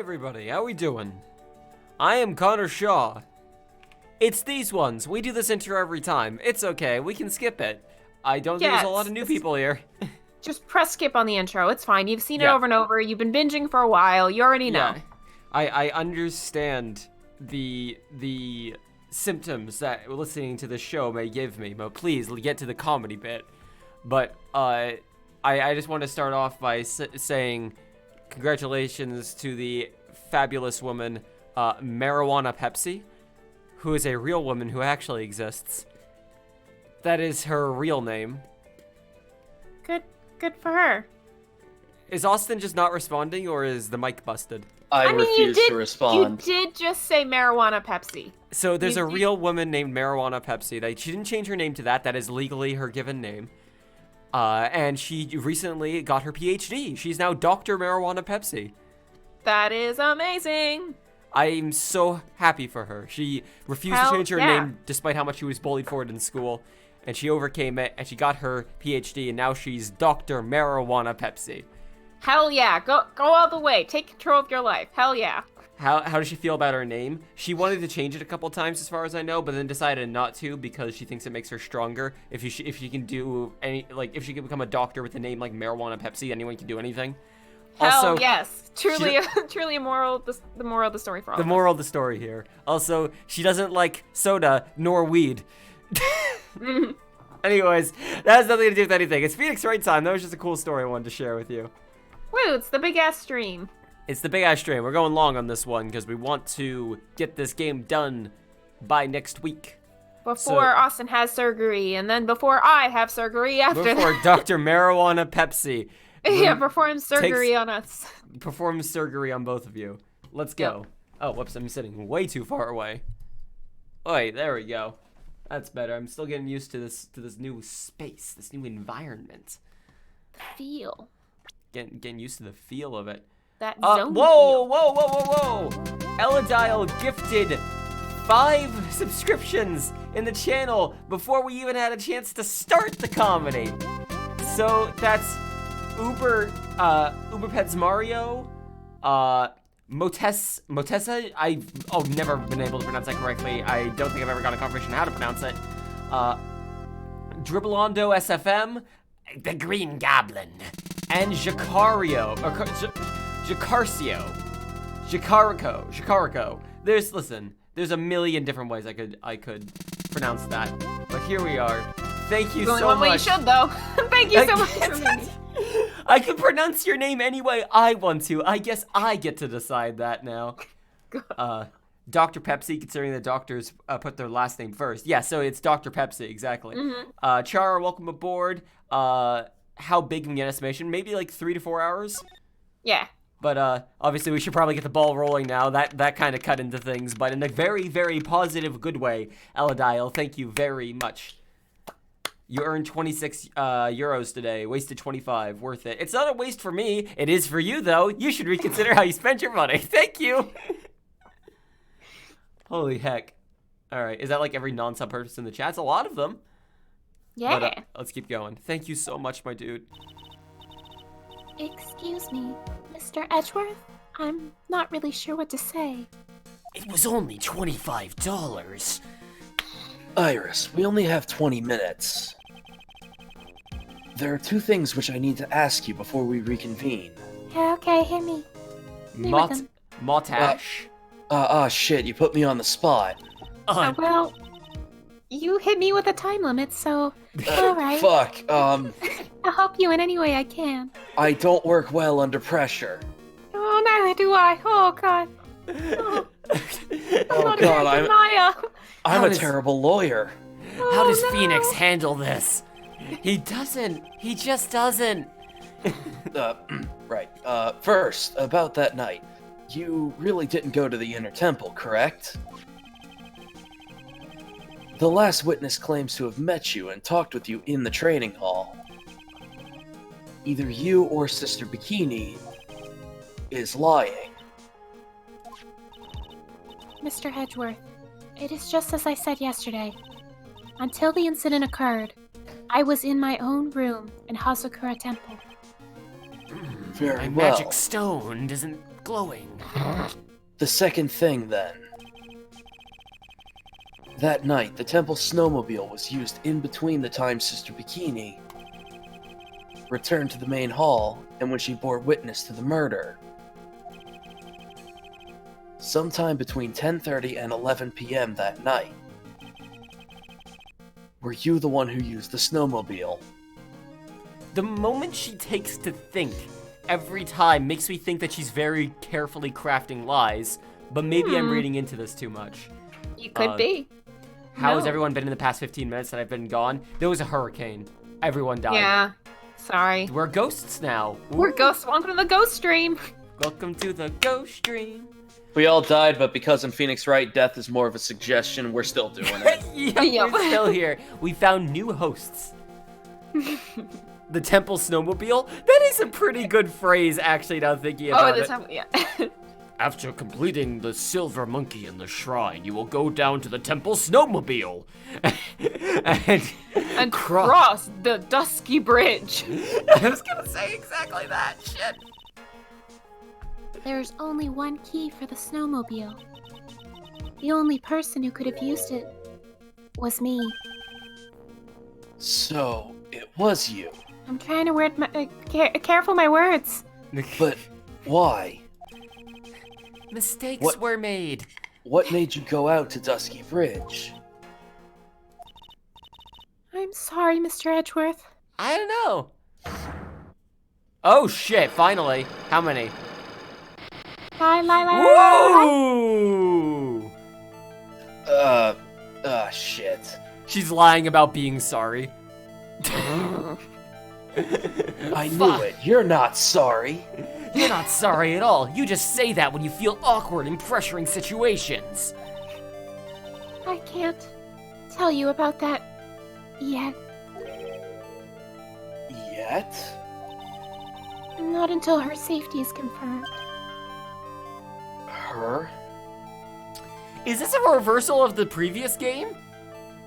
everybody, how we doing? I am Connor Shaw. It's these ones. We do this intro every time. It's okay, we can skip it. I don't think there's a lot of new people here. Just press skip on the intro. It's fine. You've seen it over and over. You've been binging for a while. You already know. Yeah. I understand the symptoms that listening to this show may give me, but please get to the comedy bit. But I just want to start off by saying congratulations to the fabulous woman, Marijuana Pepsi, who is a real woman who actually exists. That is her real name. Good for her. Is Austin just not responding, or is the mic busted? I refuse to respond. You did just say Marijuana Pepsi. So there's a real woman named Marijuana Pepsi. She didn't change her name to that. That is legally her given name. And she recently got her PhD. She's now Dr. Marijuana Pepsi. That is amazing. I'm so happy for her. She refused to change her name despite how much she was bullied for it in school. And she overcame it, and she got her PhD, and now she's Dr. Marijuana Pepsi. Hell yeah. Go all the way. Take control of your life. Hell yeah. How does she feel about her name? She wanted to change it a couple times as far as I know, but then decided not to because she thinks it makes her stronger. If she can do any, like, if she can become a doctor with a name like Marijuana Pepsi, anyone can do anything. Hell yes. Truly a moral, the moral of the story for all The moral of the story here. Also, she doesn't like soda nor weed. Anyways, that has nothing to do with anything. It's Phoenix Wright time. That was just a cool story I wanted to share with you. Woo, it's the big ass stream. It's the big ass stream. We're going long on this one because we want to get this game done by next week. Before Austin has surgery, and then before I have surgery after Before Dr. Marijuana Pepsi. Yeah, performs surgery on us. Performs surgery on both of you. Let's go. Yep. Oh, whoops, I'm sitting way too far away. Wait, there we go. That's better. I'm still getting used to this new space, this new environment. The feel. Getting used to the feel of it. That zone whoa! Eladiel gifted 5 subscriptions in the channel before we even had a chance to start the comedy. So that's Uber Pets Mario, Motessa, I've never been able to pronounce that correctly. I don't think I've ever got a confirmation how to pronounce it. Dribblondo SFM, the Green Goblin, and Jacario, Jacarico. There's a million different ways I could pronounce that, but here we are. Thank you so much. One way you should, though. Thank you so much for me. I can pronounce your name any way I want to. I guess I get to decide that now. Dr. Pepsi, considering the doctors put their last name first. Yeah, so it's Dr. Pepsi, exactly. Mm-hmm. Chara, welcome aboard. How big in estimation? Maybe like 3 to 4 hours? Yeah. But obviously we should probably get the ball rolling now. That kind of cut into things, but in a very, very positive, good way. Eladiel, thank you very much. You earned 26 euros today. Wasted 25. Worth it. It's not a waste for me. It is for you, though. You should reconsider how you spent your money. Thank you. Holy heck. All right. Is that like every non-sub person in the chat? It's a lot of them. Yeah. But, let's keep going. Thank you so much, my dude. Excuse me, Mr. Edgeworth? I'm not really sure what to say. It was only $25. Iris, we only have 20 minutes. There are 2 things which I need to ask you before we reconvene. Yeah, okay, hit me. Motash. Shit, you put me on the spot. Well, you hit me with a time limit, so alright. Fuck, I'll help you in any way I can. I don't work well under pressure. Oh, neither do I. Oh, God. Oh God, I'm a terrible lawyer. How does Phoenix handle this? He doesn't. He just doesn't. Right. First, about that night. You really didn't go to the Inner Temple, correct? The last witness claims to have met you and talked with you in the training hall. Either you or Sister Bikini is lying. Mr. Edgeworth, it is just as I said yesterday. Until the incident occurred, I was in my own room in Hazakura Temple. Very My well. magic stone doesn't glowing. The second thing, then. That night, the temple snowmobile was used in between the times Sister Bikini returned to the main hall and when she bore witness to the murder. Sometime between 10:30 and 11 p.m. that night. Were you the one who used the snowmobile? The moment she takes to think every time makes me think that she's very carefully crafting lies, but maybe I'm reading into this too much. You could be. How has everyone been in the past 15 minutes that I've been gone? There was a hurricane. Everyone died. Yeah. Sorry. We're ghosts now. Ooh. We're ghosts. Welcome to the ghost stream. Welcome to the ghost stream. We all died, but because in Phoenix Wright, death is more of a suggestion, we're still doing it. Yeah, we're still here. We found new hosts. The temple snowmobile? That is a pretty good phrase, actually, now thinking about it. Yeah. After completing the silver monkey in the shrine, you will go down to the temple snowmobile. and cross the dusky bridge. I was gonna say exactly that. Shit. There's only one key for the snowmobile. The only person who could have used it was me. So, it was you. I'm trying to word my careful my words. But why? Mistakes were made. What made you go out to Dusky Bridge? I'm sorry, Mr. Edgeworth. I don't know. Oh shit, finally. How many? Lie. Woo! Shit. She's lying about being sorry. I knew it. You're not sorry. You're not sorry at all. You just say that when you feel awkward in pressuring situations. I can't tell you about that yet. Yet? Not until her safety is confirmed. Her? Is this a reversal of the previous game?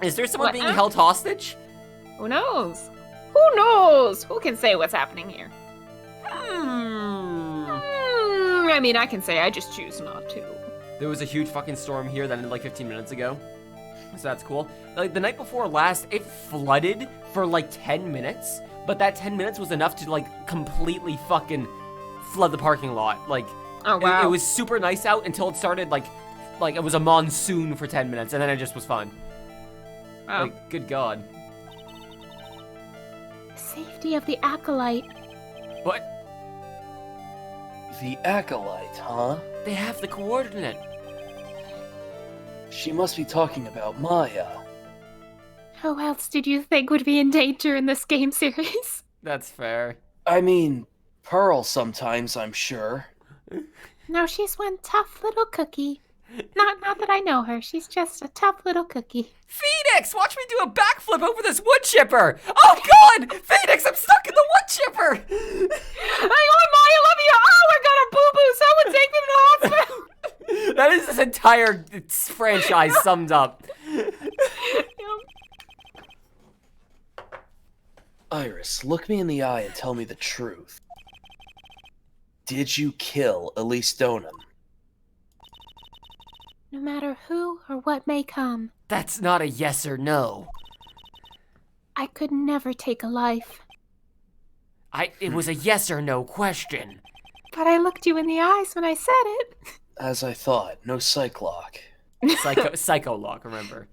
Is there someone What? being held hostage? Who knows? Who knows? Who can say what's happening here? I mean, I can say I just choose not to. There was a huge fucking storm here that ended like 15 minutes ago. So that's cool. Like the night before last, it flooded for like 10 minutes, but that 10 minutes was enough to like completely fucking flood the parking lot. Like, Oh, wow. it was super nice out until it started like it was a monsoon for 10 minutes, and then it just was fine. Wow. Like, good God. Safety of the acolyte. What? The acolyte, huh? They have the coordinate. She must be talking about Maya. Who else did you think would be in danger in this game series? That's fair. I mean, Pearl sometimes, I'm sure. No, she's one tough little cookie. Not that I know her. She's just a tough little cookie. Phoenix, watch me do a backflip over this wood chipper. Oh God, Phoenix, I'm stuck in the wood chipper. Hang on, Maya, let me. Oh, I got a boo-boo. Someone take me to the hospital. That is this entire franchise summed up. Iris, look me in the eye and tell me the truth. Did you kill Elise Donham? No matter who or what may come, That's not a yes or no. I could never take a life. It was a yes or no question. But I looked you in the eyes when I said it. As I thought, no psych lock. Psycho lock, remember.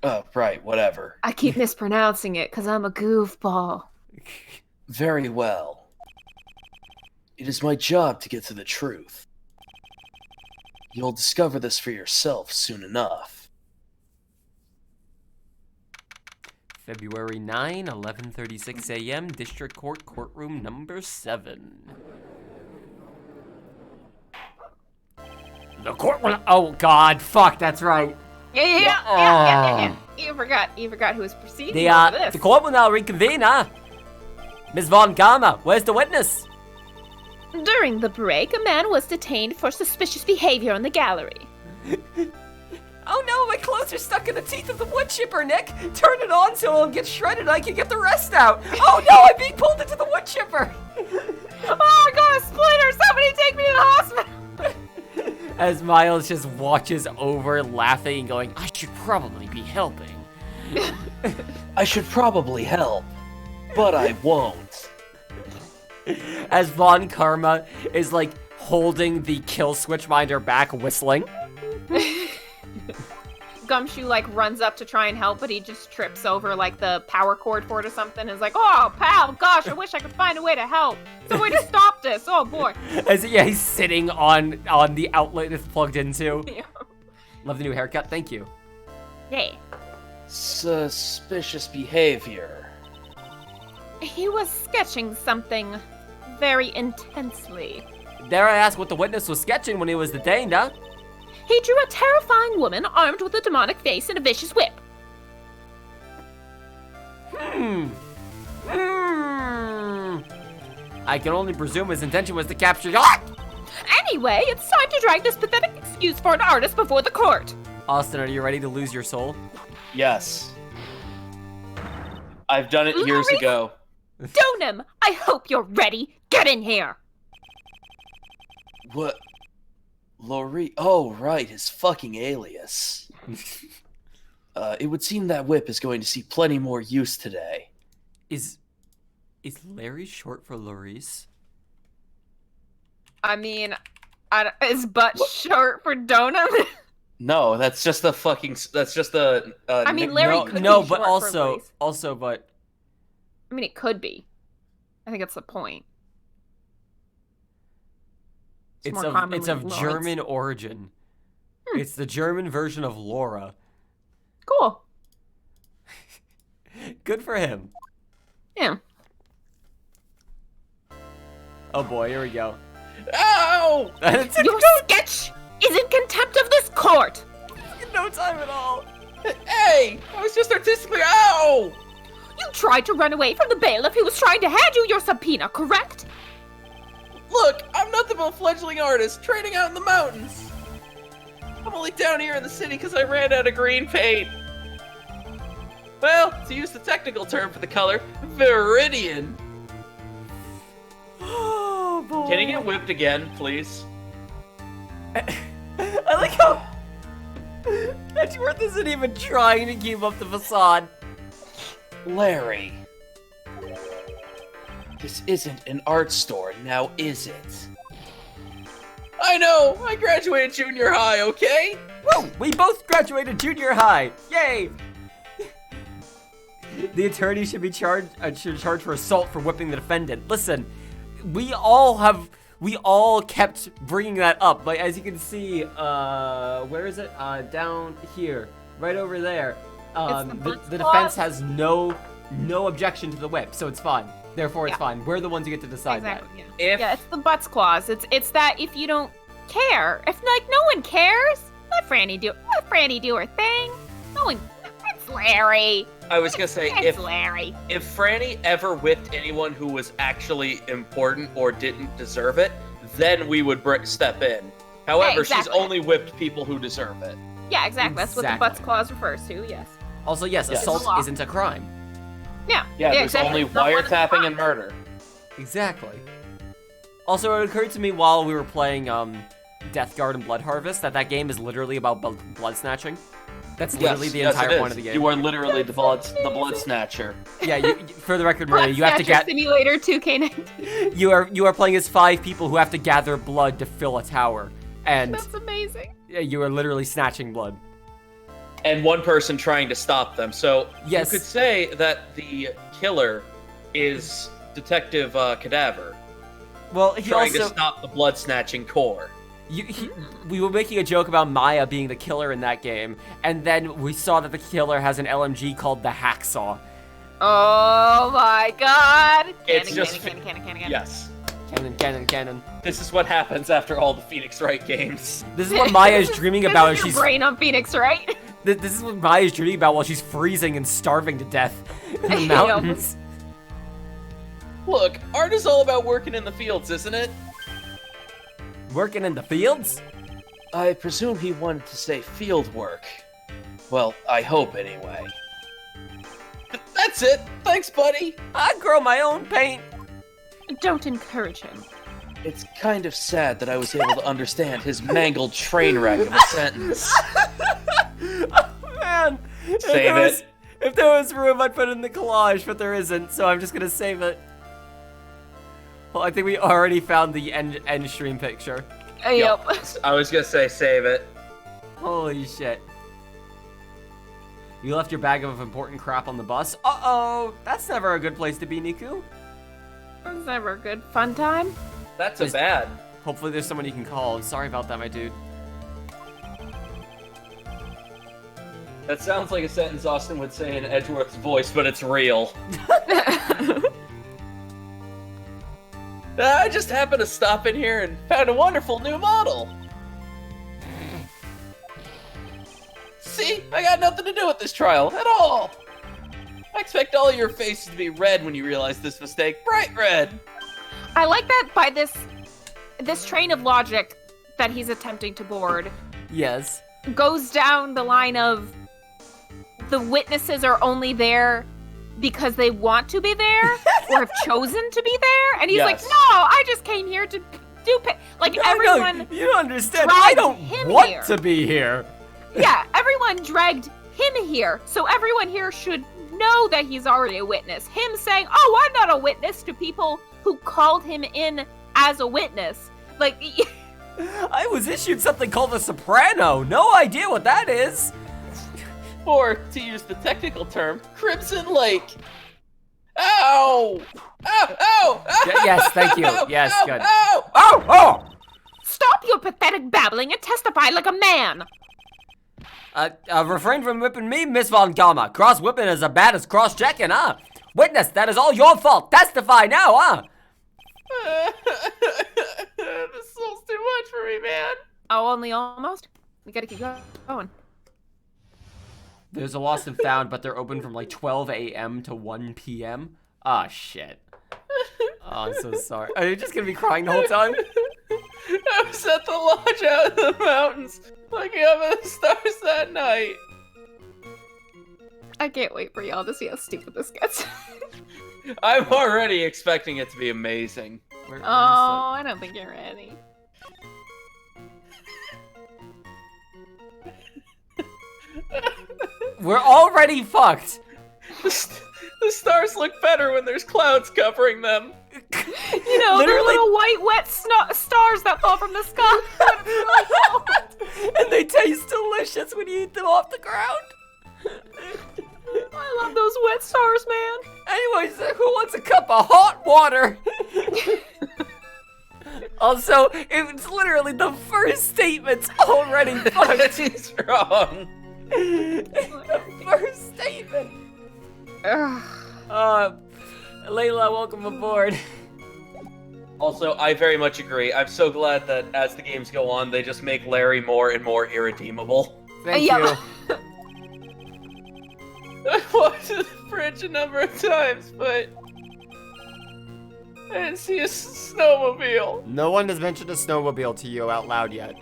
Oh, right, whatever. I keep mispronouncing it because I'm a goofball. Very well. It is my job to get to the truth. You'll discover this for yourself soon enough. February 9, 11:36 a.m., District Court, courtroom number 7. The court will... Oh, God, fuck, that's right. Yeah. You forgot who was proceeding over this. The court will now reconvene, Ms. Von Gamma, where's the witness? During the break, a man was detained for suspicious behavior in the gallery. Oh no, my clothes are stuck in the teeth of the wood chipper, Nick! Turn it on so it'll get shredded and I can get the rest out! Oh no, I'm being pulled into the wood chipper! Oh, I got a splinter! Somebody take me to the hospital! As Miles just watches over, laughing and going, I should probably be helping. I should probably help, but I won't. As Von Karma is like holding the kill switchminder back, whistling. Gumshoe like runs up to try and help, but he just trips over like the power cord for it or something. Is like, oh pal, gosh, I wish I could find a way to help. Some way to stop this. Oh boy. As he's sitting on the outlet it's plugged into. Yeah. Love the new haircut. Thank you. Yeah. Suspicious behavior. He was sketching something very intensely. Dare I ask what the witness was sketching when he was detained, huh? He drew a terrifying woman armed with a demonic face and a vicious whip. I can only presume his intention was to capture God. Anyway, it's time to drag this pathetic excuse for an artist before the court. Austin, are you ready to lose your soul? Yes. I've done it years Larry? ago. Donum, I hope you're ready. Get in here. What? Laurie? Oh, right, his fucking alias. It would seem that whip is going to see plenty more use today. Is Larry short for Laurice? I mean, is butt What? short for Donum? No, that's just the fucking. That's just the. I mean, Larry No, could no, be but short for Laurice. but I mean, it could be. I think that's the point. it's more of commonly German Lawrence. origin. It's the German version of Laura. Cool. Good for him. Yeah. Oh boy, here we go. Ow! It's Your sketch is in contempt of this court. no time at all. Hey! I was just artistically. Ow! You tried to run away from the bailiff who was trying to hand you your subpoena, correct? Look, I'm nothing but a fledgling artist trading out in the mountains. I'm only down here in the city because I ran out of green paint. Well, to use the technical term for the color, Viridian. Oh boy. Can he get whipped again, please? I like how Edgeworth isn't even trying to keep up the facade. Larry. This isn't an art store, now is it? I know! I graduated junior high, okay? Woo! We both graduated junior high. Yay! The attorney should be charged for assault for whipping the defendant. Listen, we all kept bringing that up. Like, as you can see, where is it? Down here, right over there. The defense has no objection to the whip, so it's fine. Therefore, it's fine. We're the ones who get to decide Exactly. that. Yeah. Yeah, it's the butts clause. It's that if you don't care, if like no one cares, let Franny do her thing. No one. It's Larry. I was gonna say, It's Larry. if Franny ever whipped anyone who was actually important or didn't deserve it, then we would step in. However, exactly. she's only whipped people who deserve it. Yeah, exactly. That's what the Exactly. butts clause refers to. Yes. Also, yes, Yes. assault It's a law. isn't a crime. Yeah. Yeah, there's exactly. only It's not one of the wiretapping crimes. and murder. Exactly. Also, it occurred to me while we were playing Death Guard and Blood Harvest that game is literally about blood snatching. That's literally the entire it point is. of the game. You are literally the blood snatcher. Yeah, for the record, Maria, you have to Snatcher get. Simulator 2K19. You are playing as 5 people who have to gather blood to fill a tower, and That's amazing. you are literally snatching blood. And one person trying to stop them. So Yes. you could say that the killer is Detective Cadaver, Well, he trying also to stop the blood snatching core. we were making a joke about Maya being the killer in that game, and then we saw that the killer has an LMG called the Hacksaw. Oh my God. It's just Cannon. Yes. Cannon. This is what happens after all the Phoenix Wright games. This is what Maya is dreaming about as This is she's. your brain on Phoenix, right? This is what Maya's dreaming about while she's freezing and starving to death in the mountains. Look, art is all about working in the fields, isn't it? Working in the fields? I presume he wanted to say field work. Well, I hope anyway. That's it. Thanks, buddy. I grow my own paint. Don't encourage him. It's kind of sad that I was able to understand his mangled train wreck of a sentence. Oh, man. Save it. If there was room, I'd put it in the collage, but there isn't, so I'm just gonna save it. Well, I think we already found the end stream picture. Yep. I was gonna say save it. Holy shit. You left your bag of important crap on the bus? Uh-oh! That's never a good place to be, Niku. It's never a good fun time. That's a bad. Hopefully there's someone you can call. I'm sorry about that, my dude. That sounds like a sentence Austin would say in Edgeworth's voice, but it's real. I just happened to stop in here and found a wonderful new model. See, I got nothing to do with this trial at all. I expect all your faces to be red when you realize this mistake. Bright red. I like that by this train of logic that he's attempting to board Yes. goes down the line of the witnesses are only there because they want to be there or have chosen to be there, and he's like, Yes. no, I just came here to do like No, everyone. you don't understand. I dragged don't him want here. to be here. Yeah, everyone dragged him here, so everyone here should know that he's already a witness. Him saying, oh, I'm not a witness, to people who called him in as a witness. Like, I was issued something called a soprano. No idea what that is. Or, to use the technical term, Crimson Lake. Ow! Ow! Ow! Yes, thank you. Yes, Ow! good. Ow! Oh, oh! stop your pathetic babbling and testify like a man. Refrain from whipping me, Miss Von Gamma. Cross-whipping is as bad as cross-checking, huh? Witness, that is all your fault. Testify now, huh? This soul's too much for me, man. Oh, only almost? We gotta keep going. There's a lost and found, but they're open from like 12 a.m. to 1 p.m. Ah, shit. Oh, I'm so sorry. Are you just gonna be crying the whole time? I was at the lodge out in the mountains, looking up at the stars that night. I can't wait for y'all to see how stupid this gets. I'm already expecting it to be amazing. Where is Oh, I don't think you're ready. We're already fucked. The stars look better when there's clouds covering them. You know, they're Literally- little white wet stars that fall from the sky. And they taste delicious when you eat them off the ground. I love those wet stars, man. Anyways, who wants a cup of hot water? Also, it's literally the first statement's already fucked. He's wrong. The first statement. Layla, welcome aboard. Also, I very much agree. I'm so glad that as the games go on, they just make Larry more and more irredeemable. Thank Yeah. you. I've walked to the fridge a number of times, but I didn't see a snowmobile. No one has mentioned a snowmobile to you out loud yet.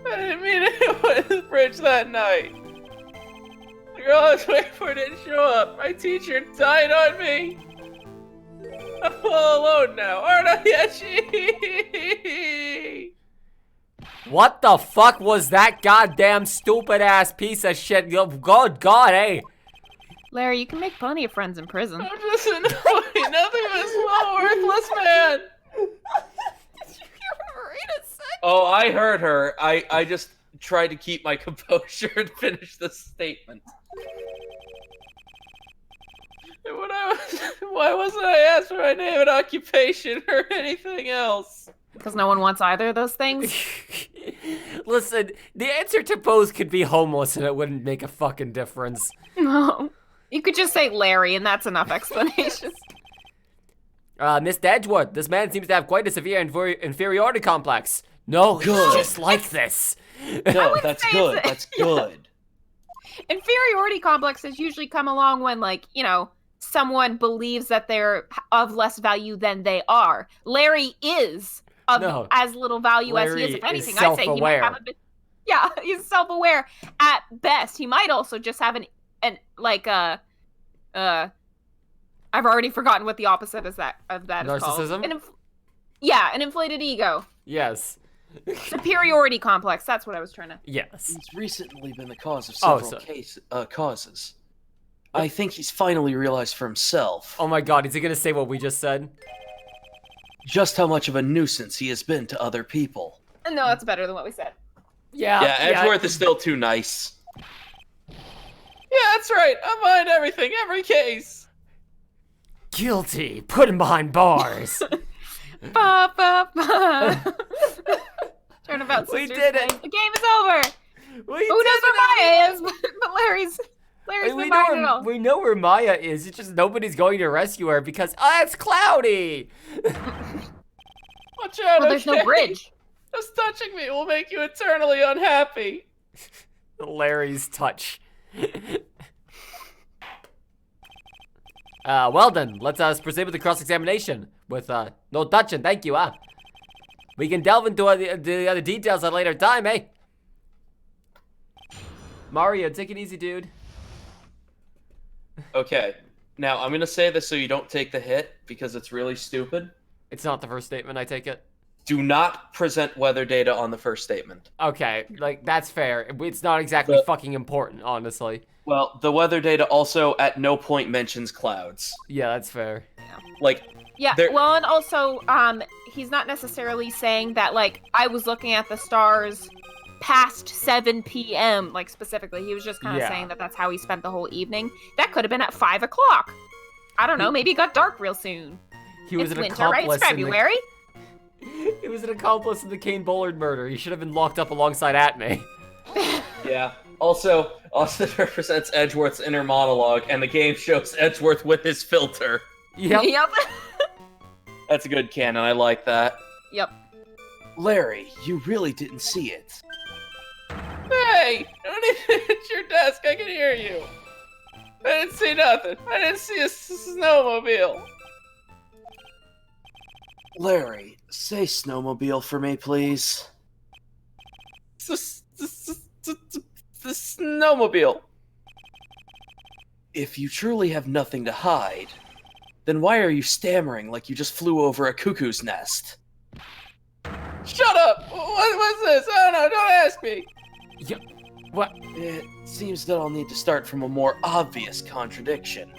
I didn't mean anyone in the fridge that night. The girl I was waiting for didn't show up. My teacher died on me. I'm all alone now, aren't I, Yechi? What the fuck was that goddamn stupid ass piece of shit? God, hey. Larry, you can make plenty of friends in prison. I'm just annoyed. Nothing but a small, worthless man. Oh, I heard her. I just tried to keep my composure and finish the statement. And why wasn't I asked for my name and occupation or anything else? Because no one wants either of those things. Listen, the answer to both could be homeless and it wouldn't make a fucking difference. No. You could just say Larry, and that's enough explanation. Mr. Edgeworth, this man seems to have quite a severe inferiority complex. No, Good. he's just like this. No, that's say good. it's- That's good. Inferiority complexes usually come along when, like, you know, someone believes that they're of less value than they are. Larry is of No. as little value as he Larry is. If is anything, I'd say he might self-aware. have a bit. Yeah, he's self-aware at best. He might also just have an I I've already forgotten what the opposite is of that is called. Narcissism? An inflated ego. Yes. Superiority complex. That's what I was trying to. Yes. He's recently been the cause of several causes. I think he's finally realized for himself Oh my god, is he gonna say what we just said? just how much of a nuisance he has been to other people. No, that's better than what we said. Yeah. Yeah, Edgeworth is still too nice. Yeah, that's right. I'm behind everything, every case. Guilty. Put him behind bars. Ba, ba, ba. Turnabout We sisters did it. thing. The game is over. We Who knows did where it. Maya is? But Larry's been we behind it all. we know where Maya is. It's just nobody's going to rescue her because it's cloudy. Watch out, Well, there's no okay? bridge. Just touching me will make you eternally unhappy. Larry's touch. Well then, let's proceed with the cross-examination with no touching. Thank you. We can delve into the other details at a later time, eh? Mario, take it easy, dude. Okay, now I'm gonna say this so you don't take the hit because it's really stupid. It's not the first statement, I take it. Do not present weather data on the first statement. Okay, like, that's fair. It's not exactly fucking important, honestly. Well, the weather data also at no point mentions clouds. Yeah, that's fair. Like, Yeah, There- well, and also, he's not necessarily saying that, like, I was looking at the stars past 7 p.m., like, specifically. He was just kind of Yeah. saying that that's how he spent the whole evening. That could have been at 5 o'clock. I don't know, maybe it got dark real soon. He was It's an winter, right? accomplice It's in the... February. He was an accomplice in the Kane Bullard murder. He should have been locked up alongside Atme. yeah. Also, Austin represents Edgeworth's inner monologue, and the game shows Edgeworth with his filter. Yep. Yep. That's a good canon, I like that. Yep. Larry, you really didn't see it. Hey! Don't need to hit your desk, I can hear you. I didn't see nothing. I didn't see a snowmobile. Larry, say snowmobile for me, please. The snowmobile. If you truly have nothing to hide, then why are you stammering like you just flew over a cuckoo's nest? Shut up! What's this? Oh no, don't ask me! Yeah. What? It seems that I'll need to start from a more obvious contradiction.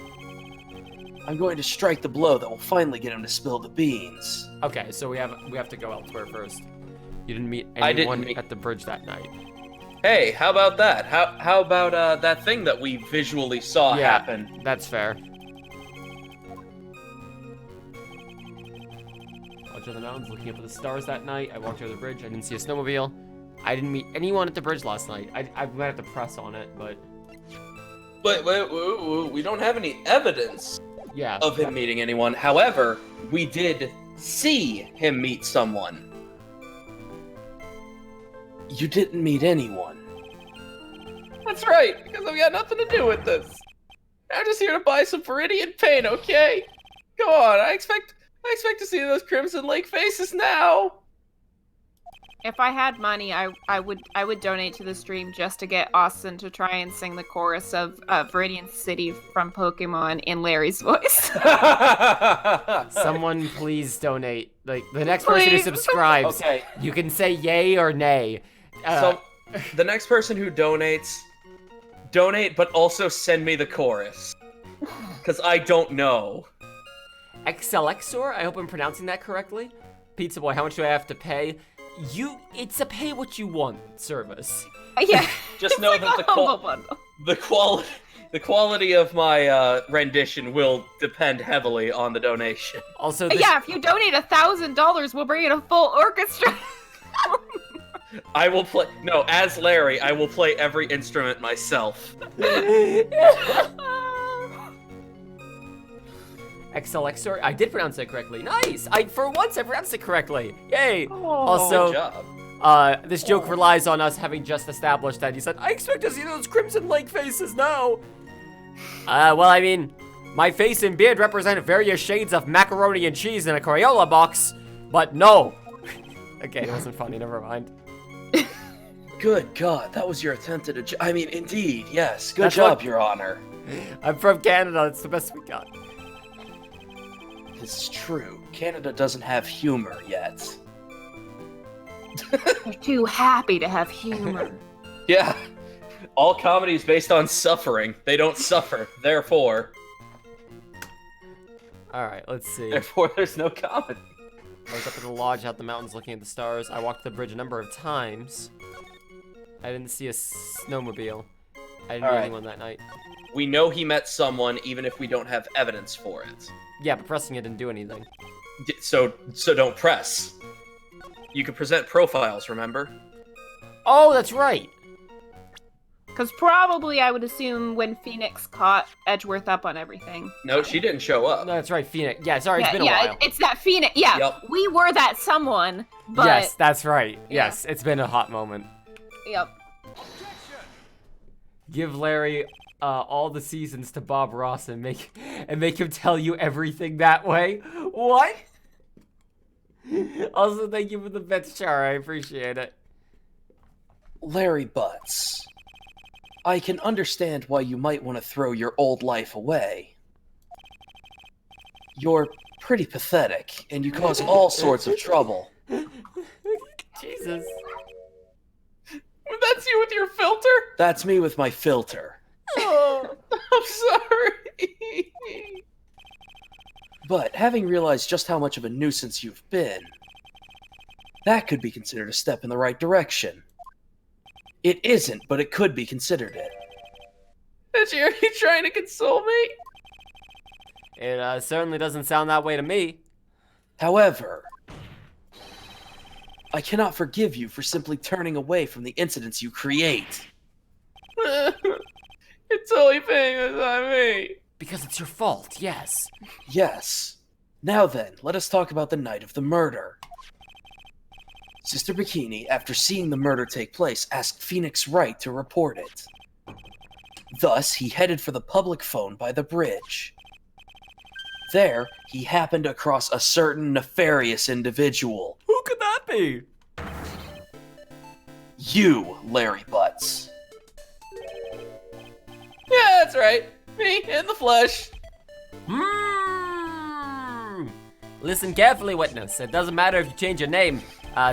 I'm going to strike the blow that will finally get him to spill the beans. Okay, so we have to go elsewhere first. You didn't meet I didn't anyone meet- at the bridge that night. Hey, how about that? How about that thing that we visually saw Yeah. happen? That's fair. Watch over the mountains, looking up at the stars that night. I walked over the bridge. I didn't see a snowmobile. I didn't meet anyone at the bridge last night. I might have to press on it, but But we don't have any evidence yeah. of him meeting anyone. However, we did see him meet someone. You didn't meet anyone. That's right, because I've got nothing to do with this. I'm just here to buy some Viridian paint, okay? Go on, I expect to see those Crimson Lake faces now. If I had money, I would donate to the stream just to get Austin to try and sing the chorus of Viridian City from Pokemon in Larry's voice. Someone please donate. Like the next person who Please. subscribes, Okay, you can say yay or nay. so the next person who donates, donate, but also send me the chorus. Because I don't know. XLXor, I hope I'm pronouncing that correctly. Pizza Boy, how much do I have to pay? It's a pay what you want service. Yeah. Just know that the quality of my rendition will depend heavily on the donation. Also, this, Yeah, if you donate $1,000, we'll bring in a full orchestra. I will play. No, as Larry, I will play every instrument myself. XLXor, I did pronounce it correctly. Nice! For once I pronounced it correctly. Yay! Good Also, job. this joke relies on us having just established that he said, I expect to see those Crimson Lake faces now. Well, I mean, my face and beard represent various shades of macaroni and cheese in a Crayola box, but no. Okay, it wasn't funny, never mind. Good God, that was your attempt at I mean, indeed, yes. Good That's job, what- Your Honor. I'm from Canada, it's the best we got. This is true. Canada doesn't have humor yet. They're too happy to have humor. Yeah. All comedy is based on suffering. They don't suffer. Therefore, Alright, let's see. there's no comedy. I was up in the lodge out the mountains looking at the stars. I walked the bridge a number of times. I didn't see a snowmobile. I didn't meet Alright. anyone that night. We know he met someone, even if we don't have evidence for it. Yeah, but pressing it didn't do anything. So don't press. You can present profiles, remember? Oh, that's right! Because probably I would assume when Phoenix caught Edgeworth up on everything. No, she didn't show up. No, that's right, Phoenix. Yeah, sorry, it's been a while. It's that Phoenix. Yeah, Yep. we were that someone, but... Yes, that's right. Yeah. Yes, it's been a hot moment. Yep. Give Larry all the seasons to Bob Ross and make him tell you everything that way. What? Also, thank you for the vet char. I appreciate it. Larry Butts, I can understand why you might want to throw your old life away. You're pretty pathetic, and you cause all sorts of trouble. Jesus. That's you with your filter? That's me with my filter. Oh, I'm sorry. But having realized just how much of a nuisance you've been, that could be considered a step in the right direction. It isn't, but it could be considered it. Is you trying to console me? It certainly doesn't sound that way to me. However, I cannot forgive you for simply turning away from the incidents you create. It's only paying this on me. Because it's your fault, yes. Yes. Now then, let us talk about the night of the murder. Sister Bikini, after seeing the murder take place, asked Phoenix Wright to report it. Thus, he headed for the public phone by the bridge. There, he happened across a certain nefarious individual. Who could that be? You, Larry Butts. Yeah, that's right. Me in the flesh. Listen carefully, witness. It doesn't matter if you change your name.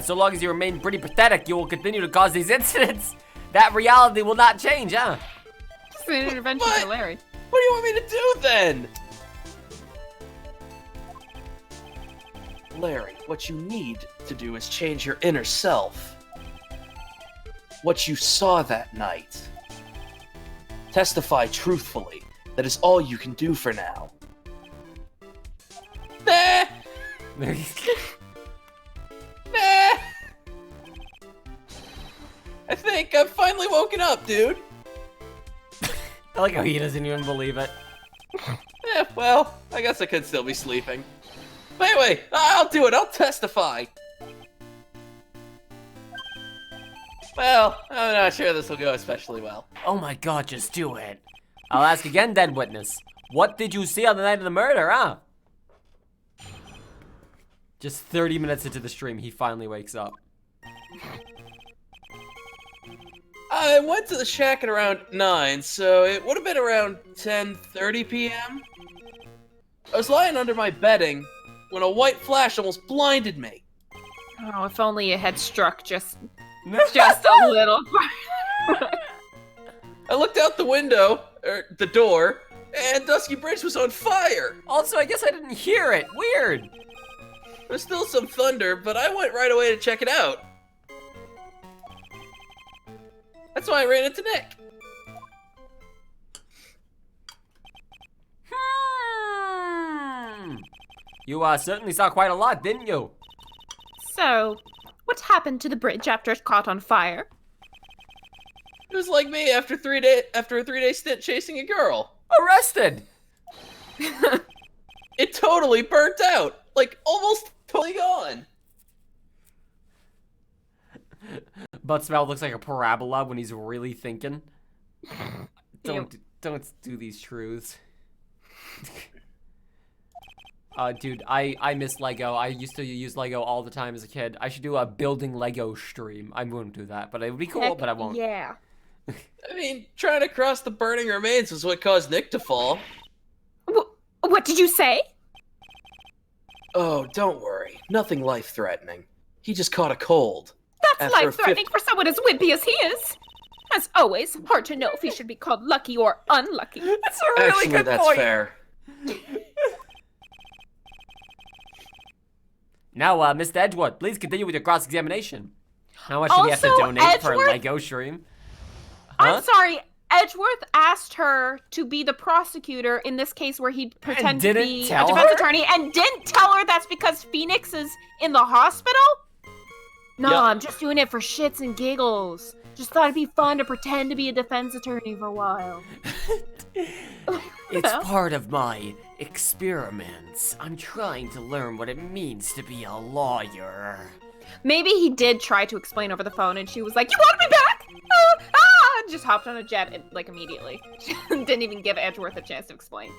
So long as you remain pretty pathetic, you will continue to cause these incidents. That reality will not change, huh? It's an intervention What? for Larry. What do you want me to do then? Larry, what you need to do is change your inner self. What you saw that night. Testify truthfully. That is all you can do for now. Nah, nah. I think I've finally woken up, dude. I like how he doesn't even believe it. Yeah, well, I guess I could still be sleeping. But anyway, I'll do it. I'll testify. Well, I'm not sure this will go especially well. Oh my god, just do it. I'll ask again, dead witness. What did you see on the night of the murder, huh? Just 30 minutes into the stream, he finally wakes up. I went to the shack at around 9, so it would have been around 10:30 p.m. I was lying under my bedding when a white flash almost blinded me. Oh, if only it had struck just a little. I looked out the window, or the door, and Dusky Bridge was on fire. Also, I guess I didn't hear it. Weird. There's still some thunder, but I went right away to check it out. That's why I ran into Nick. You certainly saw quite a lot, didn't you? So, what happened to the bridge after it caught on fire? It was like me after a 3-day stint chasing a girl. Arrested! It totally burnt out. Like, almost totally gone. Buttsmouth looks like a parabola when he's really thinking. Don't do these truths. Dude, I miss Lego. I used to use Lego all the time as a kid. I should do a building Lego stream. I wouldn't do that, but it would be cool, but I won't. Yeah. I mean, trying to cross the burning remains was what caused Nick to fall. What did you say? Oh, don't worry. Nothing life-threatening. He just caught a cold. That's After a life-threatening for someone as wimpy as he is. As always, hard to know if he should be called lucky or unlucky. That's a really Actually, good that's point. fair. Now, Mr. Edgeworth, please continue with your cross-examination. How much do we have to Also, donate for a Edgeworth- Lego stream? Huh? I'm sorry, Edgeworth asked her to be the prosecutor in this case where he'd pretend to didn't be a tell defense her? attorney and didn't tell her that's because Phoenix is in the hospital? No, Yep. I'm just doing it for shits and giggles. Just thought it'd be fun to pretend to be a defense attorney for a while. It's part of my experiments. I'm trying to learn what it means to be a lawyer. Maybe he did try to explain over the phone and she was like, "You want me back?" And just hopped on a jet like immediately. Didn't even give Edgeworth a chance to explain.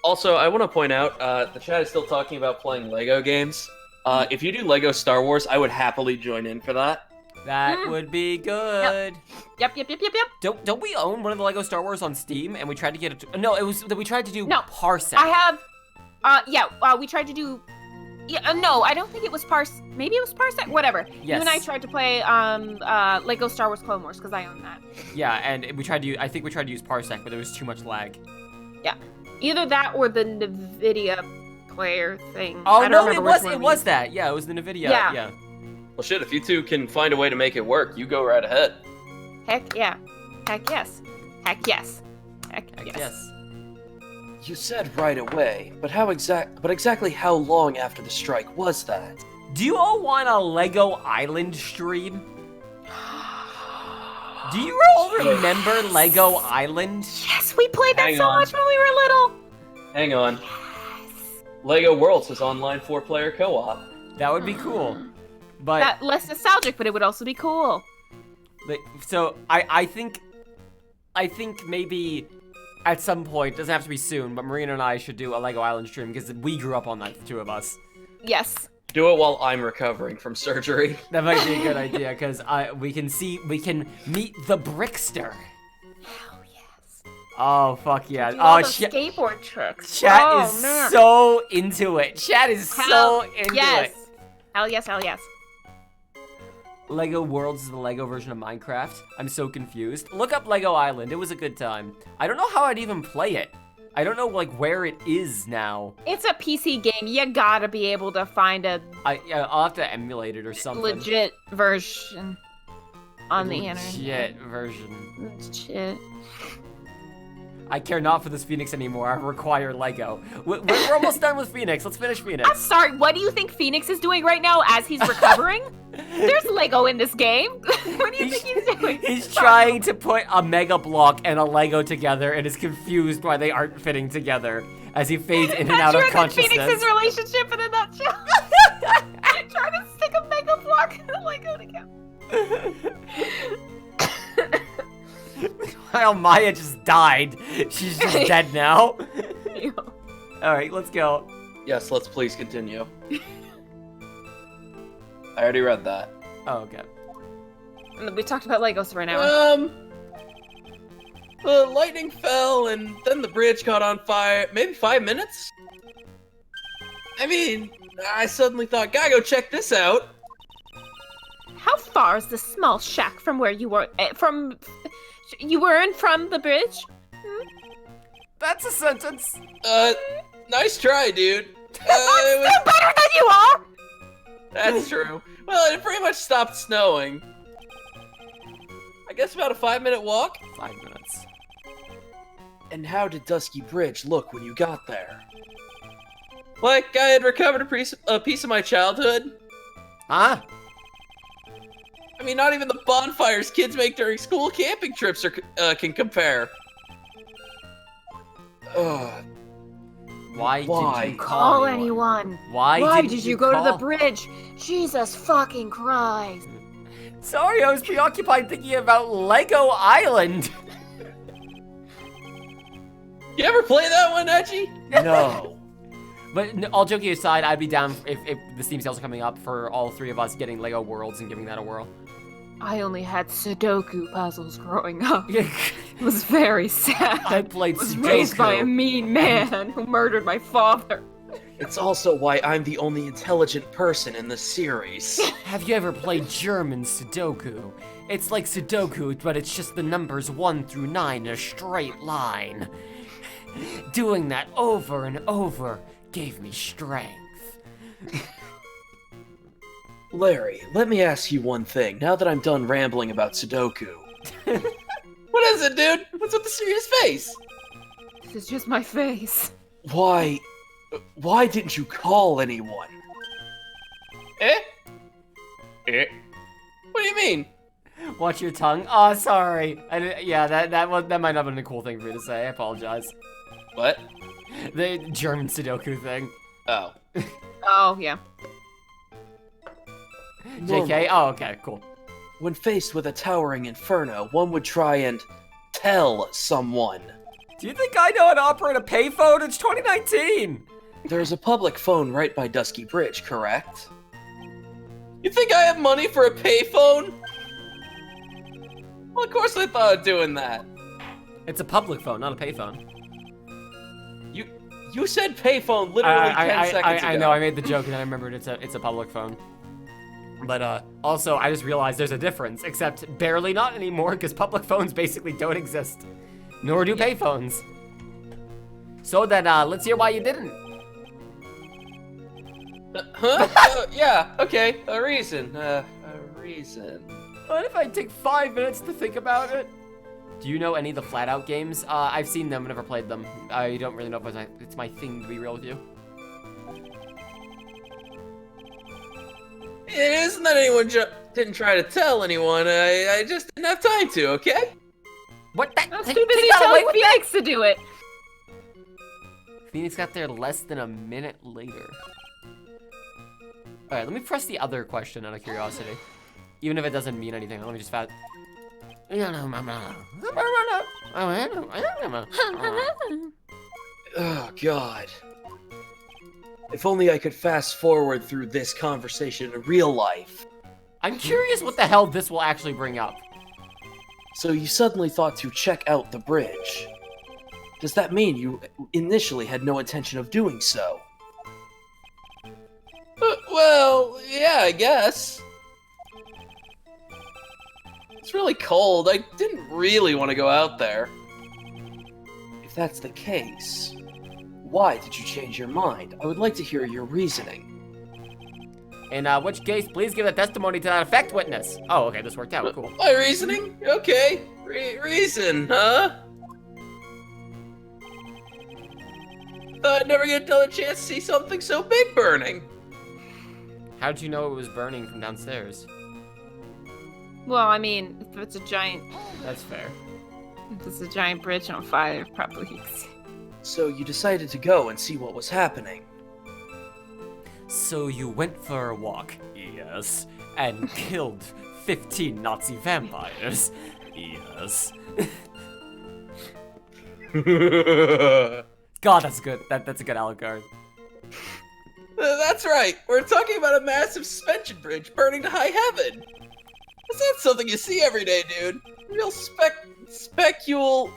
Also, I want to point out, the chat is still talking about playing Lego games. If you do Lego Star Wars, I would happily join in for that. That would be good. Yep. Don't we own one of the Lego Star Wars on Steam? And we tried to get it. No, it was that we tried to do No, Parsec. I have, we tried to do, no, I don't think it was maybe it was Parsec, whatever. You and I Yes. tried to play, Lego Star Wars Clone Wars, because I own that. Yeah, and we tried to. I think we tried to use Parsec, but there was too much lag. Either that or the NVIDIA player thing. Oh I don't no, remember it which was one it we was used. that. Yeah, it was the NVIDIA. Yeah. Yeah. Well, shit, if you two can find a way to make it work, you go right ahead. Heck yeah. Heck yes. Heck yes. Heck yes. Yes. You said right away, but exactly how long after the strike was that? Do you all want a Lego Island stream? Do you all remember Lego Island? Yes, we played that Hang so on. much when we were little. Hang on. Lego Worlds is online 4-player co-op. That would be cool. But That less nostalgic, but it would also be cool. so I think maybe at some point, doesn't have to be soon, but Marina and I should do a Lego Island stream because we grew up on that, the two of us. Yes. Do it while I'm recovering from surgery. That might be a good idea because we can meet the Brickster. Hell yes. Oh fuck yeah! Do all Oh, those skateboard tricks. chat Oh, is man. so into it. Chat is so Hell into yes. it. Hell yes, hell yes. Lego Worlds is the Lego version of Minecraft. I'm so confused. Look up Lego Island. It was a good time. I don't know how I'd even play it. I don't know like where it is now. It's a PC game. You gotta be able to find a I'll have to emulate it or something. legit version on the internet. Legit version. Legit. I care not for this Phoenix anymore. I require Lego. We're almost done with Phoenix. Let's finish I'm Phoenix. sorry, what do you think Phoenix is doing right now as he's recovering? There's Lego in this game. What do you think he's doing? He's trying to put a Mega Block and a Lego together and is confused why they aren't fitting together as he fades in and out of consciousness. Phoenix's relationship in a nutshell. Trying to stick a Mega Block and a Lego together. Well, Maya just died. She's just dead now. Alright, let's go. Yes, let's please continue. I already read that. Oh, okay. We talked about Legos for an hour. The lightning fell and then the bridge caught on fire. Maybe 5 minutes? I mean, I suddenly thought, gotta go check this out. How far is the small shack from where you were from the bridge? That's a sentence. Nice try, dude. I'm still better than you are! That's true. Well, it pretty much stopped snowing. I guess about a 5-minute walk. 5 minutes. And how did Dusky Bridge look when you got there? Like I had recovered a piece of my childhood. Huh? I mean, not even the bonfires kids make during school camping trips can compare. Ugh. Why Why? did you call anyone. Why did you go to the call? bridge? Jesus fucking Christ. Sorry, I was preoccupied thinking about Lego Island. You ever play that one, Edgy? No. But all joking aside, I'd be down if the Steam sales are coming up for all three of us getting Lego Worlds and giving that a whirl. I only had Sudoku puzzles growing up. It was very sad. I played I was raised by a Sudoku. mean man who murdered my father. It's also why I'm the only intelligent person in the series. Have you ever played German Sudoku? It's like Sudoku, but it's just the numbers 1 through 9 in a straight line. Doing that over and over gave me strength. Larry, let me ask you one thing, now that I'm done rambling about Sudoku. What is it, dude? What's with the serious face? This is just my face. Why didn't you call anyone? Eh? Eh? What do you mean? Watch your tongue. Oh, sorry. Yeah, that might not have been a cool thing for me to say. I apologize. What? The German Sudoku thing. Oh. Oh, yeah. JK? Oh, okay, cool. When faced with a towering inferno, one would try and tell someone. Do you think I know how to operate a payphone? It's 2019! There's a public phone right by Dusky Bridge, correct? You think I have money for a payphone? Well, of course I thought of doing that. It's a public phone, not a payphone. You said payphone literally 10 seconds ago. I know, I made the joke and then I remembered it's a public phone. But also, I just realized there's a difference, except barely not anymore, because public phones basically don't exist. Nor do payphones. So then, let's hear why you didn't. Huh? Yeah, okay, a reason. What if I take 5 minutes to think about it? Do you know any of the Flat Out games? I've seen them, never played them. I don't really know if it's my thing, to be real with you. It isn't that anyone didn't try to tell anyone, I just didn't have time to, okay? What? I was too busy telling Phoenix to do it. Phoenix got there less than a minute later. Alright, let me press the other question out of curiosity. Even if it doesn't mean anything, I want to just fast. Oh, God. If only I could fast forward through this conversation in real life. I'm curious what the hell this will actually bring up. So you suddenly thought to check out the bridge. Does that mean you initially had no intention of doing so? Well, yeah, I guess. It's really cold. I didn't really want to go out there. If that's the case, why did you change your mind? I would like to hear your reasoning. In which case, please give a testimony to that effect, witness. Oh, okay, this worked out. Cool. My reasoning? Okay. Reason, huh? Thought I'd never get another chance to see something so big burning. How'd you know it was burning from downstairs? Well, I mean, if it's a giant bridge on fire, probably. So you decided to go and see what was happening. So you went for a walk, yes, and killed 15 Nazi vampires, yes. God, that's good. That's a good allegory. That's right. We're talking about a massive suspension bridge burning to high heaven. That's not something you see every day, dude. Real speculation,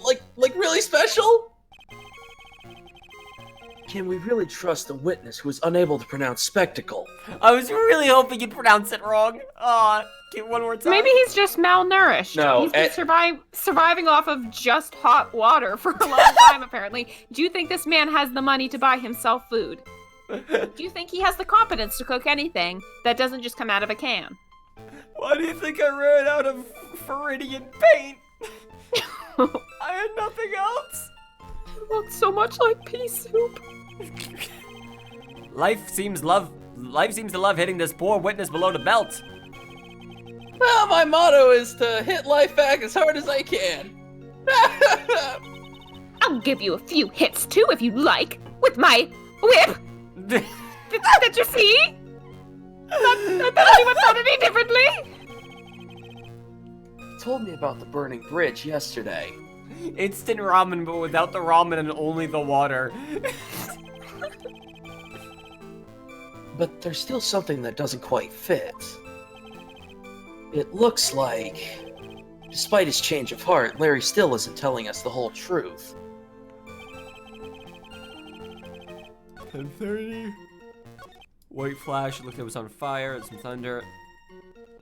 like really special? Can we really trust a witness who is unable to pronounce spectacle? I was really hoping you'd pronounce it wrong. Give it one more time. Maybe he's just malnourished. No, He's been surviving off of just hot water for a long time, apparently. Do you think this man has the money to buy himself food? Do you think he has the competence to cook anything that doesn't just come out of a can? Why do you think I ran out of Floridian paint? I had nothing else. It looks so much like pea soup. Life seems to love hitting this poor witness below the belt. Well, my motto is to hit life back as hard as I can. I'll give you a few hits too if you like, with my whip. Did you see? Not that anyone thought any differently. You told me about the burning bridge yesterday. Instant ramen, but without the ramen and only the water. But there's still something that doesn't quite fit. It looks like, despite his change of heart, Larry still isn't telling us the whole truth. 10:30. White flash. It looked like it was on fire. There's some thunder.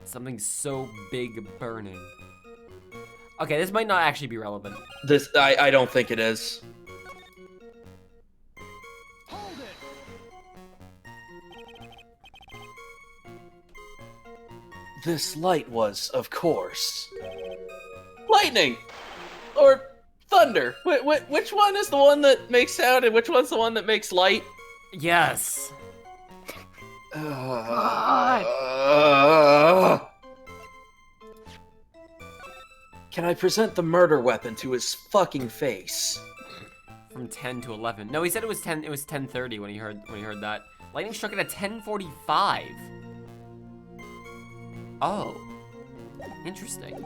Something so big burning. Okay, this might not actually be relevant. I don't think it is. This light was, of course, Lightning! Or thunder. Which one is the one that makes sound and which one's the one that makes light? Yes. Can I present the murder weapon to his fucking face? From 10 to 11. No, he said it was 10. It was 10:30 when he heard that. Lightning struck it at 10:45. Oh, interesting.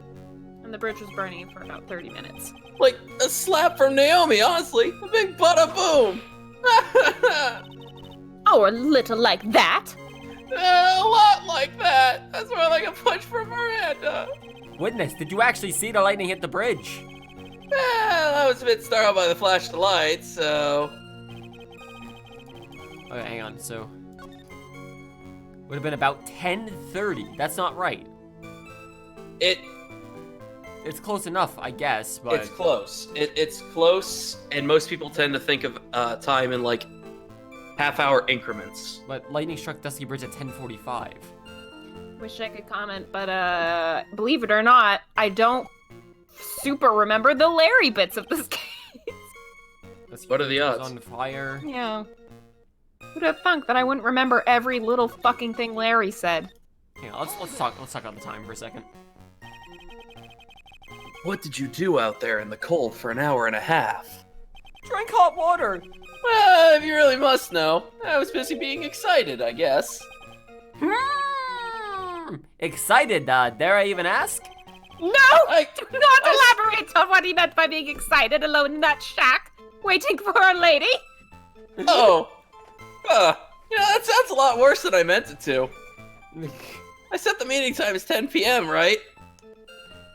And the bridge was burning for about 30 minutes. Like a slap from Naomi, honestly. A big bada boom. Oh, a little like that. A lot like that. That's more like a punch from Miranda. Witness, did you actually see the lightning hit the bridge? I was a bit startled by the flash of lights, so... Okay, hang on. So, would have been about 10:30. That's not right. It's close enough, I guess, but It's close. It's close, and most people tend to think of time in, like, half-hour increments. But lightning struck Dusky Bridge at 10:45. Wish I could comment, but believe it or not, I don't super remember the Larry bits of this case. What are the Bridge was odds? on fire. Yeah. Who'd have thunk that I wouldn't remember every little fucking thing Larry said? Hang on, let's talk about the time for a second. What did you do out there in the cold for an hour and a half? Drink hot water. Well, if you really must know, I was busy being excited, I guess. Excited, dare I even ask? No! I, Do not elaborate on what he meant by being excited alone in that shack, waiting for a lady. oh. That sounds a lot worse than I meant it to. I set the meeting time as 10 p.m., right?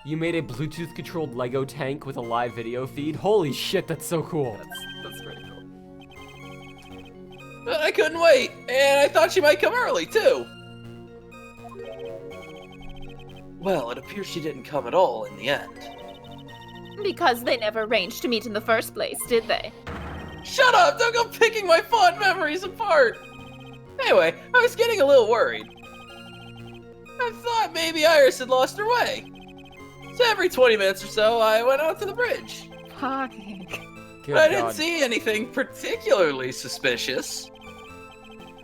You made a Bluetooth-controlled Lego tank with a live video feed? Holy shit, that's so cool. That's pretty cool. But I couldn't wait, and I thought she might come early, too. Well, it appears she didn't come at all in the end. Because they never arranged to meet in the first place, did they? Shut up! Don't go picking my fond memories apart! Anyway, I was getting a little worried. I thought maybe Iris had lost her way. So every 20 minutes or so, I went out to the bridge. Fucking. Good I didn't God. see anything particularly suspicious.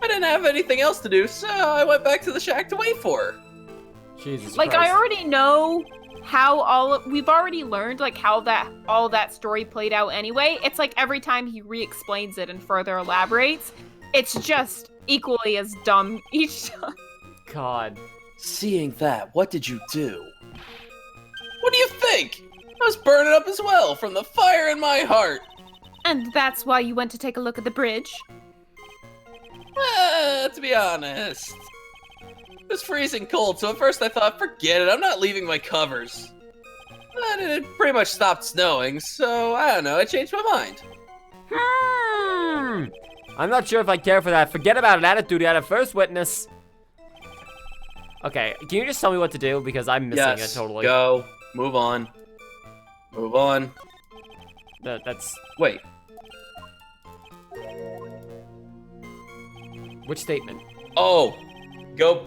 I didn't have anything else to do, so I went back to the shack to wait for her. Jesus Like, Christ. I already know how we've already learned, like, how all that story played out anyway. It's like every time he re-explains it and further elaborates, it's just equally as dumb each time. God. Seeing that, what did you do? What do you think? I was burning up as well, from the fire in my heart. And that's why you went to take a look at the bridge? To be honest, it was freezing cold, so at first I thought, forget it, I'm not leaving my covers. But it had pretty much stopped snowing, so I don't know, I changed my mind. I'm not sure if I care for that forget about it attitude you had at first, witness. Okay, can you just tell me what to do? Because I'm missing it totally. Go. Move on. Move on. That's... Wait. Which statement? Oh. Go.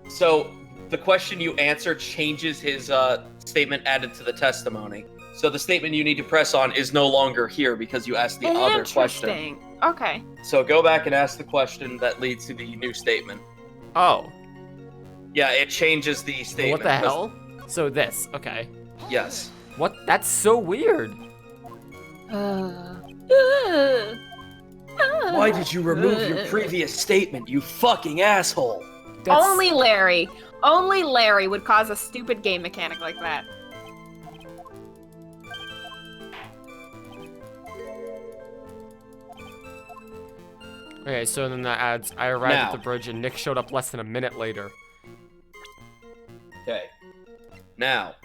So, the question you answer changes his statement added to the testimony. So the statement you need to press on is no longer here because you asked the other question. Interesting. Okay. So go back and ask the question that leads to the new statement. Oh. Yeah, it changes the Well, statement. what the hell? So this, okay. Yes. What? That's so weird. Why did you remove your previous statement, you fucking asshole? That's... Only Larry would cause a stupid game mechanic like that. Okay, so then that adds, I arrived Now. at the bridge and Nick showed up less than a minute later. Okay. Now,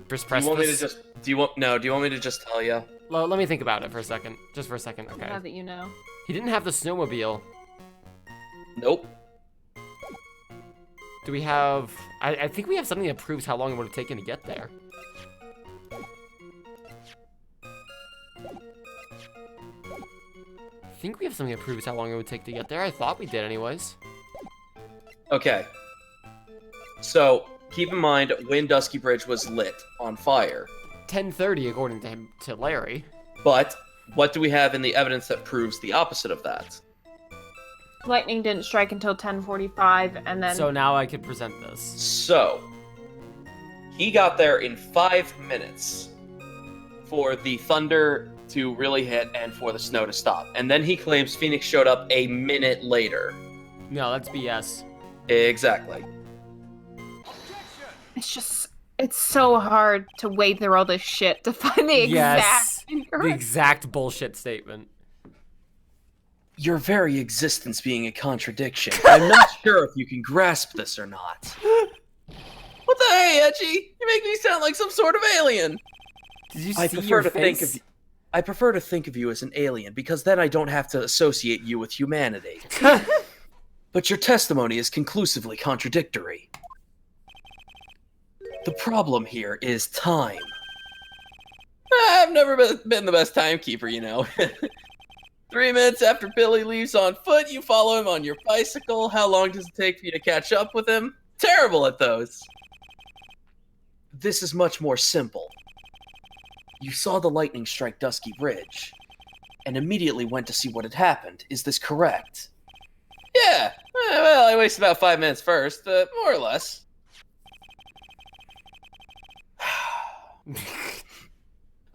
Just do press you want me to this. just Do you want me to just tell you? Let me think about it for a second. Just for a second, okay. Now that you know. He didn't have the snowmobile. Nope. Do we have... I think we have something that proves how long it would have taken to get there. I think we have something that proves how long it would take to get there. I thought we did anyways. Okay. So, keep in mind when Dusky Bridge was lit on fire. 10:30 according to him, to Larry. But, what do we have in the evidence that proves the opposite of that? Lightning didn't strike until 10:45, and then... So now I could present this. So, he got there in 5 minutes for the thunder to really hit and for the snow to stop. And then he claims Phoenix showed up a minute later. No, that's BS. Exactly. It's just... It's so hard to wade through all this shit to find the Yes, exact... the exact bullshit statement. Your very existence being a contradiction. I'm not sure if you can grasp this or not. What the hey, Edgy? You make me sound like some sort of alien. Did you I see prefer your to face? think of I prefer to think of you as an alien because then I don't have to associate you with humanity. But your testimony is conclusively contradictory. The problem here is time. I've never been the best timekeeper, you know. 3 minutes after Billy leaves on foot, you follow him on your bicycle. How long does it take for you to catch up with him? Terrible at those. This is much more simple. You saw the lightning strike Dusky Bridge, and immediately went to see what had happened. Is this correct? Yeah, well, I wasted about 5 minutes first, more or less.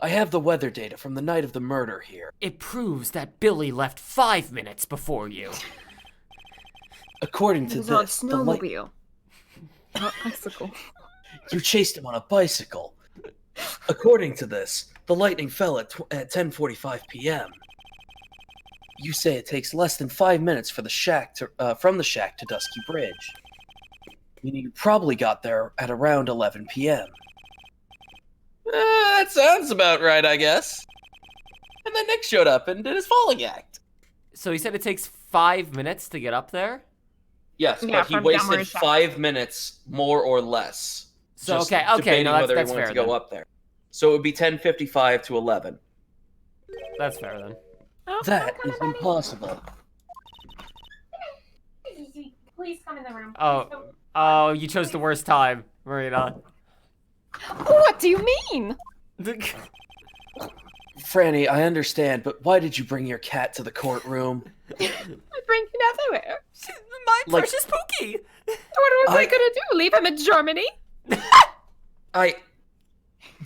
I have the weather data from the night of the murder here. It proves that Billy left 5 minutes before you. According It to was on a this, the light... snowmobile. Not bicycle. You chased him on a bicycle. According to this, the lightning fell at 10:45 p.m. You say it takes less than 5 minutes for the shack to, from the shack to Dusky Bridge. Meaning you probably got there at around 11 p.m. That sounds about right, I guess. And then Nick showed up and did his falling act. So he said it takes 5 minutes to get up there? Yes, Yeah, but he from wasted downward shack. 5 minutes more or less. So, just okay, debating no, that's whether he wanted fair to go then. up there. So it would be 10:55 to 11. That's fair then. Oh, That is impossible. Please come in the room. Oh, you chose the worst time, Marina. What do you mean? Franny, I understand, but why did you bring your cat to the courtroom? I bring him everywhere. My Like- precious Pookie! What was I gonna do? Leave him in Germany?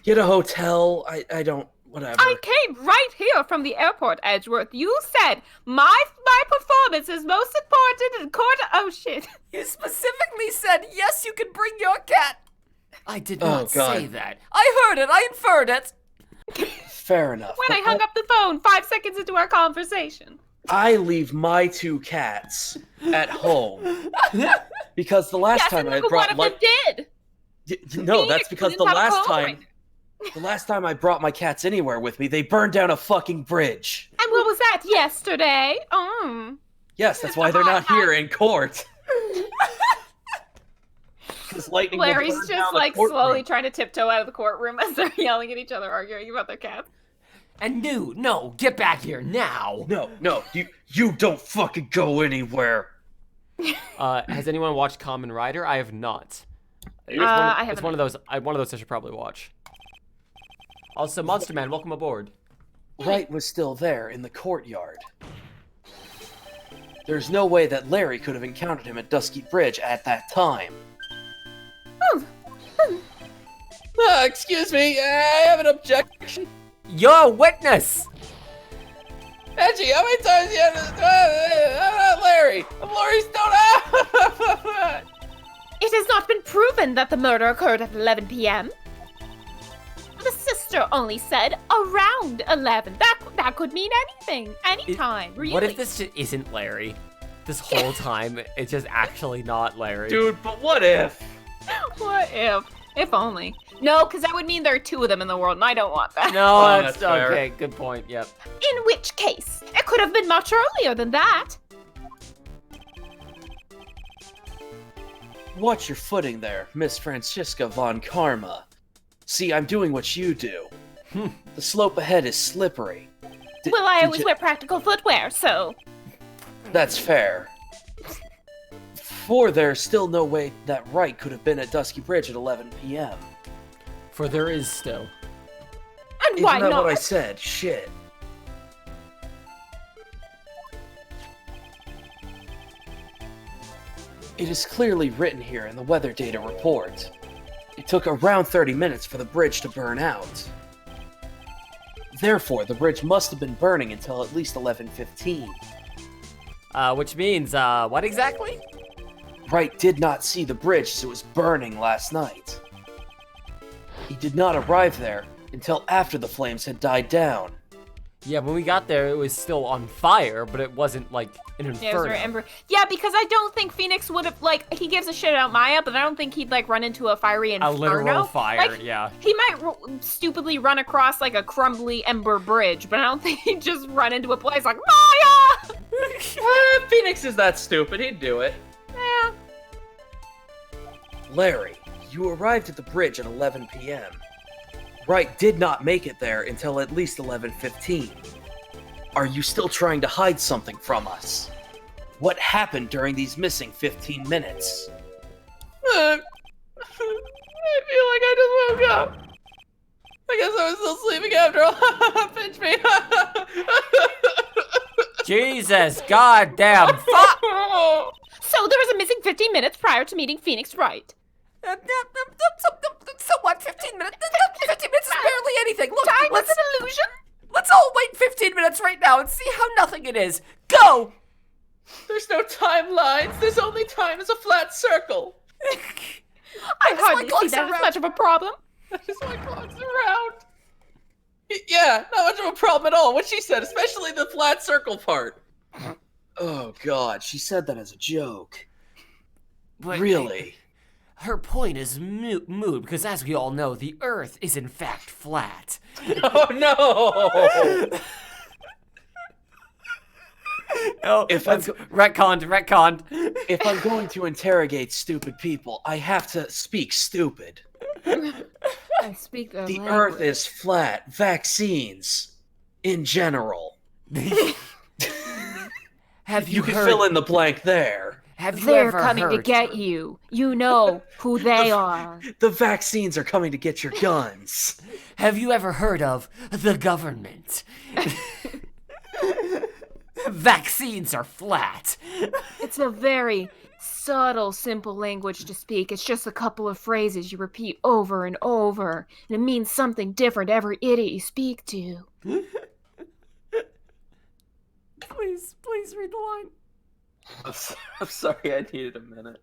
Get a hotel. I don't. Whatever. I came right here from the airport, Edgeworth. You said my performance is most important in court. Oh shit! You specifically said, yes, you can bring your cat. I did not God. say that. I heard it. I inferred it. Fair enough. When but I hung up the phone 5 seconds into our conversation. I leave my 2 cats at home because the last Yes, time and I look what brought one of them did. no, Phoenix that's because didn't the have a last phone. time the last time I brought my cats anywhere with me, they burned down a fucking bridge. And what was that? Yesterday? Yes, that's why they're not here in court. 'Cause lightning will Larry's burn just down the like courtroom. slowly trying to tiptoe out of the courtroom as they're yelling at each other, arguing about their cats. And no, get back here now. No, you don't fucking go anywhere. Has anyone watched Kamen Rider? I have not. I It's haven't. one of those. One of those I should probably watch. Also, Monster Man, welcome aboard. Wright was still there in the courtyard. There's no way that Larry could have encountered him at Dusky Bridge at that time. Excuse me, I have an objection. You're a witness. Edgy, how many times you have to... I'm not Larry. I'm Larry's don't... It has not been proven that the murder occurred at 11 p.m. The sister only said around 11. That could mean anything, anytime, really. What if this just isn't Larry? This whole time, it's just actually not Larry. Dude, but what if? What if If only. No, because that would mean there are 2 of them in the world, and I don't want that. No, Oh, that's that's fair. okay. Good point. Yep. In which case, it could have been much earlier than that. Watch your footing there, Miss Francisca von Karma. See, I'm doing what you do. The slope ahead is slippery. Well, I did always you- wear practical footwear, so... That's fair. For there's still no way that Wright could have been at Dusky Bridge at 11 p.m. For there is still. And Isn't why that not? what I said? Shit. It is clearly written here in the weather data report. It took around 30 minutes for the bridge to burn out. Therefore, the bridge must have been burning until at least 11:15. Which means, what exactly? Wright did not see the bridge as it was burning last night. He did not arrive there until after the flames had died down. Yeah, when we got there, it was still on fire, but it wasn't like an Yeah, it was inferno. very ember- Yeah, because I don't think Phoenix would have, like, he gives a shit about Maya, but I don't think he'd, like, run into a fiery A inferno. literal fire, Like, yeah. he might stupidly run across, like, a crumbly ember bridge, but I don't think he'd just run into a place like, Maya! Phoenix is that stupid. He'd do it. Yeah. Larry, you arrived at the bridge at 11 p.m. Wright did not make it there until at least 11:15. Are you still trying to hide something from us? What happened during these missing 15 minutes? I feel like I just woke up. I guess I was still sleeping after all. Pinch me. Jesus, goddamn, fuck! So there was a missing 15 minutes prior to meeting Phoenix Wright. So what, 15 minutes? 15 minutes is barely anything. Look, Time is let's, an illusion? let's all wait 15 minutes right now and see how nothing it is. Go! There's no timelines. There's only time as a flat circle. I just hardly like see clocks that as around. much of a problem. That is why clocks around. Yeah, not much of a problem at all. What she said, especially the flat circle part. Oh god, she said that as a joke. But Really? her point is moot because, as we all know, the Earth is in fact flat. Oh no! Oh, If I'm retconned. If I'm going to interrogate stupid people, I have to speak stupid. I speak their The Earth is flat. Vaccines. In general. Have You can heard, fill in the blank there. Have you They're ever coming to heard? get you. You know who they are. The vaccines are coming to get your guns. Have you ever heard of the government? Vaccines are flat. It's a very subtle, simple language to speak. It's just a couple of phrases you repeat over and over, and it means something different to every idiot you speak to. Please read the line. I'm sorry, I needed a minute.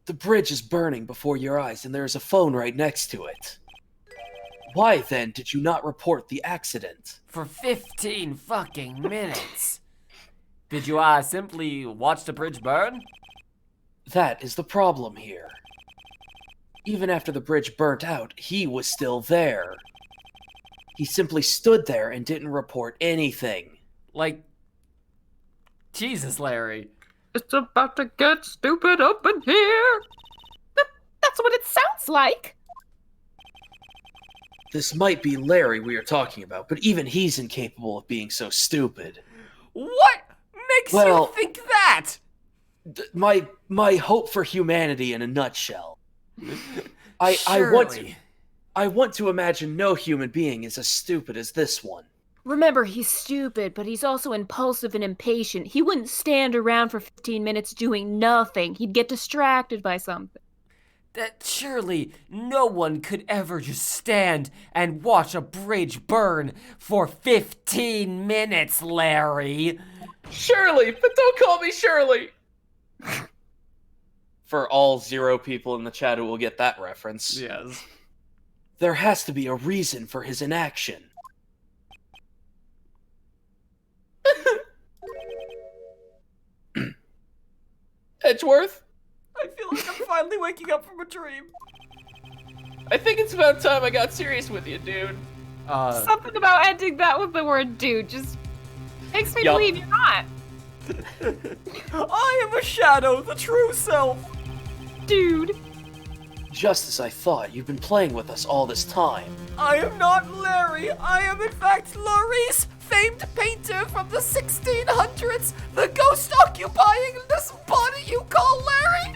The bridge is burning before your eyes, and there is a phone right next to it. Why, then, did you not report the accident? For 15 fucking minutes. Did you simply watch the bridge burn? That is the problem here. Even after the bridge burnt out, he was still there. He simply stood there and didn't report anything. Like, Jesus, Larry. It's about to get stupid up in here. That's what it sounds like. This might be Larry we are talking about, but even he's incapable of being so stupid. What makes Well- you think that? My hope for humanity in a nutshell. I Surely. want to imagine no human being is as stupid as this one. Remember, he's stupid, but he's also impulsive and impatient. He wouldn't stand around for 15 minutes doing nothing. He'd get distracted by something. That surely no one could ever just stand and watch a bridge burn for 15 minutes, Larry. Shirley, but don't call me Shirley. For all 0 people in the chat who will get that reference. Yes. There has to be a reason for his inaction. Edgeworth? I feel like I'm finally waking up from a dream. I think it's about time I got serious with you, dude. Something about ending that with the word dude just makes me believe you're not. I am a shadow, the true self. Dude. Just as I thought, you've been playing with us all this time. I am not Larry. I am in fact Laurice, famed painter from the 1600s, the ghost occupying this body you call Larry.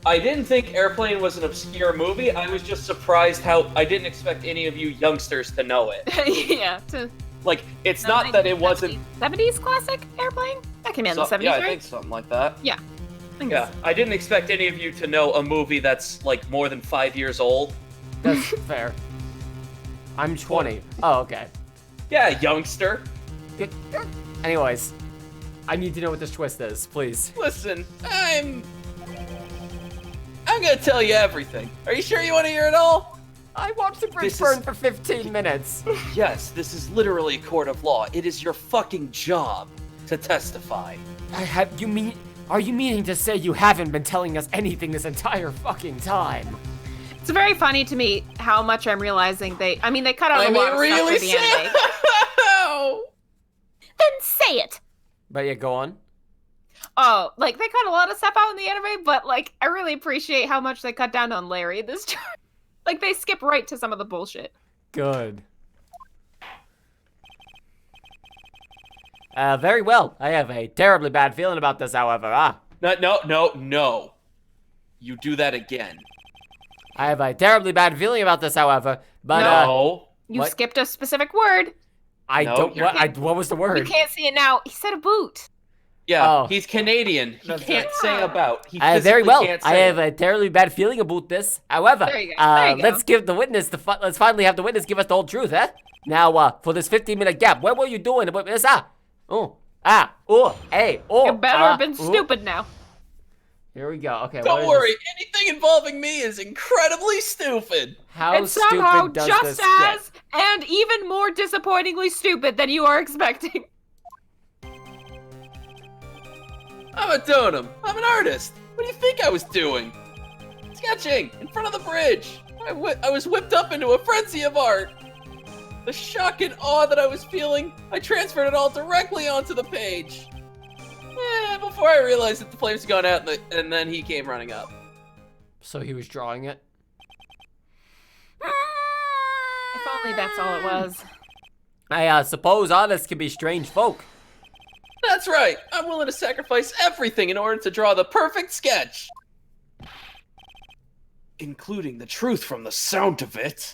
I didn't think Airplane was an obscure movie. I was just surprised how I didn't expect any of you youngsters to know it. Yeah. Like, it's not that it wasn't... 70s classic Airplane? That came in the 70s, yeah, right? I think something like that. Yeah. Yeah, I didn't expect any of you to know a movie that's, like, more than 5 years old. That's fair. I'm 20. Oh, okay. Yeah, youngster. Anyways, I need to know what this twist is, please. Listen, I'm gonna tell you everything. Are you sure you want to hear it all? I watched the bridge burn for 15 minutes. Yes, this is literally a court of law. It is your fucking job to testify. Are you meaning to say you haven't been telling us anything this entire fucking time? It's very funny to me how much I'm realizing they cut out a lot of stuff for the anime. Then say it! But yeah, go on. Oh, like, they cut a lot of stuff out in the anime, but, like, I really appreciate how much they cut down on Larry this time. Like, they skip right to some of the bullshit. Good. Very well. I have a terribly bad feeling about this, however. No. You do that again. I have a terribly bad feeling about this, however, but, No. You what? skipped a specific word. What was the word? You can't see it now. He said a boot. Yeah, Oh. He's Canadian. He That's can't right. say about. He very physically well. can't I say have it. a terribly bad feeling about this. However, There you go. There you go. let's give the witness let's finally have the witness give us the whole truth, eh? Now, for this 15-minute gap, what were you doing about this? You better have been stupid now. Here we go. Okay. what Don't is worry. this? Anything involving me is incredibly stupid. How And somehow stupid does just this as, get? and even more disappointingly stupid than you are expecting. I'm a totem. I'm an artist. What do you think I was doing? Sketching in front of the bridge. I was whipped up into a frenzy of art. The shock and awe that I was feeling, I transferred it all directly onto the page. Before I realized that the flames had gone out, and then he came running up. So he was drawing it. If only that's all it was. I suppose artists can be strange folk. That's right. I'm willing to sacrifice everything in order to draw the perfect sketch. Including the truth from the sound of it.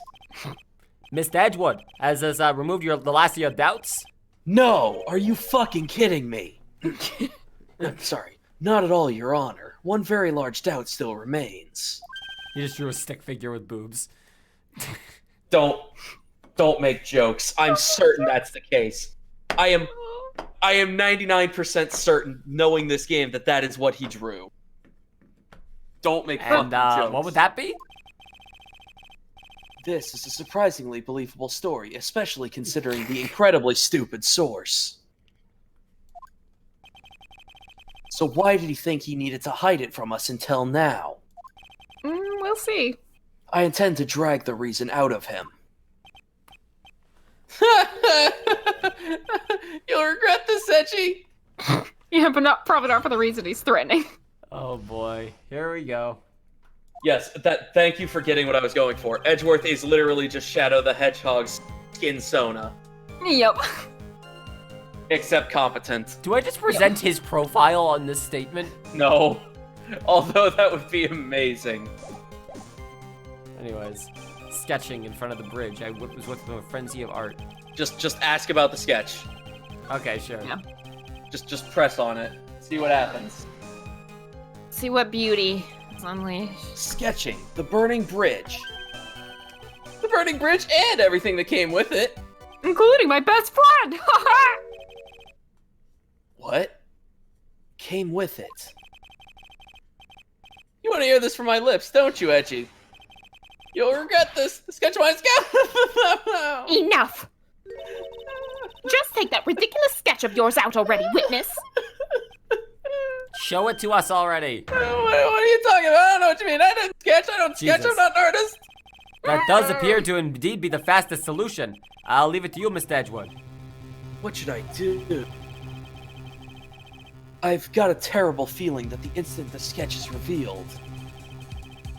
Mr. Edgewood, has this removed the last of your doubts? No, are you fucking kidding me? Sorry, not at all, Your Honor. One very large doubt still remains. You just drew a stick figure with boobs. Don't make jokes. I'm certain that's the case. I am 99% certain, knowing this game, that is what he drew. Don't make fucking And jokes. what would that be? This is a surprisingly believable story, especially considering the incredibly stupid source. So why did he think he needed to hide it from us until now? We'll see. I intend to drag the reason out of him. You'll regret this, Etchy. Yeah, but probably not for the reason he's threatening. Oh boy, here we go. Yes, thank you for getting what I was going for. Edgeworth is literally just Shadow the Hedgehog's skin Sona. Yep. Except competent. Do I just present his profile on this statement? No. Although that would be amazing. Anyways, sketching in front of the bridge. I was with a frenzy of art. Just ask about the sketch. Okay, sure. Yeah. Just press on it. See what happens. See what beauty is unleashed. Sketching the burning bridge. The burning bridge and everything that came with it. Including my best friend! What? Came with it. You want to hear this from my lips, don't you, Etchy? You'll regret this. The sketch mine's got. Enough! Just take that ridiculous sketch of yours out already, witness! Show it to us already. What are you talking about? I don't know what you mean. I didn't sketch. I don't sketch. Jesus. I'm not an artist. That does appear to indeed be the fastest solution. I'll leave it to you, Mr. Edgewood. What should I do? I've got a terrible feeling that the instant the sketch is revealed,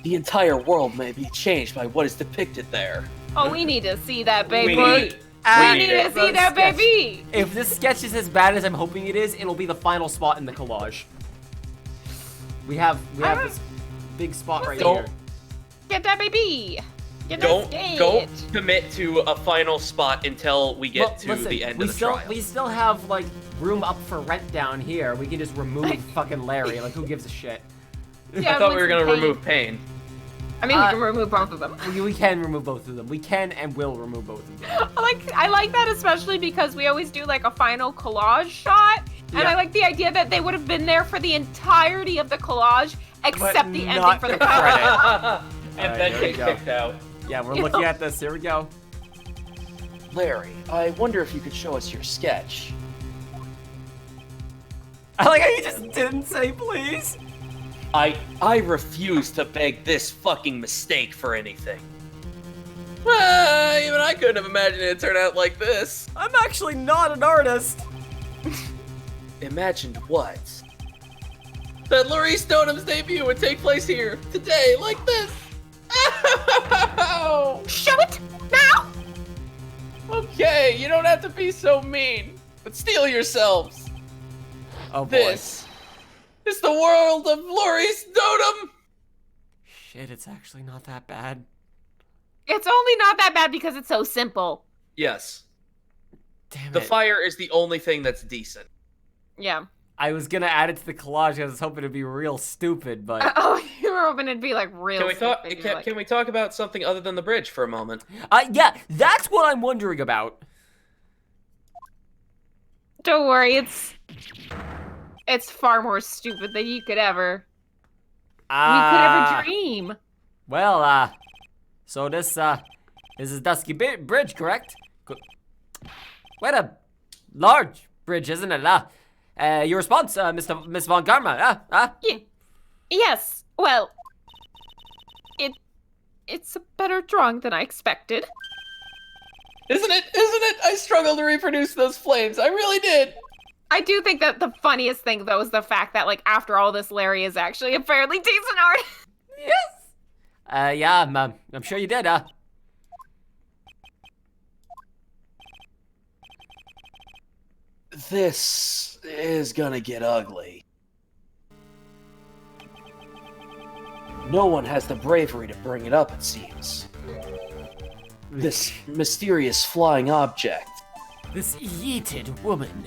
the entire world may be changed by what is depicted there. Oh, we need to see that, baby. We We need need to it. see that, Sketch. baby. If this sketch is as bad as I'm hoping it is, it'll be the final spot in the collage. We have this big spot right Don't- here. Get that, baby. Get that Don't sketch. commit to a final spot until we get Well, to listen, the end we of the still trial. we still have like room up for rent down here. We can just remove fucking Larry. Like who gives a shit? Yeah, I thought we were with gonna some paint. remove Pain. I mean, we can remove both of them. We can remove both of them. We can and will remove both of them. I like that especially because we always do like a final collage shot, and I like the idea that they would have been there for the entirety of the collage except the ending not for the the credit. And Alright, then here we get go. kicked out. Yeah, we're looking at this. Here we go. Larry, I wonder if you could show us your sketch. I like how you just didn't say please. I refuse to beg this fucking mistake for anything. Even I couldn't have imagined it'd turn out like this. I'm actually not an artist. Imagined what? That Laurie Stoneham's debut would take place here, today, like this. Ow! Show it now. Okay, you don't have to be so mean, but steel yourselves. Oh boy. This is the world of Laurie Stoneham. Shit, it's actually not that bad. It's only not that bad because it's so simple. Yes, Damn the it. fire is the only thing that's decent. Yeah. I was gonna add it to the collage. I was hoping it'd be real stupid, but Oh, you were hoping it'd be like real. Can we talk? stupid. You're like, Can we talk about something other than the bridge for a moment? yeah, that's what I'm wondering about. Don't worry, it's far more stupid than you could ever. We could ever dream. Well, so this is Dusky Bridge, correct? Quite a large bridge, isn't it? Your response, Miss Von Karma, Yes. Well, it's a better drawing than I expected. Isn't it? I struggled to reproduce those flames. I really did. I do think that the funniest thing though is the fact that like after all this, Larry is actually a fairly decent artist. yes. Yeah, I'm sure you did, This is gonna get ugly. No one has the bravery to bring it up, it seems. This mysterious flying object. This yeeted woman.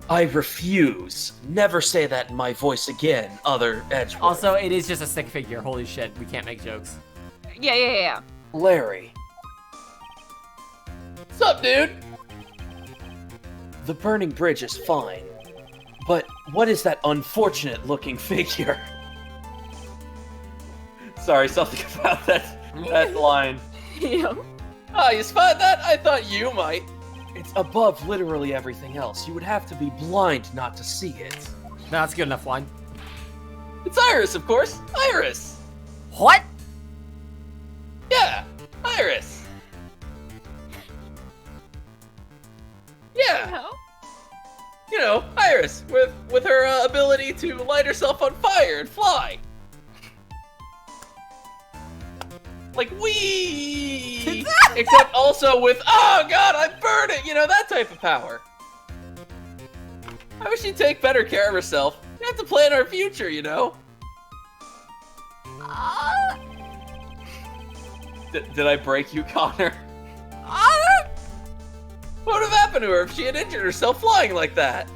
I refuse. Never say that in my voice again, other Edgewood. Also, it is just a stick figure. Holy shit, we can't make jokes. Yeah. Larry, What's up, dude? the burning bridge is fine. But what is that unfortunate looking figure? Sorry, something about that line. Yeah. Ah, you spotted that? I thought you might. It's above literally everything else. You would have to be blind not to see it. No, that's good enough line. It's Iris, of course. Iris. What? Yeah, Iris. Yeah, No. you know, Iris with her ability to light herself on fire and fly. Like wee, except also with oh god, I'm burning. You know that type of power. I wish she'd take better care of herself. We have to plan our future, you know. Did I break you, Connor? What would have happened to her if she had injured herself flying like that?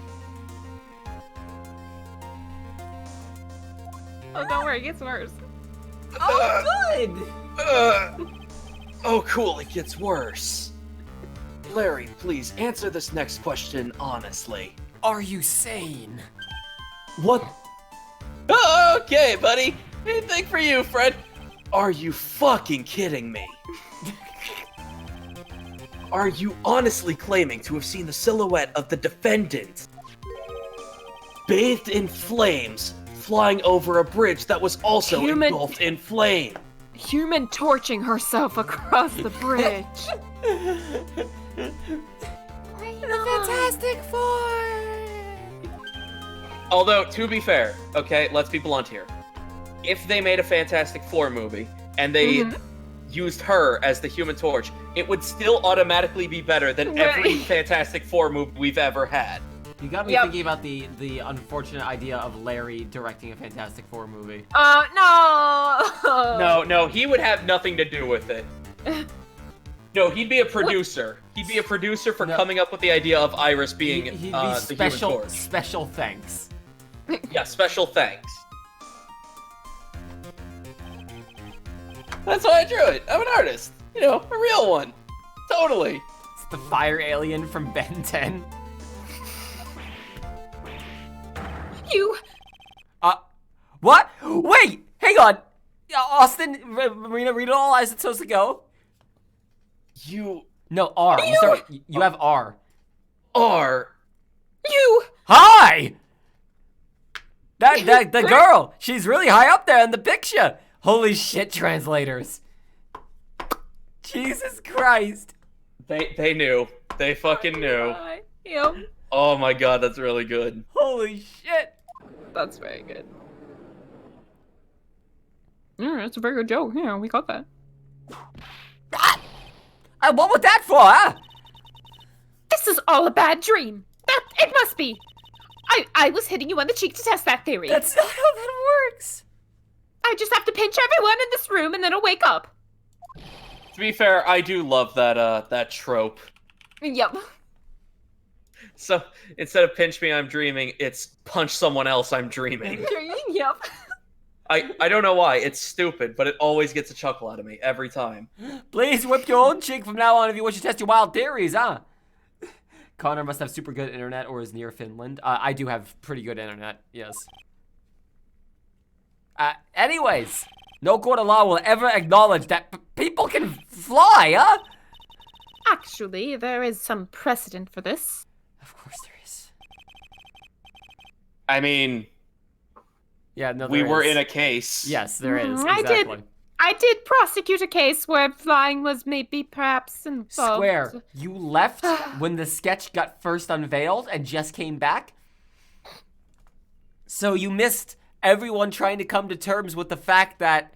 Oh, don't worry, it gets worse. Oh, good. Oh, cool, it gets worse. Larry, please answer this next question honestly. Are you sane? What Oh, okay, buddy. Anything for you, friend. are you fucking kidding me? Are you honestly claiming to have seen the silhouette of the defendant? bathed in flames, flying over a bridge that was also Human- engulfed in flame. Human torching herself across the bridge. Fantastic Four! Although, to be fair, okay, let's be blunt here. If they made a Fantastic Four movie and they used her as the Human Torch, it would still automatically be better than every Right. Fantastic Four movie we've ever had. You got me Yep. thinking about the unfortunate idea of Larry directing a Fantastic Four movie. No. No, he would have nothing to do with it. No, he'd be a producer. He'd be a producer for No. coming up with the idea of Iris being He'd be the Human Torch. special thanks. Yeah, special thanks. That's why I drew it. I'm an artist. You know, a real one. Totally. It's the fire alien from Ben 10. You. What? Wait! Hang on! Austin, Marina, read it all as it's supposed to go. You No, R. You have R. are. You. Hi! The girl! She's really high up there in the picture! Holy shit, translators. Jesus Christ. They knew. They fucking knew. Yep. Oh my god, that's really good. Holy shit. That's very good. That's a very good joke. Yeah, we got that. What was that for, huh? This is all a bad dream. It must be. I was hitting you on the cheek to test that theory. That's not how that works. I just have to pinch everyone in this room and then I'll wake up. To be fair, I do love that trope. Yep. So instead of pinch me, I'm dreaming, it's punch someone else, I'm dreaming. Yep. I don't know why, it's stupid, but it always gets a chuckle out of me every time. Please whip your own cheek from now on if you wish to test your wild theories, huh? Connor must have super good internet or is near Finland. I do have pretty good internet, yes. Anyways, no court of law will ever acknowledge that people can fly, huh? Actually, there is some precedent for this. Of course there is. I mean, Yeah, no, we there were is. in a case. Yes, there is, I did. exactly. I did prosecute a case where flying was maybe perhaps involved. Square, you left when the sketch got first unveiled and just came back? So you missed everyone trying to come to terms with the fact that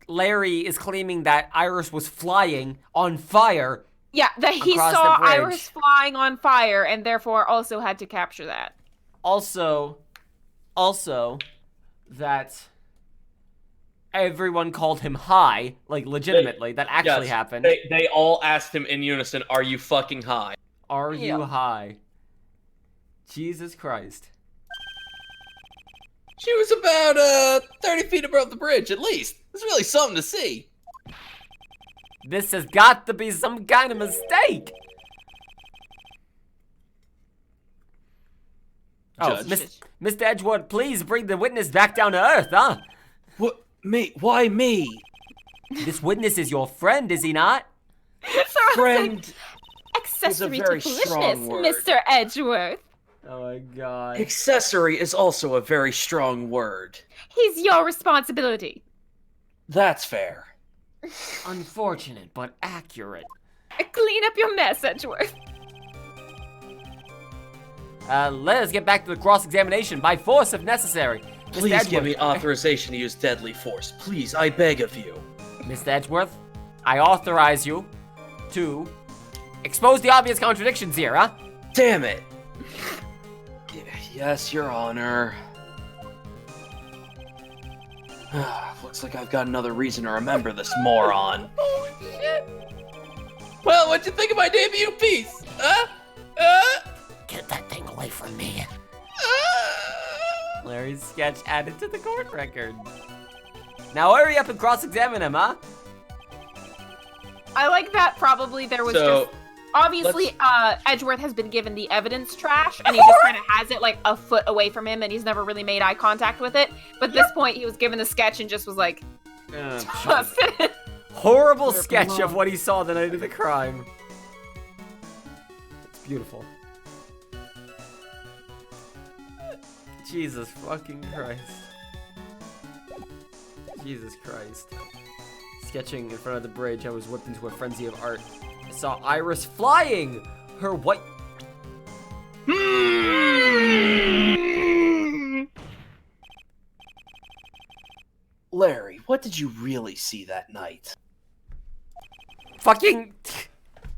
Larry is claiming that Iris was flying on fire. Yeah, that he Across saw the bridge. Iris flying on fire and therefore also had to capture that. Also, that everyone called him high, like legitimately, that actually Yes, happened. They all asked him in unison, "Are you fucking high?" Are you Yep. high? Jesus Christ. She was about 30 feet above the bridge, at least. It's really something to see. This has got to be some kind of mistake. Oh, Judge. Mr. Edgewood, please bring the witness back down to earth, huh? What? Me? Why me? This witness is your friend, is he not? Friend. Accessory to very foolishness, strong word. Mr. Edgeworth. Oh my god. Accessory is also a very strong word. He's your responsibility. That's fair. Unfortunate, but accurate. Clean up your mess, Edgeworth. Let us get back to the cross-examination by force if necessary. Mr. Please give Edgeworth, me authorization to use deadly force. Please, I beg of you. Mr. Edgeworth, I authorize you to expose the obvious contradictions here, huh? Damn it. Yes, Your Honor. Looks like I've got another reason to remember this moron. Holy shit. Well, what'd you think of my debut piece? Huh? Get that thing away from me. Uh? Larry's sketch added to the court record. Now hurry up and cross-examine him, huh? I like that probably there was So, just... Obviously, Edgeworth has been given the evidence trash, and he just kind of has it like a foot away from him, and he's never really made eye contact with it. But at this point, he was given the sketch and just was like, toss it. Horrible They're sketch blonde. of what he saw the night of the crime. It's beautiful. Jesus fucking Christ. Jesus Christ. Sketching in front of the bridge, I was whipped into a frenzy of art. I saw Iris flying! Her white... Larry, what did you really see that night? Fucking...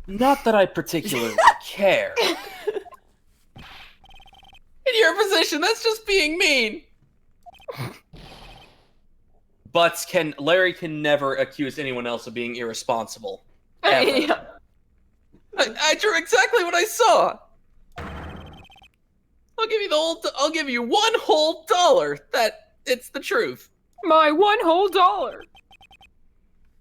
Not that I particularly care. In your position, that's just being mean. But Larry can never accuse anyone else of being irresponsible. Ever. Yeah. I drew exactly what I saw. I'll give you one whole dollar that it's the truth. My one whole dollar.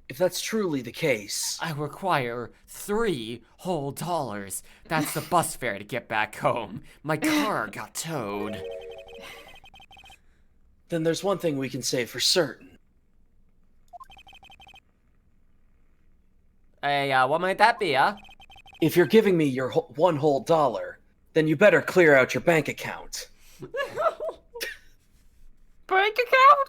If that's truly the case, I require $3 whole. That's the bus fare to get back home. My car got towed. then there's one thing we can say for certain. Hey, what might that be, huh? If you're giving me your one whole dollar, then you better clear out your bank account. Bank account?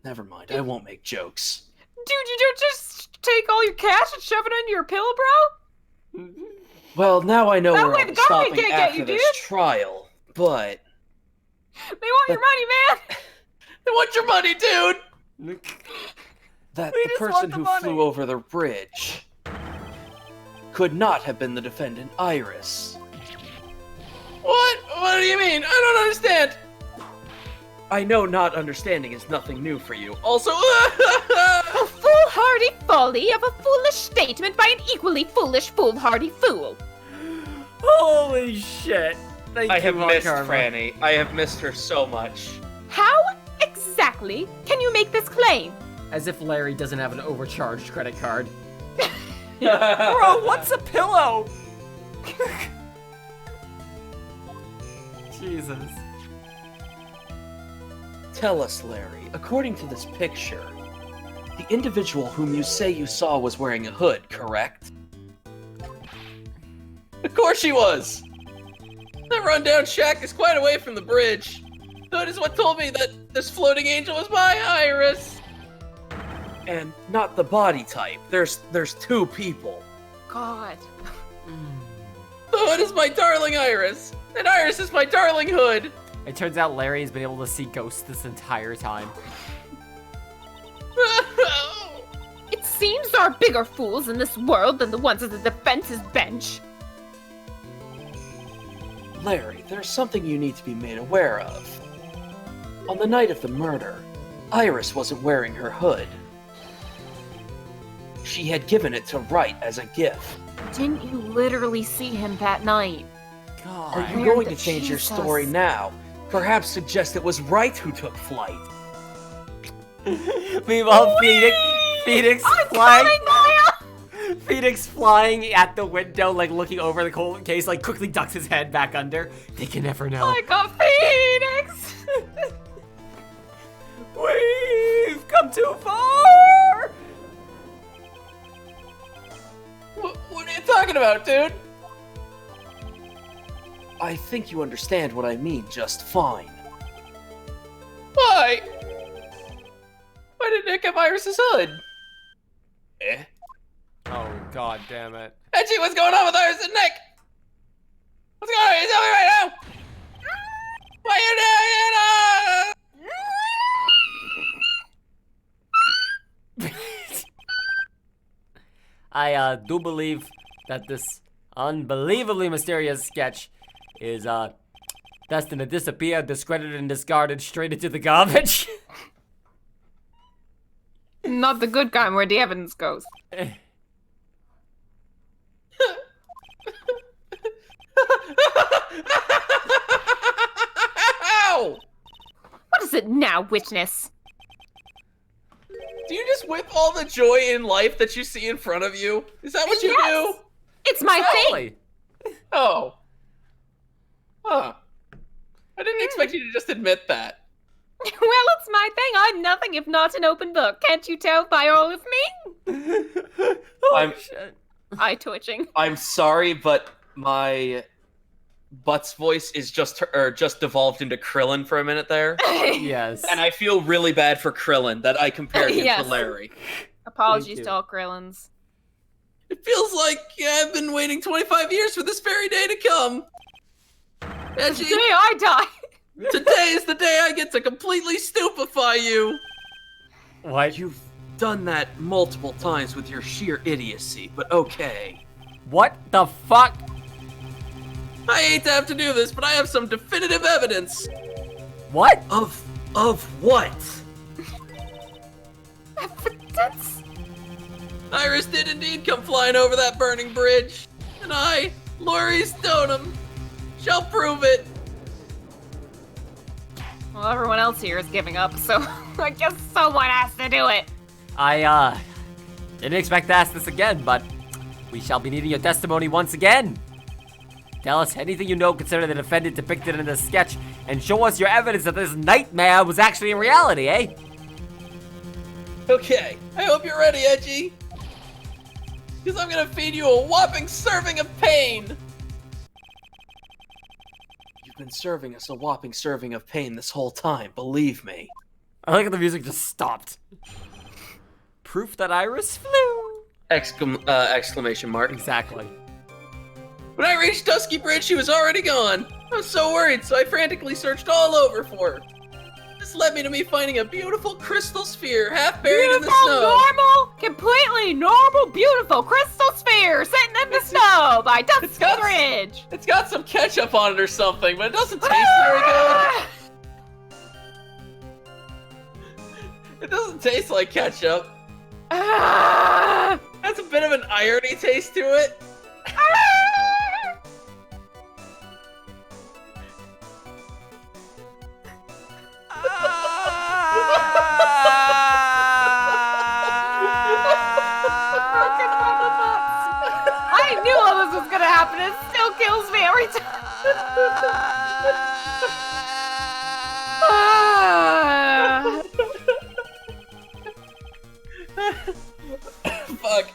Never mind, I won't make jokes. Dude, you don't just take all your cash and shove it into your pillow, bro? Well, now I know That where way I'll the be government stopping can't get after you, this dude. trial, but... They want your money, man! They want your money, dude! that We the just want person the who money. flew over the bridge could not have been the defendant, Iris. What? What do you mean? I don't understand. I know not understanding is nothing new for you. Also, A foolhardy folly of a foolish statement by an equally foolish foolhardy fool. Holy shit. Thank I you, have Von missed Karma. Franny. I have missed her so much. How exactly can you make this claim? As if Larry doesn't have an overcharged credit card. Bro, what's a pillow? Jesus. Tell us, Larry, according to this picture, the individual whom you say you saw was wearing a hood, correct? Of course she was. That rundown shack is quite away from the bridge. Hood is what told me that this floating angel was my Iris. And not the body type. There's two people. God. The Hood is my darling Iris, and Iris is my darling Hood. It turns out Larry has been able to see ghosts this entire time. It seems there are bigger fools in this world than the ones at the defense's bench. Larry, there's something you need to be made aware of. On the night of the murder, Iris wasn't wearing her hood. She had given it to Wright as a gift. Didn't you literally see him that night? God. Are you Lord going to change your Jesus. story now? Perhaps suggest it was Wright who took flight. Meanwhile, Phoenix I'm flying. coming, Maya! Phoenix flying at the window, like looking over the cold case, like quickly ducks his head back under. They can never know. I got Phoenix! We've come too far. What are you talking about, dude? I think you understand what I mean just fine. Why? Why did Nick have Iris's hood? Eh? Oh God damn it! Edgy, what's going on with Iris and Nick? What's going on? You tell me right now. Why you doing it? I do believe that this unbelievably mysterious sketch is destined to disappear, discredited, and discarded straight into the garbage. Not the good kind where the evidence goes. Ow! What is it now, witness? Do you just whip all the joy in life that you see in front of you? Is that what you Yes. do? It's my thing! Really? Oh. Huh. I didn't expect you to just admit that. Well, it's my thing. I'm nothing if not an open book. Can't you tell by all of me? Oh, I'm- shit. Eye twitching. I'm sorry, but my Butt's voice is just devolved into Krillin for a minute there. Yes. And I feel really bad for Krillin that I compared him Yes. to Larry. Apologies you. to all Krillins. It feels like I've been waiting 25 years for this very day to come. Today I die. Today is the day I get to completely stupefy you. What? You've done that multiple times with your sheer idiocy, but okay. What the fuck? I hate to have to do this, but I have some definitive evidence. What? Of what? That's... Iris did indeed come flying over that burning bridge. And I, Laurie Stoneham, shall prove it. Well, everyone else here is giving up, so I guess someone has to do it. I, didn't expect to ask this again, but we shall be needing your testimony once again. Tell us anything you know concerning the defendant depicted in this sketch, and show us your evidence that this nightmare was actually in reality, eh? Okay, I hope you're ready, Edgy. Because I'm gonna feed you a whopping serving of pain. You've been serving us a whopping serving of pain this whole time, believe me. I like how the music just stopped. Proof that Iris flew. Exclamation mark. Exactly. When I reached Dusky Bridge, she was already gone. I was so worried, so I frantically searched all over for her. This led me finding a beautiful crystal sphere half buried in the Beautiful, snow. normal, completely normal, beautiful crystal sphere sitting in the snow by Dusky It's got- Bridge. It's got some ketchup on it or something, but it doesn't taste very good. It doesn't taste like ketchup. Ah! Has a bit of an irony taste to it. I knew all this was gonna happen. It still kills me every time. Ah. Fuck.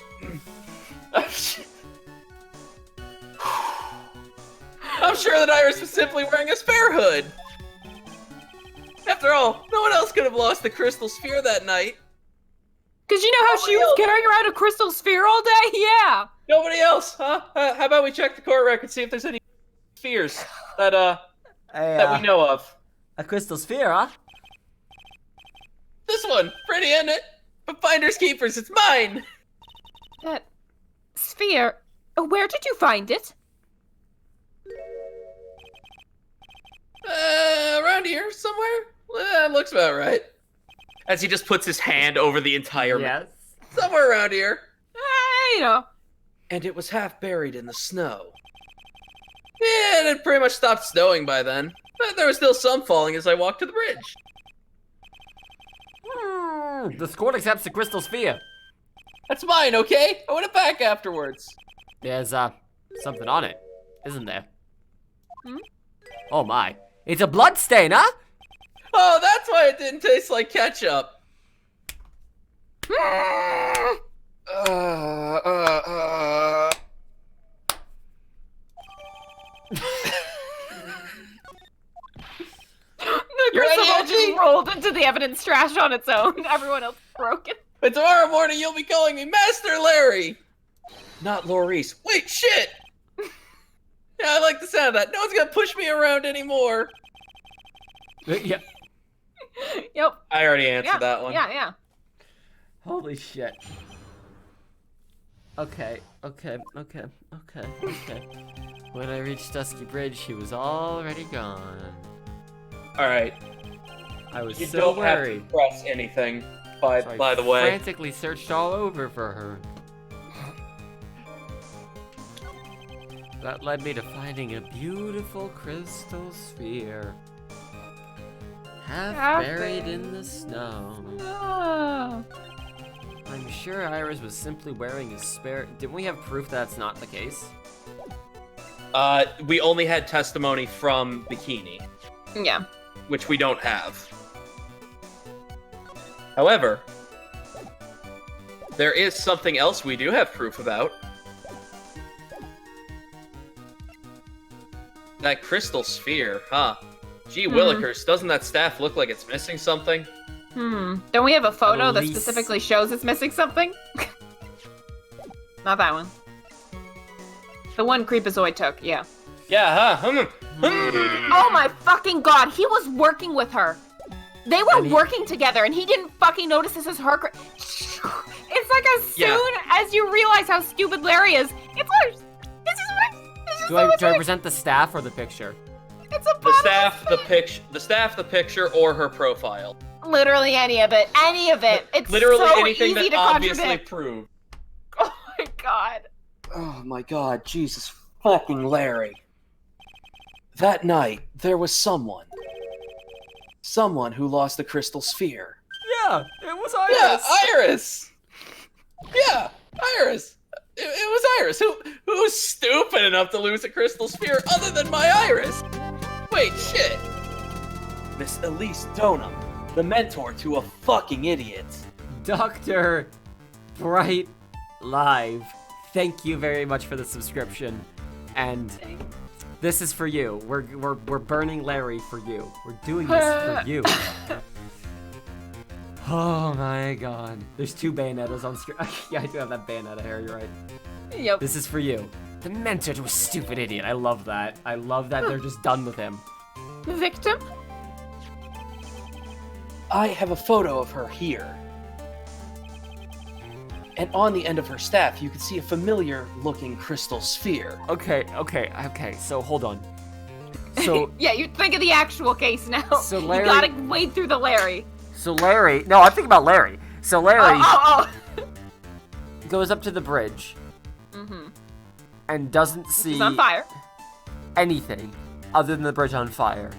I'm sure that Iris was simply wearing a spare hood. After all, no one else could have lost the crystal sphere that night. Cause you know how she was carrying around a crystal sphere all day? Yeah. Nobody else, huh? How about we check the court record, see if there's any spheres that we know of. A crystal sphere, huh? This one, pretty, isn't it? But finders keepers, it's mine. That sphere. Where did you find it? Around here somewhere. Looks about right. As he just puts his hand over the entire Yes. somewhere around here. You know. And it was half buried in the snow. Yeah, and it pretty much stopped snowing by then. But there was still some falling as I walked to the bridge. The court accepts the crystal sphere. That's mine, okay? I want it back afterwards. There's, something on it, isn't there? Hmm? Oh my. It's a blood stain, huh? Oh, that's why it didn't taste like ketchup. The You ready, crystal ball Angie? just rolled into the evidence trash on its own. Everyone else broken. But tomorrow morning you'll be calling me Master Larry. Not Laurice. Wait, shit! Yeah, I like the sound of that. No one's gonna push me around anymore. Yeah. Yep. I already answered Yeah. that one. Yeah. Holy shit. Okay. When I reached Dusky Bridge, he was already gone. Alright. I was You so don't worried. have to press anything, by So I the way. frantically searched all over for her. That led me to finding a beautiful crystal sphere. Half buried in the snow. Oh. I'm sure Iris was simply wearing a spare. Didn't we have proof that's not the case? We only had testimony from Bikini, Yeah. which we don't have. However, there is something else we do have proof about. That crystal sphere, huh? Gee willikers, doesn't that staff look like it's missing something? Don't we have a photo that least- specifically shows it's missing something? Not that one. The one Creepazoid took, yeah. Yeah, huh? Oh my fucking god, he was working with her. They were working together and he didn't fucking notice this is her. It's like as soon as you realize how stupid Larry is, it's like, this is Do I present the staff or the picture? It's a The staff, the picture, or her profile. Literally any of it. Any of it. It's Literally so anything easy that to obviously contradict. proved. Oh my god. Oh my god, Jesus fucking Larry. That night, there was someone. Someone who lost the crystal sphere. Yeah, it was Yeah, Iris. Iris! Yeah, Iris! It was Iris. Who's stupid enough to lose a crystal sphere other than my Iris? Wait, shit. Miss Elise Donham, the mentor to a fucking idiot. Dr. Bright Live, thank you very much for the subscription. And this is for you. We're burning Larry for you. We're doing this for you. Oh my god. There's 2 Bayonettas on screen. Yeah, I do have that Bayonetta hair, you're right. Yep. This is for you. The mentor to a stupid idiot. I love that. I love that they're just done with him. Victim? I have a photo of her here. And on the end of her staff, you can see a familiar-looking crystal sphere. Okay, so hold on. So, Yeah, you think of the actual case now. So Larry- You gotta wade through the Larry. no, I'm thinking about Larry. So Larry Oh. goes up to the bridge and doesn't see He's on fire. anything other than the bridge on fire.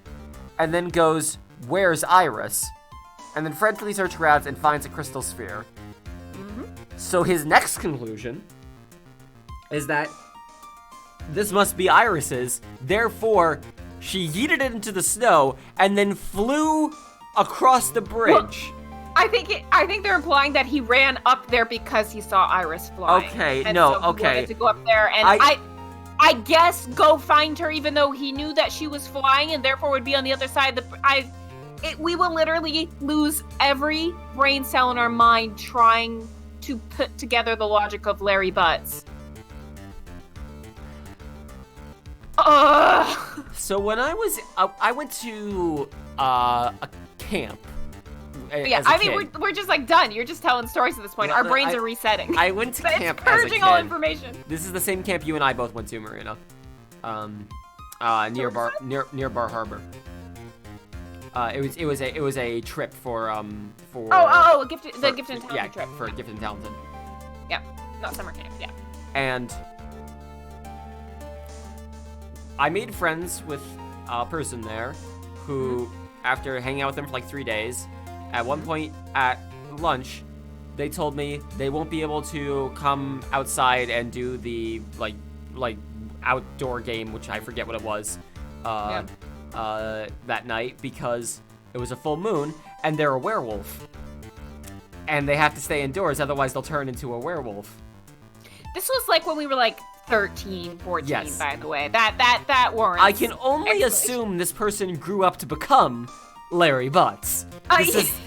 And then goes, where's Iris? And then frantically searches around and finds a crystal sphere. So his next conclusion is that this must be Iris's, therefore she yeeted it into the snow and then flew across the bridge. I think they're implying that he ran up there because he saw Iris flying. Okay, and no, so he okay. wanted to go up there and I guess go find her even though he knew that she was flying and therefore would be on the other side of we will literally lose every brain cell in our mind trying to put together the logic of Larry Butts. So when I went to a camp. Yeah, as a I mean, kid. we're just like done. You're just telling stories at this point. No, Our no, brains are resetting. I went to But camp it's as a purging all kid. information. This is the same camp you and I both went to, Marina. Near Bar Harbor. It was a trip for The Gift and Talent yeah, trip. for Gift and Talented. Yeah, not summer camp. Yeah. And I made friends with a person there who, after hanging out with them for like 3 days, at one point at lunch, they told me they won't be able to come outside and do the like outdoor game, which I forget what it was, that night because it was a full moon and they're a werewolf. And they have to stay indoors, otherwise they'll turn into a werewolf. This was like when we were like 13, 14, Yes. by the way. That warrants. I can only assume this person grew up to become Larry Butts.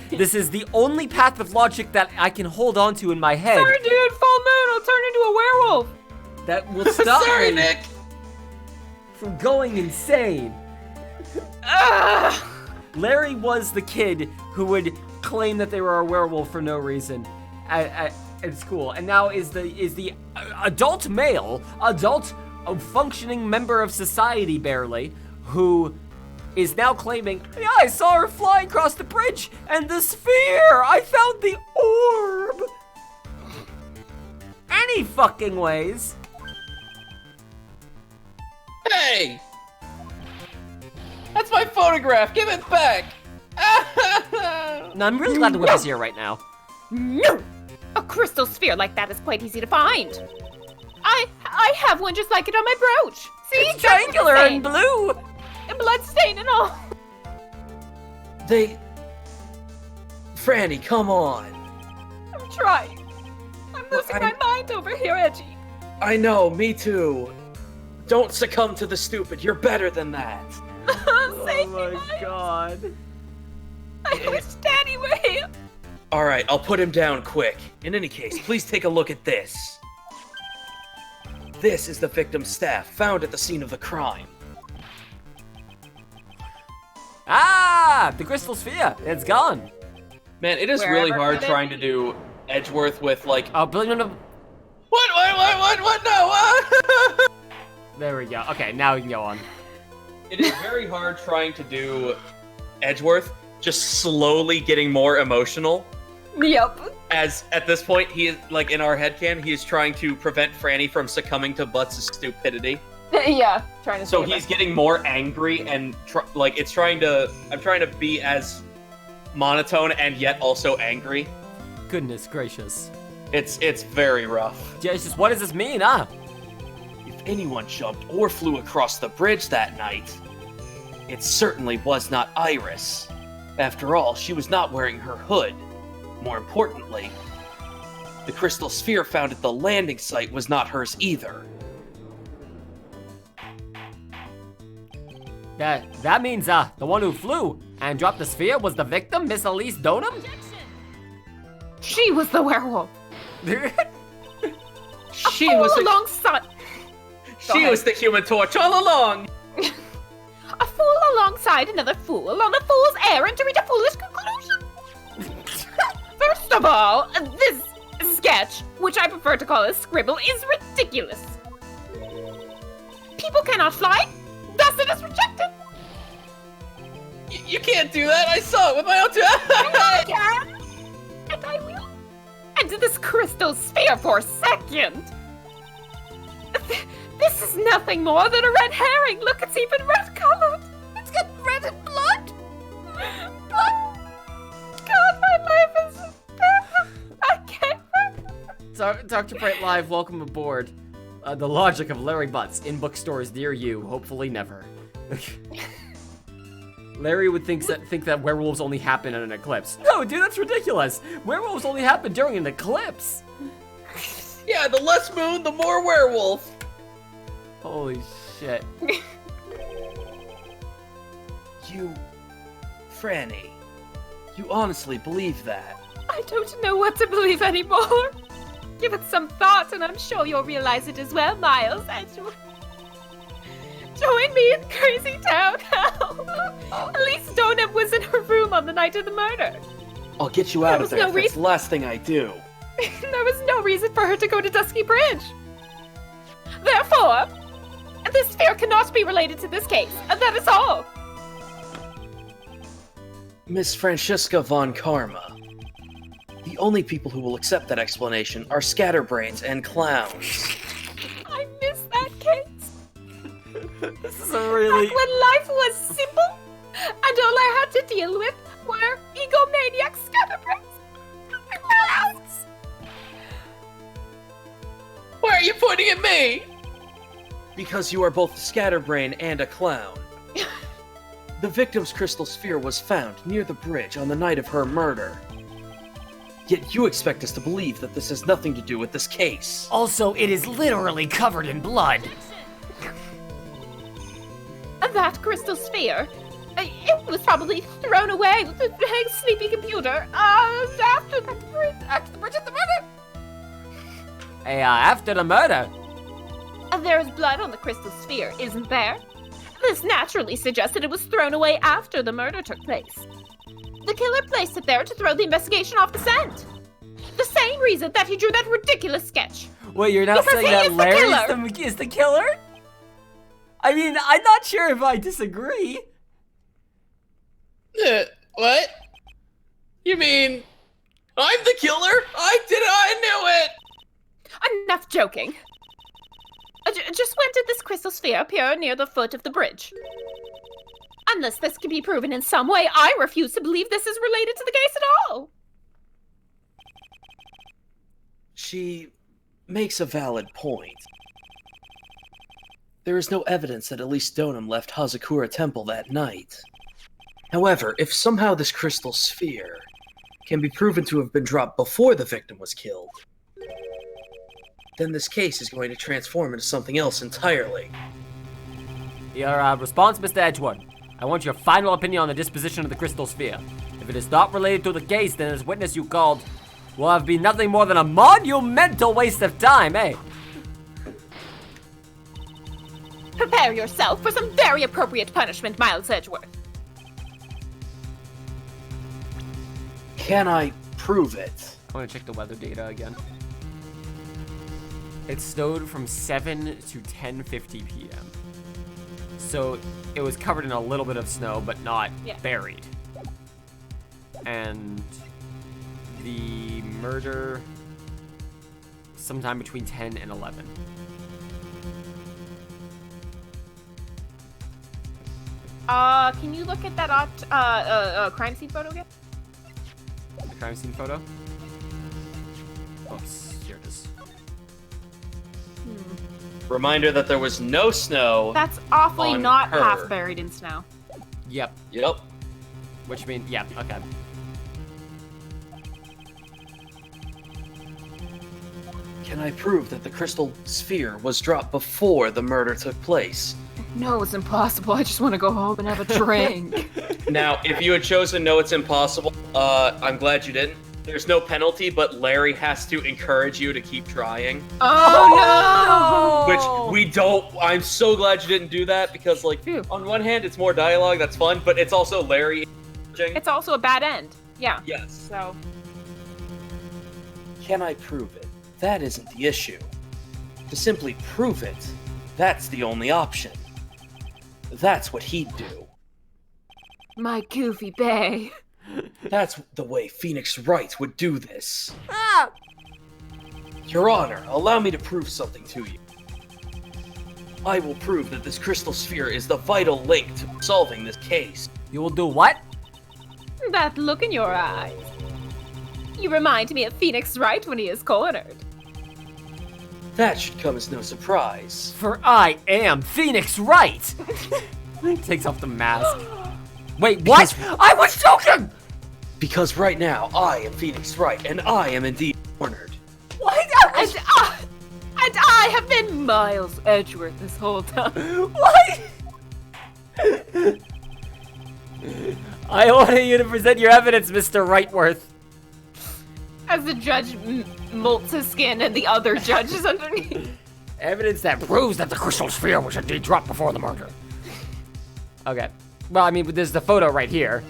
This is the only path of logic that I can hold on to in my head Sorry, dude, full moon, I'll turn into a werewolf. that will stop Sorry, me Nick! from going insane. Ugh. Larry was the kid who would claim that they were a werewolf for no reason at school, and now is the adult male, functioning member of society barely, who is now claiming, yeah, I saw her flying across the bridge, and the sphere! I found the orb! Any fucking ways. Hey! That's my photograph! Give it back! No, I'm really glad the whip is here right now. No! A crystal sphere like that is quite easy to find. I have one just like it on my brooch. See? It's triangular and blue! And bloodstained and all. Franny, come on. I'm trying. I'm losing my mind over here, Edgy. I know, me too. Don't succumb to the stupid. You're better than that. Save me, Oh my Miles. god. I wish Daddy were here. Alright, I'll put him down quick. In any case, please take a look at this. This is the victim's staff found at the scene of the crime. Ah! The crystal sphere! It's gone! Man, it is really Wherever hard it is. trying to do Edgeworth with, like... Oh, billion of... What? No, what? There we go. Okay, now we can go on. It is very hard trying to do Edgeworth, just slowly getting more emotional. Yep. As, at this point, he is, like, in our headcanon, he is trying to prevent Franny from succumbing to Butts' stupidity. Yeah, trying to So save he's us. getting more angry and, I'm trying to be as monotone and yet also angry. Goodness gracious. It's very rough. Jesus, what does this mean, huh? If anyone jumped or flew across the bridge that night, it certainly was not Iris. After all, she was not wearing her hood. More importantly, the crystal sphere found at the landing site was not hers either. That means, the one who flew and dropped the sphere was the victim, Miss Elise Donham? She was the werewolf. She Fool was alongside. she was the Human Torch all along. A fool alongside another fool on a fool's errand to reach a foolish conclusion. First of all, this sketch, which I prefer to call a scribble, is ridiculous. People cannot fly, thus it is rejected. You can't do that. I saw it with my own two I eyes. can, and I will. And this crystal sphere for a second. This is nothing more than a red herring. Look, it's even red colored. It's got red and blood. Blood. God, my life is. I can't. Dr. Bright Live, welcome aboard. The logic of Larry Butts in bookstores near you, hopefully never. Larry would think that werewolves only happen in an eclipse. No, dude, that's ridiculous. Werewolves only happen during an eclipse. Yeah, the less moon, the more werewolf. Holy shit. You... Franny, you honestly believe that? I don't know what to believe anymore. Give it some thought, and I'm sure you'll realize it as well, Miles. And join me in Crazy Town now. At least Donut was in her room on the night of the murder. I'll get you out of was there. no That's the last thing I do. There was no reason for her to go to Dusky Bridge. Therefore, this sphere cannot be related to this case. That is all. Miss Francisca von Karma. The only people who will accept that explanation are scatterbrains and clowns. I miss that case. This is a really... Back when life was simple, and all I had to deal with were egomaniac scatterbrains and clowns. Why are you pointing at me? Because you are both a scatterbrain and a clown. The victim's crystal sphere was found near the bridge on the night of her murder. Yet you expect us to believe that this has nothing to do with this case. Also, it is literally covered in blood. That crystal sphere, it was probably thrown away with the big sleepy computer after the bridge of the murder. Hey, after the murder. There is blood on the crystal sphere, isn't there? This naturally suggests that it was thrown away after the murder took place. The killer placed it there to throw the investigation off the scent. The same reason that he drew that ridiculous sketch. Wait, you're not Because saying he that is the Larry is the killer? I mean, I'm not sure if I disagree. What? You mean I'm the killer? I knew it! Enough joking. Just when did this crystal sphere appear near the foot of the bridge? Unless this can be proven in some way, I refuse to believe this is related to the case at all. She makes a valid point. There is no evidence that Elise Donham left Hazakura Temple that night. However, if somehow this crystal sphere can be proven to have been dropped before the victim was killed, then this case is going to transform into something else entirely. Your response, Mr. Edgewood. I want your final opinion on the disposition of the crystal sphere. If it is not related to the case, then this witness you called will have been nothing more than a monumental waste of time, eh? Prepare yourself for some very appropriate punishment, Miles Edgeworth. Can I prove it? I want to check the weather data again. It snowed from 7 to 10:50 p.m. So it was covered in a little bit of snow, but not buried. And the murder sometime between 10 and 11. Can you look at that crime scene photo again? The crime scene photo? Oops, here it is. Reminder that there was no snow. That's awfully On not her. half buried in snow. Yep. Yep. Which means, yeah, okay. Can I prove that the crystal sphere was dropped before the murder took place? No, it's impossible. I just want to go home and have a drink. Now, if you had chosen no, it's impossible, I'm glad you didn't. There's no penalty, but Larry has to encourage you to keep trying. Oh, Which we don't. I'm so glad you didn't do that because, like, Phew. on one hand, it's more dialogue, that's fun, but it's also Larry. It's also a bad end. Yeah. Yes. So, Can I prove it? That isn't the issue. To simply prove it, that's the only option. That's what he'd do. my goofy bay. That's the way Phoenix Wright would do this. Your Honor, allow me to prove something to you. I will prove that this crystal sphere is the vital link to solving this case. You will do what? That look in your eyes. You remind me of Phoenix Wright when he is cornered. That should come as no surprise. For I am Phoenix Wright! Takes off the mask. Wait, what? I was joking! Because right now, I am Phoenix Wright, and I am indeed cornered. What? And I have been Miles Edgeworth this whole time. What? I want you to present your evidence, Mr. Wrightworth. As the judge molts his skin and the other judge is underneath. Evidence that proves that the crystal sphere was indeed dropped before the murder. Okay. Well, I mean, there's the photo right here.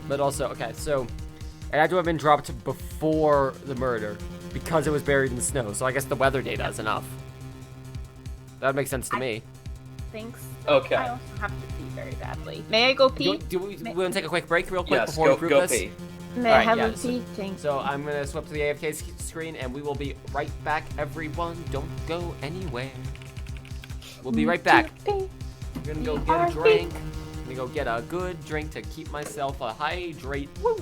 But also, okay, so it had to have been dropped before the murder because it was buried in the snow. So I guess the weather data is enough. That would make sense to me. Thanks. Okay. I also have to pee very badly. May I go pee? Do we want to take a quick break real quick Yes, before we prove go this? pee. May All I right, have yeah, a pee? Thanks. So I'm going to swap to the AFK screen and we will be right back, everyone. Don't go anywhere. We'll be right back. I'm going to go get a drink. I'm going to go get a good drink to keep myself a hydrate. Woo!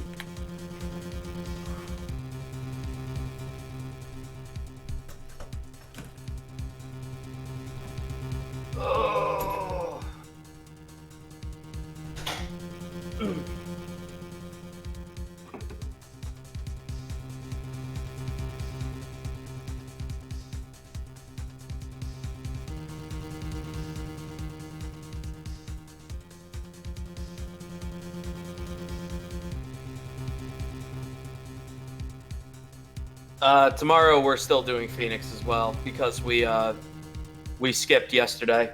Tomorrow we're still doing Phoenix as well because we skipped yesterday.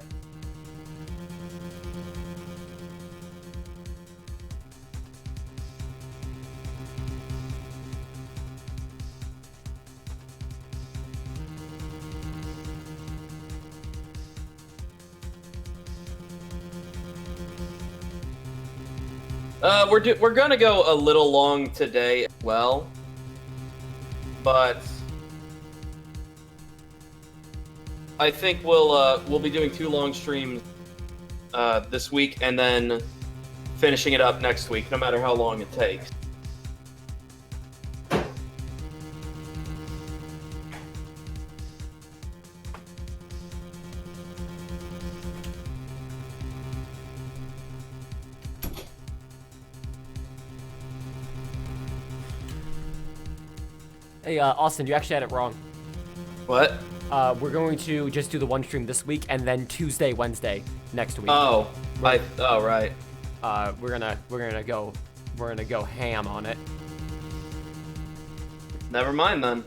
We're gonna go a little long today as well, but I think we'll be doing 2 long streams this week and then finishing it up next week, no matter how long it takes. Hey, Austin, you actually had it wrong. What? We're going to just do the one stream this week, and then Tuesday, Wednesday next week. Oh, right. We're gonna go ham on it. Never mind then.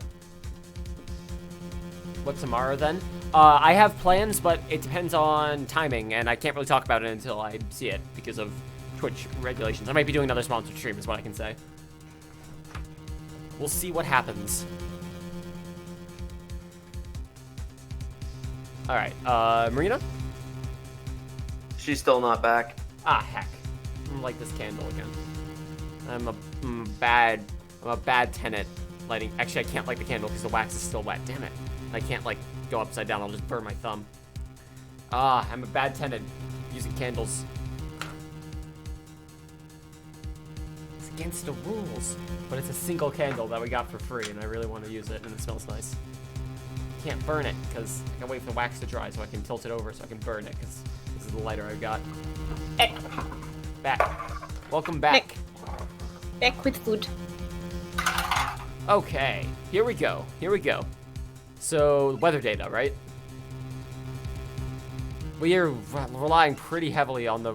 What, tomorrow then? I have plans, but it depends on timing, and I can't really talk about it until I see it because of Twitch regulations. I might be doing another sponsored stream, is what I can say. We'll see what happens. All right, Marina? She's still not back. Ah, heck. I don't like this candle again. I'm a bad tenant lighting. Actually, I can't light the candle because the wax is still wet. Damn it. I can't, like, go upside down. I'll just burn my thumb. Ah, I'm a bad tenant using candles. It's against the rules. But it's a single candle that we got for free, and I really want to use it, and it smells nice. Can't burn it because I can wait for the wax to dry so I can tilt it over so I can burn it because this is the lighter I've got. Hey, back. Welcome back. Back with food. Okay, here we go. So, weather data, right? We are relying pretty heavily on the...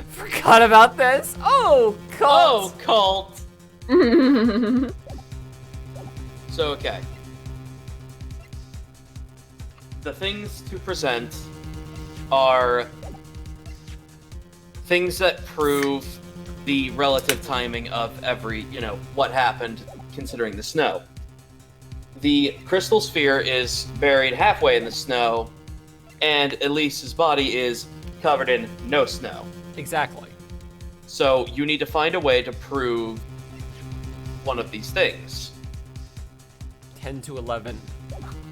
Forgot about this! Oh, cult! Oh, cult! So, okay. The things to present are things that prove the relative timing of every, what happened considering the snow. The crystal sphere is buried halfway in the snow, and Elise's body is covered in no snow. Exactly. So you need to find a way to prove one of these things. 10 to 11.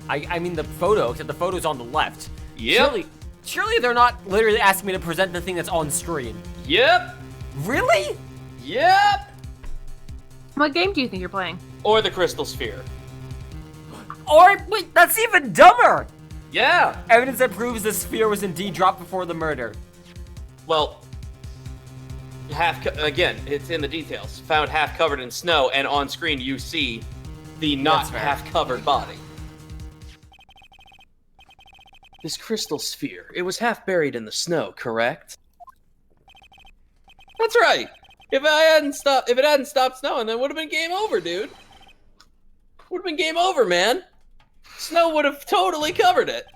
I mean the photo, except the photo's on the left. Yep. Surely they're not literally asking me to present the thing that's on screen. Yep. Really? Yep. What game do you think you're playing? Or the crystal sphere. Or, wait, that's even dumber! Yeah. Evidence that proves the sphere was indeed dropped before the murder. Well, again, it's in the details. Found half covered in snow, and on screen you see the not half covered body. This crystal sphere, it was half buried in the snow, correct? That's right. If it hadn't stopped snowing, then it would have been game over, dude. Would have been game over, man. Snow would have totally covered it.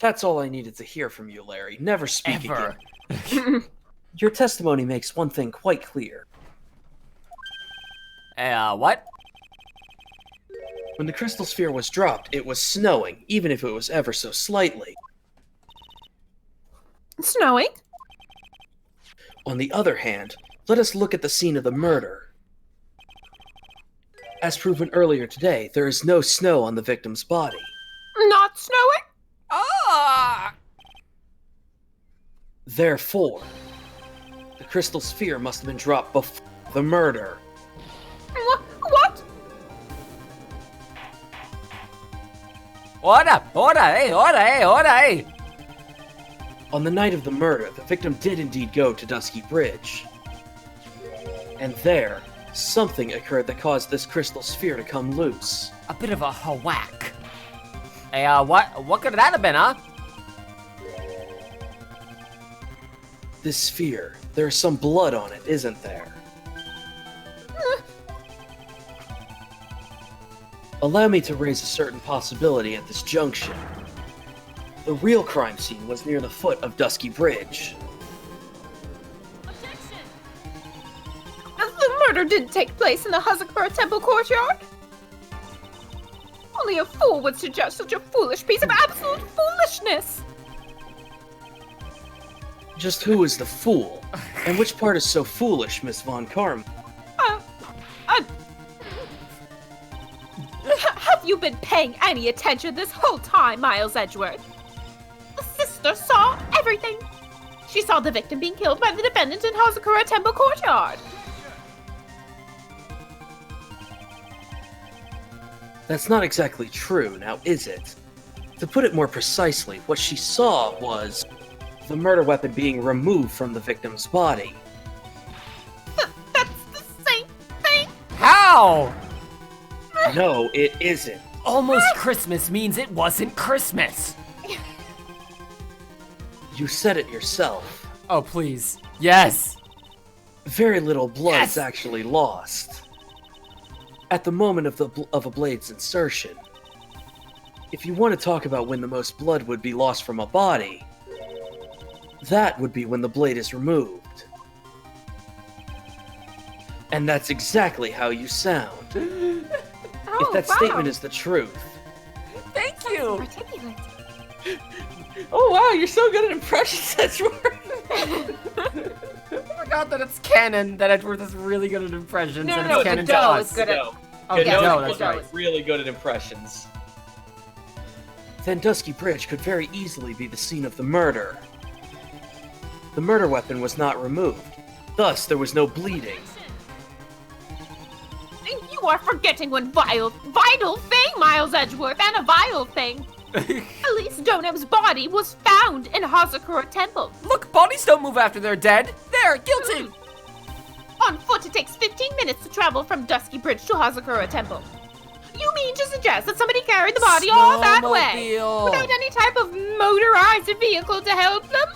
That's all I needed to hear from you, Larry. Never speak Ever. again. Your testimony makes one thing quite clear. What? When the crystal sphere was dropped, it was snowing, even if it was ever so slightly. Snowing? On the other hand, let us look at the scene of the murder. As proven earlier today, there is no snow on the victim's body. Not snowing? Ah! Therefore, the crystal sphere must have been dropped before the murder. What? Order! On the night of the murder, the victim did indeed go to Dusky Bridge. And there, something occurred that caused this crystal sphere to come loose. A bit of a whack. Hey, what could that have been, huh? This sphere, there's some blood on it, isn't there? Allow me to raise a certain possibility at this junction. The real crime scene was near the foot of Dusky Bridge. The murder didn't take place in the Hazakura Temple courtyard? Only a fool would suggest such a foolish piece of absolute foolishness! Just who is the fool? And which part is so foolish, Miss Von Karm? Have you been paying any attention this whole time, Miles Edgeworth? The sister saw everything. She saw the victim being killed by the defendant in Hazakura Temple courtyard. That's not exactly true, now is it? To put it more precisely, what she saw was the murder weapon being removed from the victim's body. That's the same thing. How? No, it isn't. Almost Christmas means it wasn't Christmas. You said it yourself. Oh, please. Yes. Very little blood Yes! is actually lost. At the moment of a blade's insertion. If you want to talk about when the most blood would be lost from a body, that would be when the blade is removed. And that's exactly how you sound. If that statement is the truth. Thank you. Articulate. Oh wow, you're so good at impressions, Edgeworth. I forgot that it's canon that Edgeworth is really good at impressions. No, and no, it's canon to Godot us. is good at- Oh, Godot Godot, is that's right. really good at impressions. Then Dusky Bridge could very easily be the scene of the murder. The murder weapon was not removed. Thus, there was no bleeding. You are forgetting one vital thing, Miles Edgeworth, and a vile thing. Elise Donham's body was found in Hazakura Temple. Look, bodies don't move after they're dead. They're guilty. On foot, it takes 15 minutes to travel from Dusky Bridge to Hazakura Temple. You mean to suggest that somebody carried the body all that way Snowmobile. without any type of motorized vehicle to help them?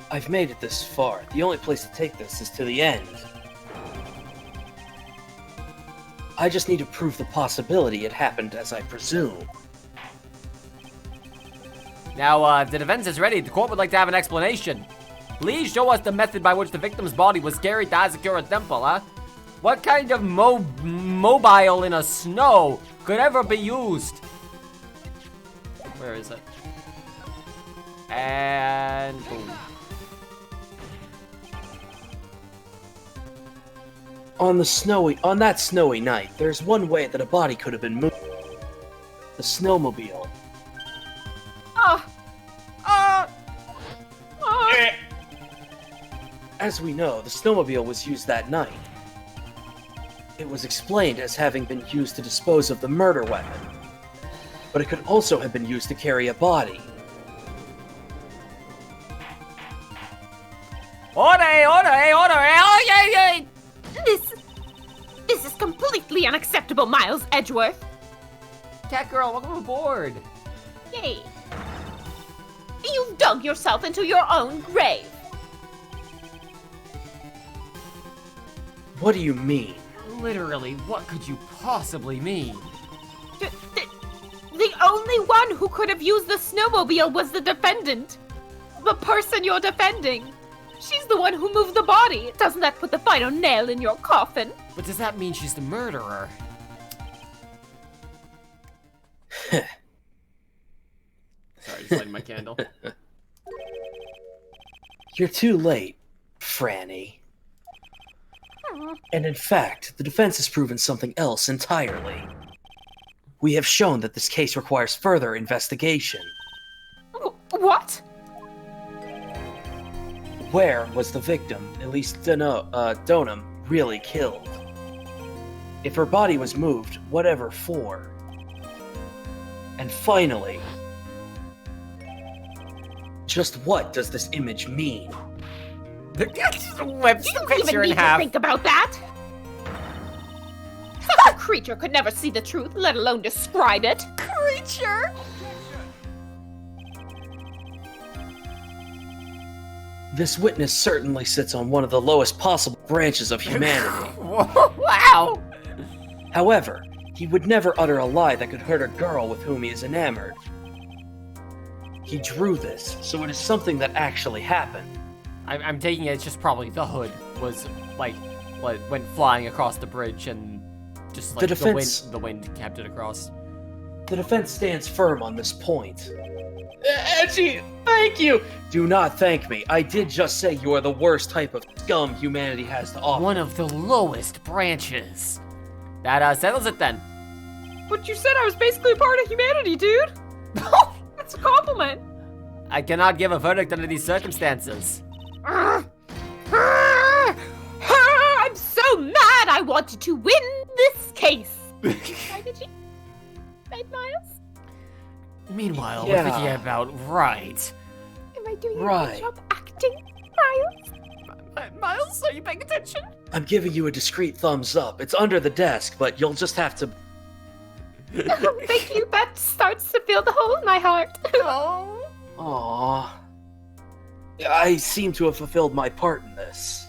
I've made it this far. The only place to take this is to the end. I just need to prove the possibility it happened as I presume. Now, if the defense is ready, the court would like to have an explanation. Please show us the method by which the victim's body was carried to Hazakura Temple, huh? What kind of mobile in a snow could ever be used? Where is it? And boom. On that snowy night, there's one way that a body could have been moved. The snowmobile. As we know, the snowmobile was used that night. It was explained as having been used to dispose of the murder weapon, but it could also have been used to carry a body. Order! Oh, yeah! This is completely unacceptable, Miles Edgeworth. Cat girl, welcome aboard. Yay. You've dug yourself into your own grave. What do you mean? Literally, what could you possibly mean? The only one who could have used the snowmobile was the defendant. The person you're defending. She's the one who moved the body. Doesn't that put the final nail in your coffin? But does that mean she's the murderer? Sorry, just lighting my candle. You're too late, Franny. And in fact, the defense has proven something else entirely. We have shown that this case requires further investigation. What? Where was the victim, Elise Donham, really killed? If her body was moved, whatever for? And finally, just what does this image mean? Whips You the don't picture even in need to half. think about that. Such a creature could never see the truth, let alone describe it. Creature? This witness certainly sits on one of the lowest possible branches of humanity. Wow! However, he would never utter a lie that could hurt a girl with whom he is enamored. He drew this, so it is something that actually happened. I'm taking it, it's just probably the hood was, like, what went flying across the bridge and just, like, the wind kept it across. The defense stands firm on this point. Edgy, thank you. Do not thank me. I did just say you are the worst type of scum humanity has to offer. One of the lowest branches. That settles it then. But you said I was basically part of humanity, dude. That's a compliment. I cannot give a verdict under these circumstances. I'm so mad I wanted to win this case. Why did you? Right, Miles? Meanwhile, Yeah. we're thinking about Wright. Am I doing a Right. good job acting, Miles? Miles, are you paying attention? I'm giving you a discreet thumbs up. It's under the desk, but you'll just have to... Oh, thank you. That starts to fill the hole in my heart. Oh. Aww. I seem to have fulfilled my part in this.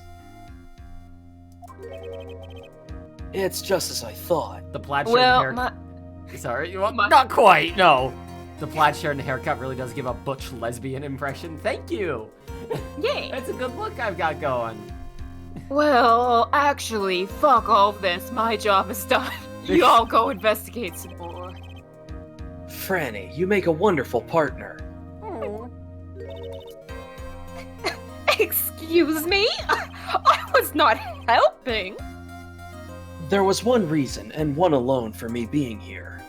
It's just as I thought. The plaid shirt Well, and haircut. Sorry, well, my- not quite. No. The plaid shirt and haircut really does give a butch lesbian impression. Thank you. Yay. That's a good look I've got going. Well, actually, fuck all of this. My job is done. You all go investigate some more. Franny, you make a wonderful partner. Excuse me? I was not helping. There was one reason, and one alone, for me being here.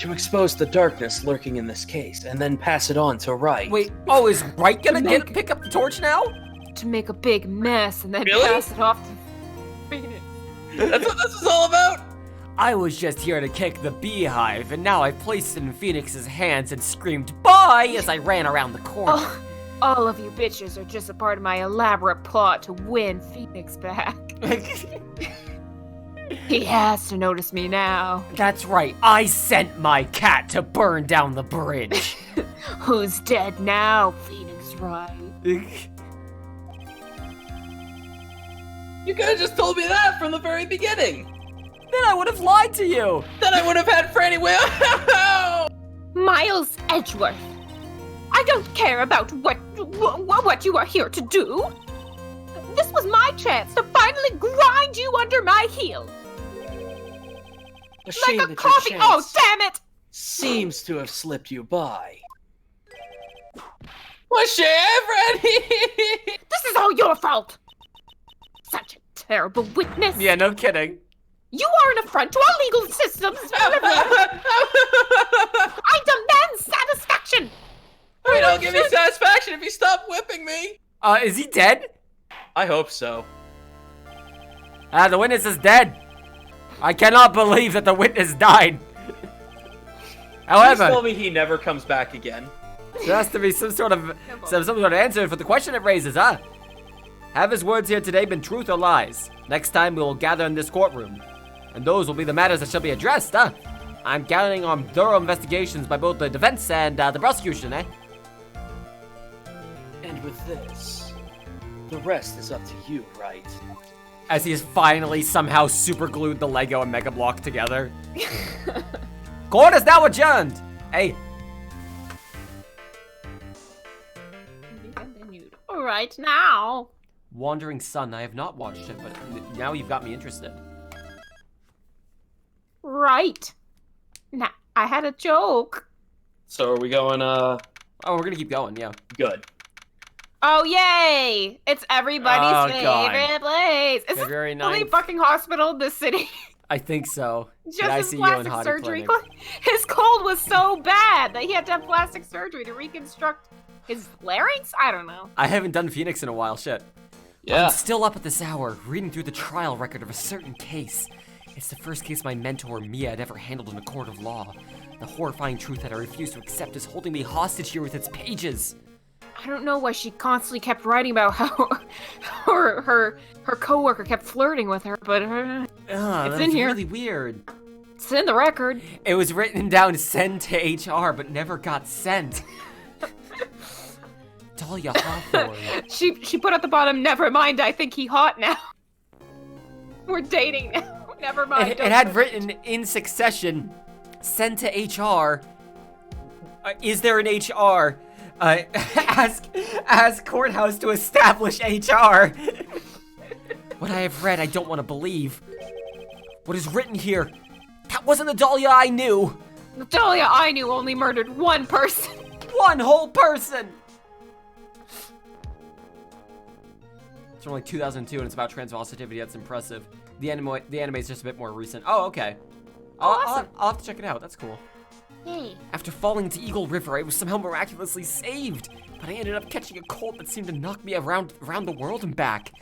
To expose the darkness lurking in this case, and then pass it on to Wright. Wait, oh, is Wright gonna pick up the torch now? To make a big mess and then Really? pass it off to Phoenix. That's what this is all about? I was just here to kick the beehive, and now I've placed it in Phoenix's hands and screamed bye as I ran around the corner. Oh, all of you bitches are just a part of my elaborate plot to win Phoenix back. He has to notice me now. That's right, I sent my cat to burn down the bridge. Who's dead now, Phoenix Wright? You could have just told me that from the very beginning. Then I would have lied to you. Then I would have had Franny way. Miles Edgeworth, I don't care about what you are here to do. This was my chance to finally grind you under my heel. A shame Like a that coffee. your Oh, chance damn it! seems to have slipped you by. What's she, Franny? This is all your fault. Such a terrible witness. Yeah, no kidding. You are an affront to our legal systems. I demand satisfaction. We don't give me satisfaction if you stop whipping me. Is he dead? I hope so. The witness is dead. I cannot believe that the witness died. Please However, tell me he never comes back again. there has to be some sort of answer for the question it raises, huh? Have his words here today been truth or lies? Next time we will gather in this courtroom, and those will be the matters that shall be addressed, huh? I'm counting on thorough investigations by both the defense and the prosecution, eh? And with this, the rest is up to you, Wright. As he has finally somehow super glued the Lego and Mega Block together. Court is now adjourned. Hey, Right now. Wandering Sun. I have not watched it, but now you've got me interested. Right. Now, I had a joke. So are we going, Oh, we're gonna keep going, yeah. good. Oh, yay! It's everybody's Oh, God. favorite place. Is February this the only 9th. fucking hospital in the city? I think so. Just The his ICU and plastic Hottie surgery. Clinic. His cold was so bad that he had to have plastic surgery to reconstruct his larynx? I don't know. I haven't done Phoenix in a while, shit. Yeah. I'm still up at this hour, reading through the trial record of a certain case. It's the first case my mentor, Mia, had ever handled in a court of law. The horrifying truth that I refuse to accept is holding me hostage here with its pages. I don't know why she constantly kept writing about how her coworker kept flirting with her, but Ugh, It's that's in here. really weird. it's in the record. It was written down send to HR, but never got sent. Dahlia Hawthorne. She put at the bottom, never mind, I think he hot now. We're dating now. Never mind. It had written in succession, send to HR. Is there an HR? Ask courthouse to establish HR. What I have read, I don't want to believe. What is written here? That wasn't the Dahlia I knew. The Dahlia I knew only murdered one person. One whole person. It's from like 2002, and it's about transvestitivity. That's impressive. The anime is just a bit more recent. Oh, okay. Awesome. I'll have to check it out. That's cool. Hey. After falling into Eagle River, I was somehow miraculously saved, but I ended up catching a cold that seemed to knock me around the world and back.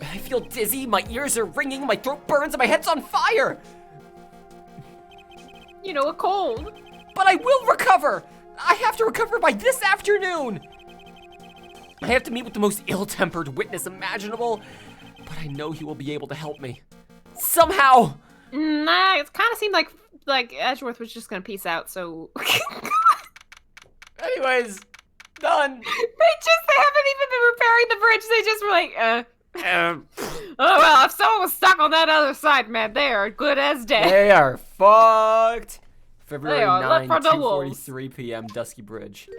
I feel dizzy, my ears are ringing, my throat burns, and my head's on fire! You know, a cold. But I will recover! I have to recover by this afternoon! I have to meet with the most ill-tempered witness imaginable. but I know he will be able to help me. Somehow! Nah, it kind of seemed like Edgeworth was just gonna peace out, so... Anyways, done. They haven't even been repairing the bridge, they just were like, oh well, if someone was stuck on that other side, man, they are good as dead. They are fucked. February They are 9, left for the wolves. 2:43 p.m. Dusky Bridge.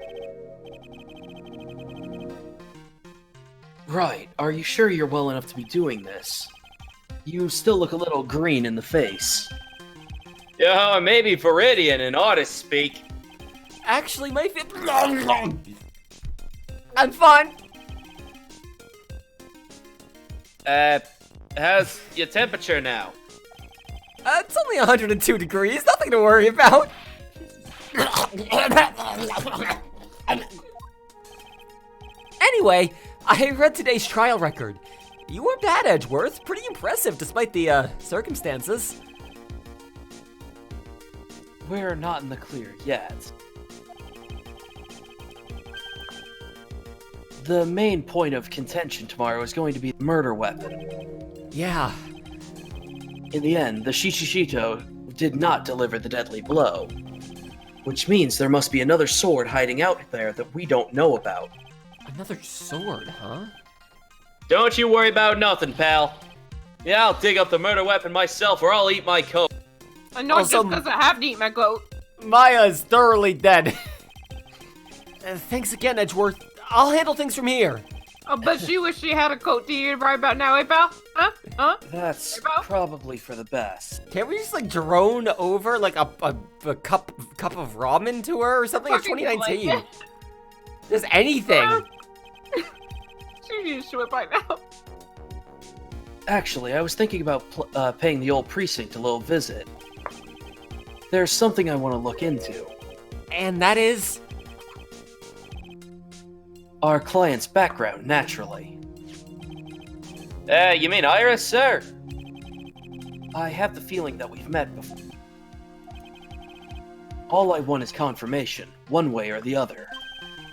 Right, are you sure you're well enough to be doing this? You still look a little green in the face. Yo, maybe Viridian and artist speak. Actually, I'm fine. How's your temperature now? It's only 102 degrees. Nothing to worry about. Anyway, I read today's trial record. You weren't bad, Edgeworth. Pretty impressive, despite the circumstances. We're not in the clear yet. The main point of contention tomorrow is going to be the murder weapon. Yeah. In the end, the Shichishito did not deliver the deadly blow. Which means there must be another sword hiding out there that we don't know about. Another sword, huh? Don't you worry about nothing, pal. Yeah, I'll dig up the murder weapon myself, or I'll eat my coat. I know Also, just because I have to eat my goat. Maya's thoroughly dead. Thanks again, Edgeworth. I'll handle things from here. I bet she wish she had a coat to eat right about now, eh, pal? Huh? That's Hey, Bo? probably for the best. Can't we just like drone over like a cup of ramen to her or something? It's Fucking 2019. blanket. Just anything. She's used to it by now. Actually, I was thinking about paying the old precinct a little visit. There's something I want to look into. And that is... Our client's background, naturally. You mean Iris, sir? I have the feeling that we've met before. All I want is confirmation, one way or the other.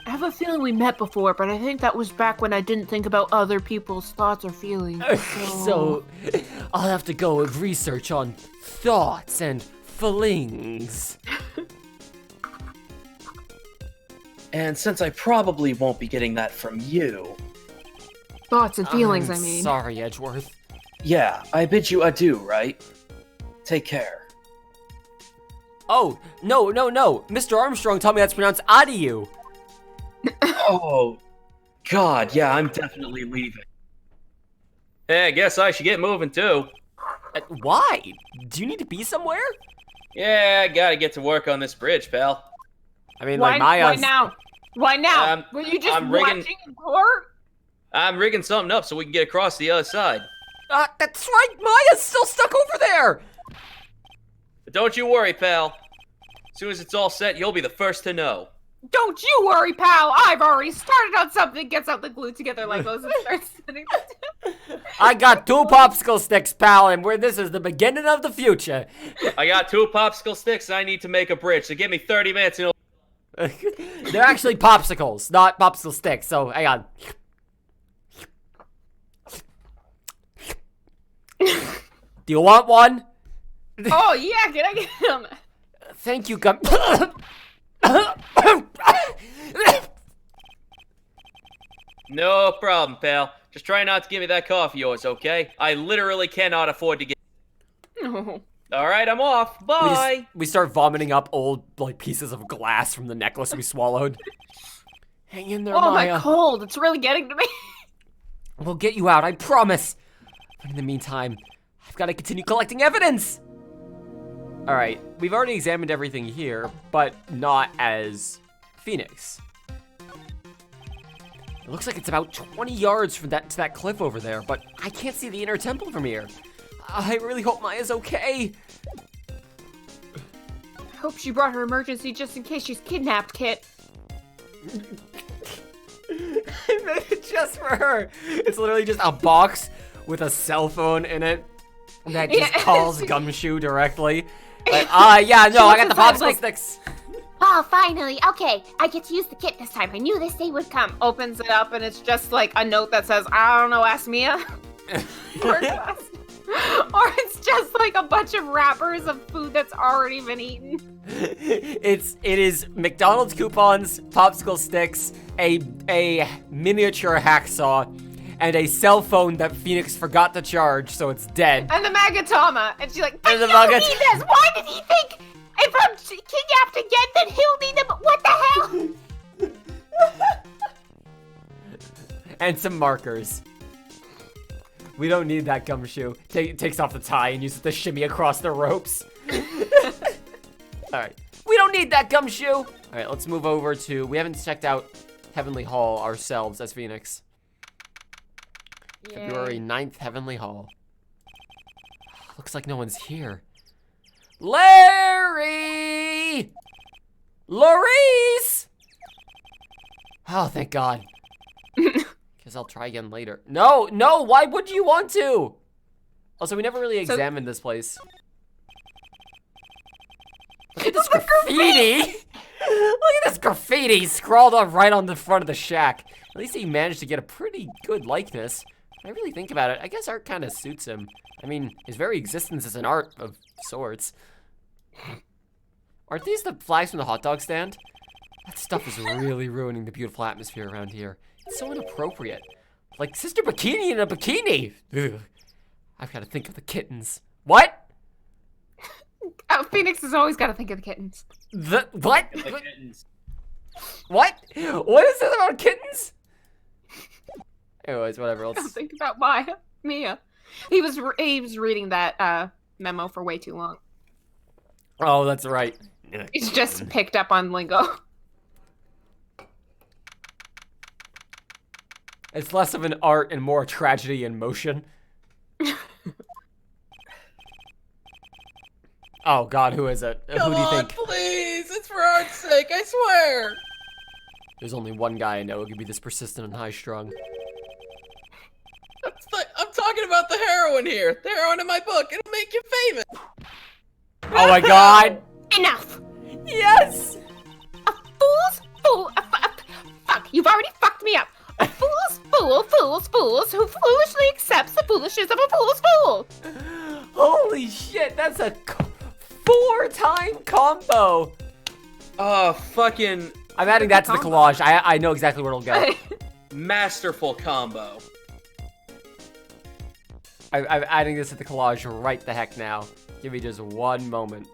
I have a feeling we met before, but I think that was back when I didn't think about other people's thoughts or feelings. So, I'll have to go and research on thoughts and feelings. And since I probably won't be getting that from you, Thoughts and feelings, I'm I mean. sorry, Edgeworth. yeah, I bid you adieu, right? Take care. Oh, no. Mr. Armstrong taught me that's pronounced adieu. Oh, God, yeah, I'm definitely leaving. Hey, I guess I should get moving too. Why? Do you need to be somewhere? Yeah, I gotta get to work on this bridge, pal. I mean, Why, like Maya's... why now? Why now? Were you just I'm rigging- watching in court? I'm rigging something up so we can get across the other side. That's right, Maya's still stuck over there! But don't you worry, pal. As soon as it's all set, you'll be the first to know. Don't you worry, pal. I've already started on something. Gets out the glue together Legos and starts sitting. I got 2 popsicle sticks, pal, and this is the beginning of the future. I got 2 popsicle sticks and I need to make a bridge, so give me 30 minutes and They're actually popsicles, not popsicle sticks, so hang on. Do you want one? Oh yeah, can I get him? Thank you, Gum. No problem, pal. Just try not to give me that cough of yours, okay? I literally cannot afford to get... No. Alright, I'm off. Bye! We start vomiting up old like pieces of glass from the necklace we swallowed. Hang in there, Oh, Maya. my cold. It's really getting to me. We'll get you out, I promise. But in the meantime, I've got to continue collecting evidence. All right, we've already examined everything here, but not as Phoenix. It looks like it's about 20 yards from to that cliff over there, but I can't see the inner temple from here. I really hope Maya's okay. I hope she brought her emergency just in case she's kidnapped, Kit. I made it just for her. It's literally just a box with a cell phone in it that just Yeah. calls Gumshoe directly. Like, yeah, no, I got the Sounds popsicle like- sticks. Oh, finally. Okay, I get to use the kit this time. I knew this day would come. Opens it up and it's just like a note that says, I don't know, ask Mia. Or it's just like a bunch of wrappers of food that's already been eaten. It is McDonald's coupons, popsicle sticks, a miniature hacksaw, and a cell phone that Phoenix forgot to charge, so it's dead. And the Magatama. And she's like, but And the you don't Magat- need this. Why did he think if I'm kidnapped again that he'll need them? What the hell? And some markers. We don't need that gumshoe. Takes off the tie and uses the shimmy across the ropes. Alright. We don't need that gumshoe! Alright, let's move over to... We haven't checked out Heavenly Hall ourselves as Phoenix. February 9th, Heavenly Hall. Looks like no one's here. Larry! Laurice! Oh, thank God. Guess I'll try again later. No, why would you want to? Also, we never really examined this place. Look at this graffiti! Look at this graffiti scrawled right on the front of the shack. At least he managed to get a pretty good likeness. If I really think about it, I guess art kind of suits him. I mean, his very existence is an art of sorts. Aren't these the flags from the hot dog stand? That stuff is really ruining the beautiful atmosphere around here. It's so inappropriate. Like Sister Bikini in a bikini. Ugh. I've got to think of the kittens. What? Oh, Phoenix has always got to think of the kittens. The what? The kittens. What? What is it about kittens? Anyways, whatever. Don't Let's... think about Mia. He was reading that memo for way too long. Oh, that's right. He's just picked up on lingo. It's less of an art and more tragedy in motion. Oh God, who is it? Come Who do you on, think? please! It's for art's sake, I swear! There's only one guy I know who could be this persistent and high-strung. I'm talking about the heroine here. The heroine in my book. It'll make you famous. Oh my God! Enough! Yes! A fool's fool. Fuck, you've already fucked me up. A fool's fools who foolishly accepts the foolishness of a fool's fool. Holy shit, that's a 4-time combo! Oh, fucking I'm adding that to the collage. I know exactly where it'll go. masterful combo. I'm adding this to the collage right the heck now. Give me just one moment.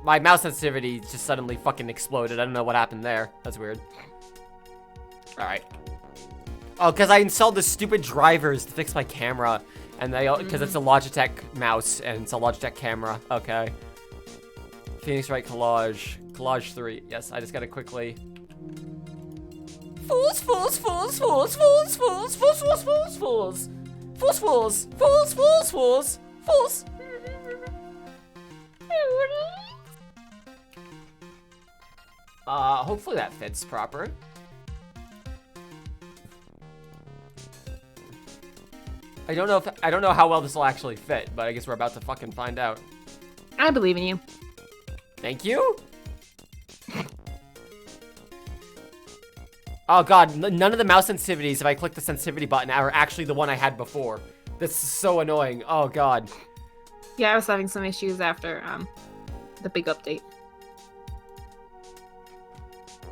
My mouse sensitivity just suddenly fucking exploded. I don't know what happened there. That's weird. Alright. Oh, because I installed the stupid drivers to fix my camera. And because it's a Logitech mouse and it's a Logitech camera. Okay. Phoenix Wright collage. Collage 3. Yes, I just gotta quickly... Fools, fools, fools, fools, fools, fools, fools, fools, fools, fools. Fools, fools, fools, fools, fools, fools. Hopefully that fits proper. I don't know how well this will actually fit, but I guess we're about to fucking find out. I believe in you. Thank you. Oh God, none of the mouse sensitivities, if I click the sensitivity button, are actually the one I had before. This is so annoying. Oh God. Yeah, I was having some issues after the big update.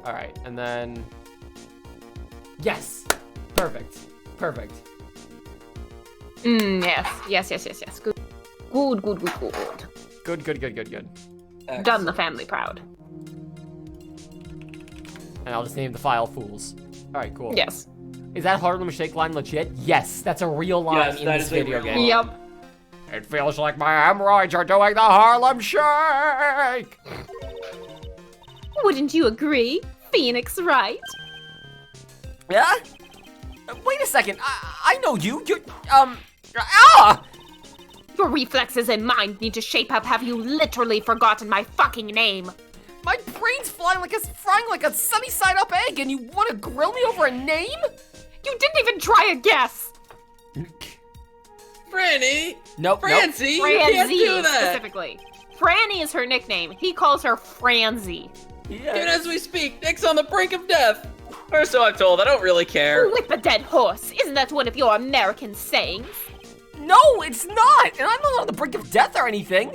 All right, and then yes, perfect. Yes. Good. Good. Done the family proud. And I'll just name the file Fools. All right, cool. Yes. Is that Harlem Shake line legit? Yes, that's a real line in this video game. Yep. It feels like my hemorrhoids are doing the Harlem Shake. Wouldn't you agree, Phoenix Wright? Yeah? Wait a second. I know you. You're, Your reflexes and mind need to shape up. Have you literally forgotten my fucking name? My brain's frying like a sunny side up egg, and you want to grill me over a name? You didn't even try a guess. Franny! Nope. Francie! You can't do Franzi, that! specifically. Franny is her nickname. He calls her Franzi. Yeah. Even as we speak, Nick's on the brink of death! Or so I'm told. I don't really care. Whip a dead horse. Isn't that one of your American sayings? No, it's not! And I'm not on the brink of death or anything!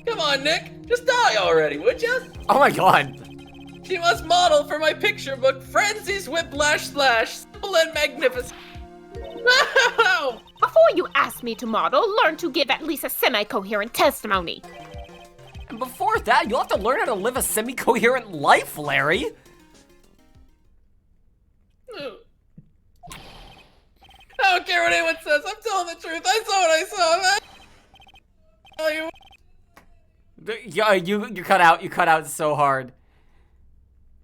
Come on, Nick. Just die already, would ya? Oh my god. She must model for my picture book, Frenzy's Whiplash Slash, simple and magnificent. Wow! Before you ask me to model, learn to give at least a semi-coherent testimony. And before that, you'll have to learn how to live a semi-coherent life, Larry! I don't care what anyone says. I'm telling the truth. I saw what I saw, man. Tell you. Yeah, you cut out. You cut out so hard.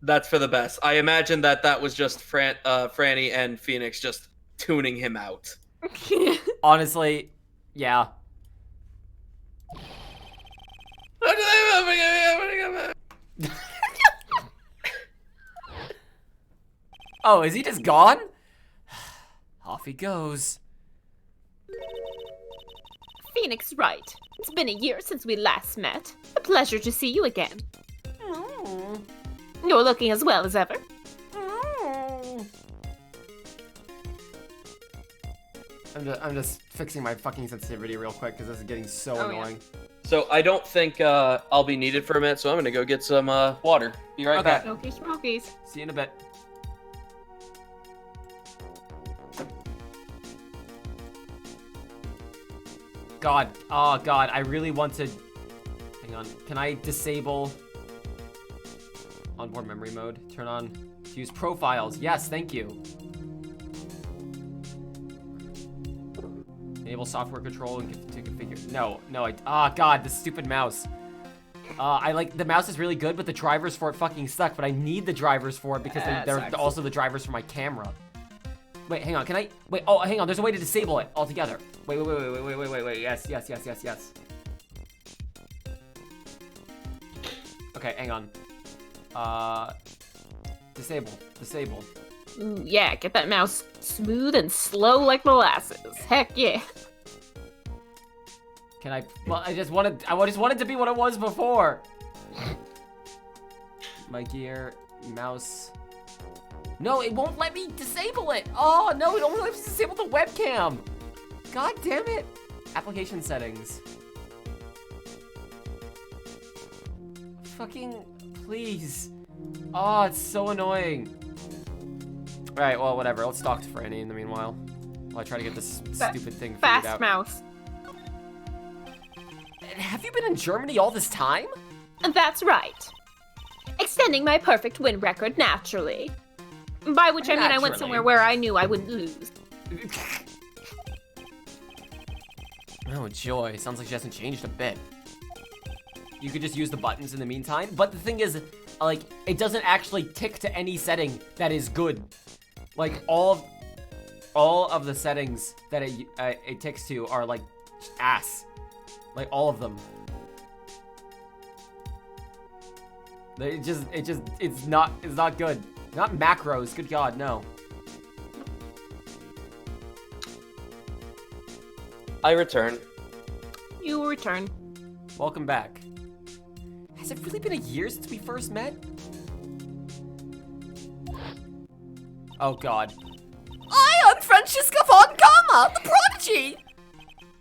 That's for the best. I imagine that was just Franny and Phoenix just tuning him out. Honestly, yeah. Oh, is he just gone? Off he goes. Phoenix Wright. It's been a year since we last met. A pleasure to see you again. You're looking as well as ever. I'm just fixing my fucking sensitivity real quick because this is getting so annoying. Yeah. So I don't think I'll be needed for a minute, so I'm gonna go get some water. Be right back. Smokies, smokies. See you in a bit. God, oh god, I really want to... Hang on, can I disable onboard memory mode? Turn on to use profiles. Yes, thank you. Enable software control and to configure. No, god, this stupid mouse. I like, the mouse is really good, but the drivers for it fucking suck, but I need the drivers for it because they're also the drivers for my camera. Wait, hang on, can I, wait, oh, hang on, there's a way to disable it altogether. Wait, yes. Okay, hang on. Disable. Ooh, yeah, get that mouse smooth and slow like molasses. Heck yeah. Can I, well, I just wanted to be what it was before. My gear, mouse. No, it won't let me disable it. Oh, no, it only lets me disable the webcam. God damn it. Application settings. Fucking, please. Oh, it's so annoying. All right, well, whatever. Let's talk to Franny in the meanwhile. While I try to get this stupid thing figured out. Fast mouse. Have you been in Germany all this time? That's right. Extending my perfect win record naturally. By which I mean I went somewhere where I knew I wouldn't lose. Oh, joy. Sounds like she hasn't changed a bit. You could just use the buttons in the meantime. But the thing is, like, it doesn't actually tick to any setting that is good. Like, all of the settings that it ticks to are, like, ass. Like, all of them. It's not good. Not macros, good god, no. I return. You return. Welcome back. Has it really been a year since we first met? Oh god. I am Franziska von Gamma, the prodigy!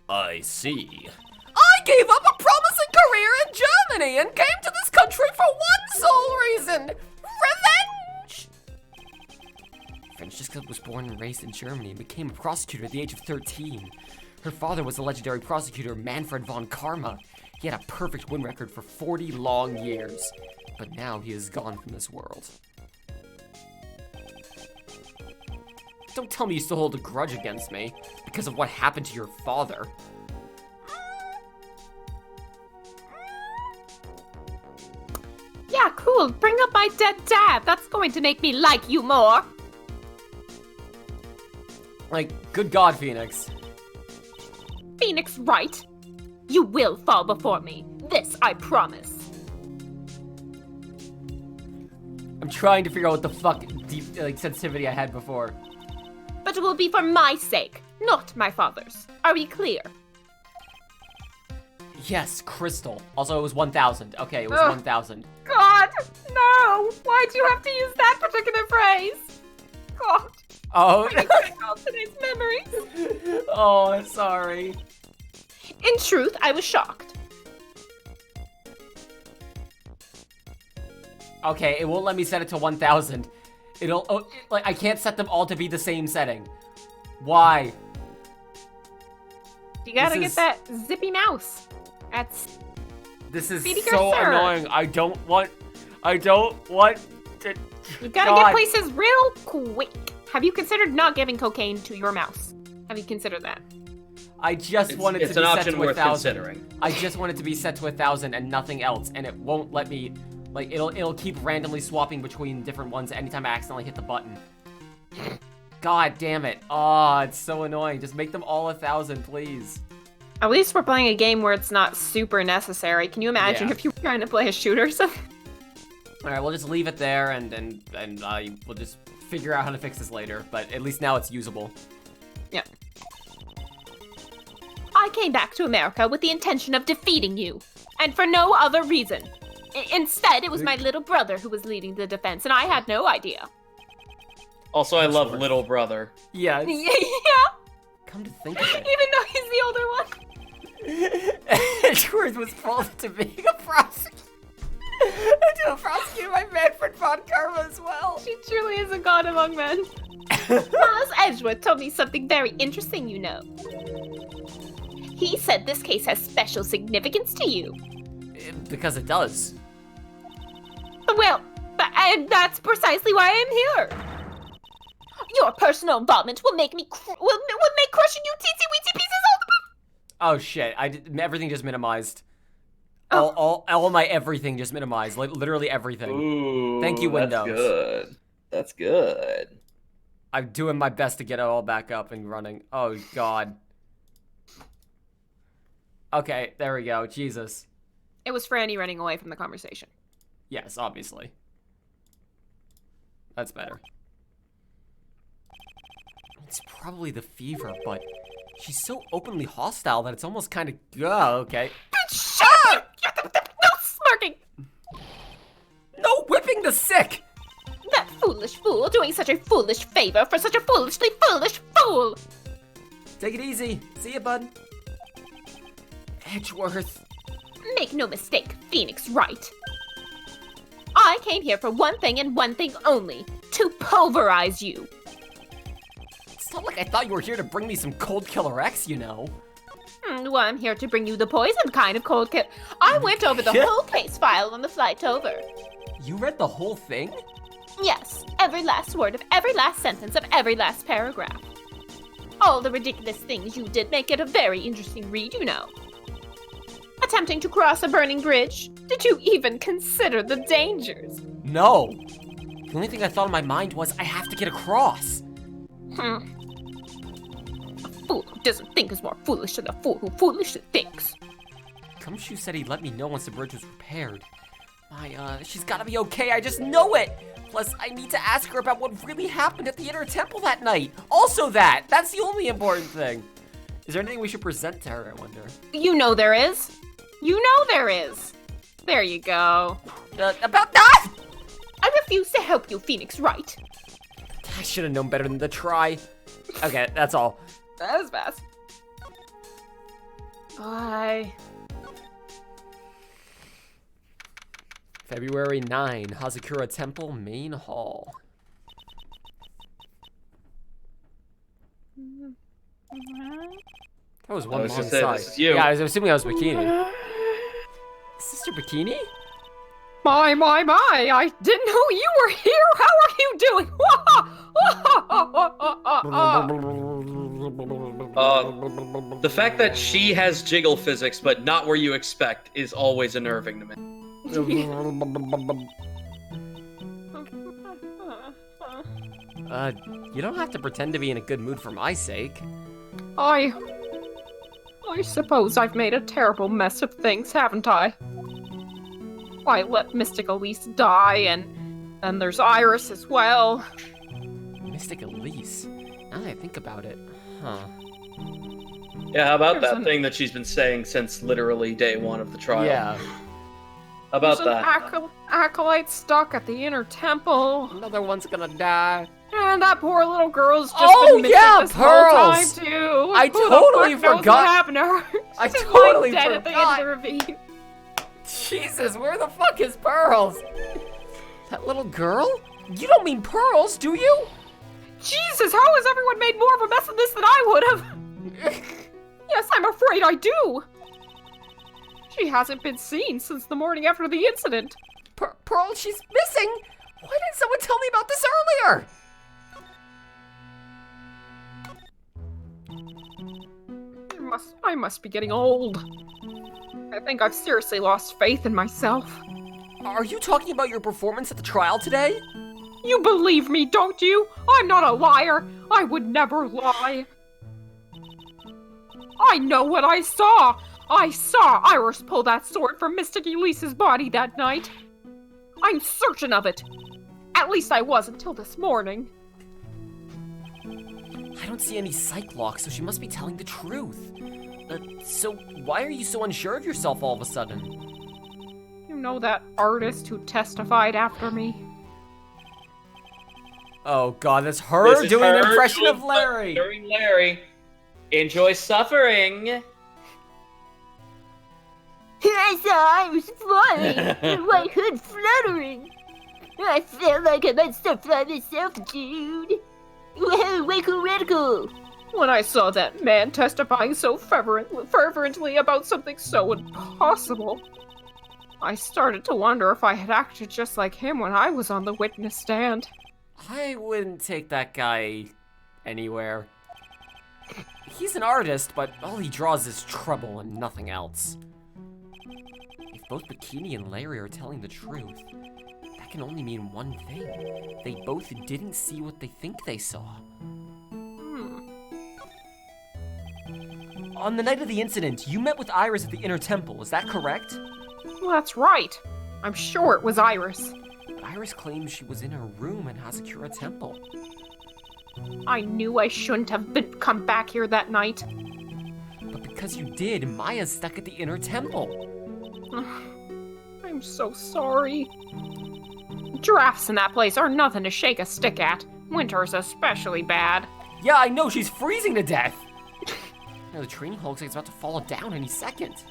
I see. I gave up a promising career in Germany and came to this country for one sole reason. Revenge! Franziska was born and raised in Germany and became a prosecutor at the age of 13. Her father was the legendary prosecutor Manfred von Karma. He had a perfect win record for 40 long years, but now he is gone from this world. Don't tell me you still hold a grudge against me because of what happened to your father. Yeah, cool. Bring up my dead dad. That's going to make me like you more. Like, good god, Phoenix. Phoenix Wright. You will fall before me. This I promise. I'm trying to figure out what the fuck deep, like, sensitivity I had before. But it will be for my sake, not my father's. Are we clear? Yes, Crystal. Also, it was 1,000. Okay, it was 1,000. God, God, no! Why'd you have to use that particular phrase? God, Oh, all today's memories. oh, I'm sorry. In truth, I was shocked. Okay, it won't let me set it to 1,000. Like, I can't set them all to be the same setting. Why? You gotta This get is- that zippy mouse. That's This is Speedy so cursor. annoying. I don't want to. You gotta God. get places real quick. Have you considered not giving cocaine to your mouse? Have you considered that? I just want it It's to an be set option to worth 1,000. considering. I just want it to be set to 1,000 and nothing else, and it won't let me. Like, it'll keep randomly swapping between different ones anytime I accidentally hit the button. God damn it. Oh, it's so annoying. Just make them all 1,000, please. At least we're playing a game where it's not super necessary. Can you imagine Yeah. if you were trying to play a shooter or something? All right, we'll just leave it there, and we'll just figure out how to fix this later. But at least now it's usable. Yeah. I came back to America with the intention of defeating you, and for no other reason. Instead, it was my little brother who was leading the defense, and I had no idea. Also, I love Sure. Little Brother. Yeah. Yeah, Come to think of it. even though he's the older one. Edgeworth was pulled to being a prosecutor. To a prosecutor by Manfred von Karma as well. She truly is a god among men. Miles Edgeworth told me something very interesting, you know. He said this case has special significance to you. Because it does. Well, and that's precisely why I'm here. Your personal involvement will make me will make crushing you teensy weensy pieces all the better. Oh shit! Everything just minimized. Oh. All my everything just minimized. Like literally everything. Ooh, Thank you, Windows. That's good. That's good. I'm doing my best to get it all back up and running. Oh god. Okay, there we go. Jesus. It was Franny running away from the conversation. Yes, obviously. That's better. It's probably the fever, but she's so openly hostile that it's almost kind of. Oh, okay. Shut up! No smirking! No whipping the sick! That foolish fool doing such a foolish favor for such a foolishly foolish fool! Take it easy. See ya, bud. Edgeworth. Make no mistake, Phoenix Wright. I came here for one thing and one thing only, to pulverize you. It's not like I thought you were here to bring me some Cold Killer X, you know. Well, I'm here to bring you the poison kind of cold kill. I went over the whole case file on the flight over. You read the whole thing? Yes, every last word of every last sentence of every last paragraph. All the ridiculous things you did make it a very interesting read, you know. Attempting to cross a burning bridge? Did you even consider the dangers? No. The only thing I thought in my mind was I have to get across. A fool who doesn't think is more foolish than a fool who foolishly thinks. Gumshoe said he'd let me know once the bridge was repaired. She's gotta be okay, I just know it! Plus, I need to ask her about what really happened at the Inner Temple that night. Also that's the only important thing. Is there anything we should present to her, I wonder? You know there is. You know there is. There you go. About that? I refuse to help you, Phoenix Wright. I should have known better than to try. Okay, that's all. That was fast. Bye. February 9, Hazakura Temple, Main Hall. That was one I was long gonna say, sigh. this is you. Yeah, I was assuming I was Bikini. Sister Bikini? My, I didn't know you were here. How are you doing? The fact that she has jiggle physics, but not where you expect, is always unnerving to me. You don't have to pretend to be in a good mood for my sake. I suppose I've made a terrible mess of things, haven't I? I let Mystic Elise die, and then there's Iris as well. Mystic Elise. Now that I think about it, huh. Yeah, how about There's that thing that she's been saying since literally day one of the trial? Yeah. about There's an that. acolyte stuck at the inner temple. Another one's gonna die. And that poor little girl's just Oh, been missing yeah, this whole time, Pearls! too. I Who the totally fuck knows what forgot. happened to her? I She's totally lying dead at the end of the ravine. Jesus, where the fuck is Pearls? That little girl? You don't mean Pearls, do you? Jesus, how has everyone made more of a mess of this than I would have? Yes, I'm afraid I do. She hasn't been seen since the morning after the incident. Pearl, she's missing. Why didn't someone tell me about this earlier? I must be getting old. I think I've seriously lost faith in myself. Are you talking about your performance at the trial today? You believe me, don't you? I'm not a liar. I would never lie. I know what I saw. I saw Iris pull that sword from Mystic Elise's body that night. I'm certain of it. At least I was until this morning. I don't see any psych locks, so she must be telling the truth. So why are you so unsure of yourself all of a sudden? You know that artist who testified after me? Oh god, that's her This is doing an her impression doing of Larry. During Larry. Enjoy suffering. I saw Iris flying and my hood fluttering. I felt like I might start flying myself, dude. Whoa, way cool, radical. When I saw that man testifying so fervently about something so impossible, I started to wonder if I had acted just like him when I was on the witness stand. I wouldn't take that guy anywhere. He's an artist, but all he draws is trouble and nothing else. If both Bikini and Larry are telling the truth, that can only mean one thing. They both didn't see what they think they saw. On the night of the incident, you met with Iris at the Inner Temple, is that correct? Well, that's right. I'm sure it was Iris. But Iris claims she was in her room in Hazakura Temple. I knew I shouldn't have come back here that night. But because you did, Maya's stuck at the Inner Temple. I'm so sorry. Drafts in that place are nothing to shake a stick at. Winter's especially bad. Yeah, I know, she's freezing to death! Now the training hall looks like it's about to fall down any second.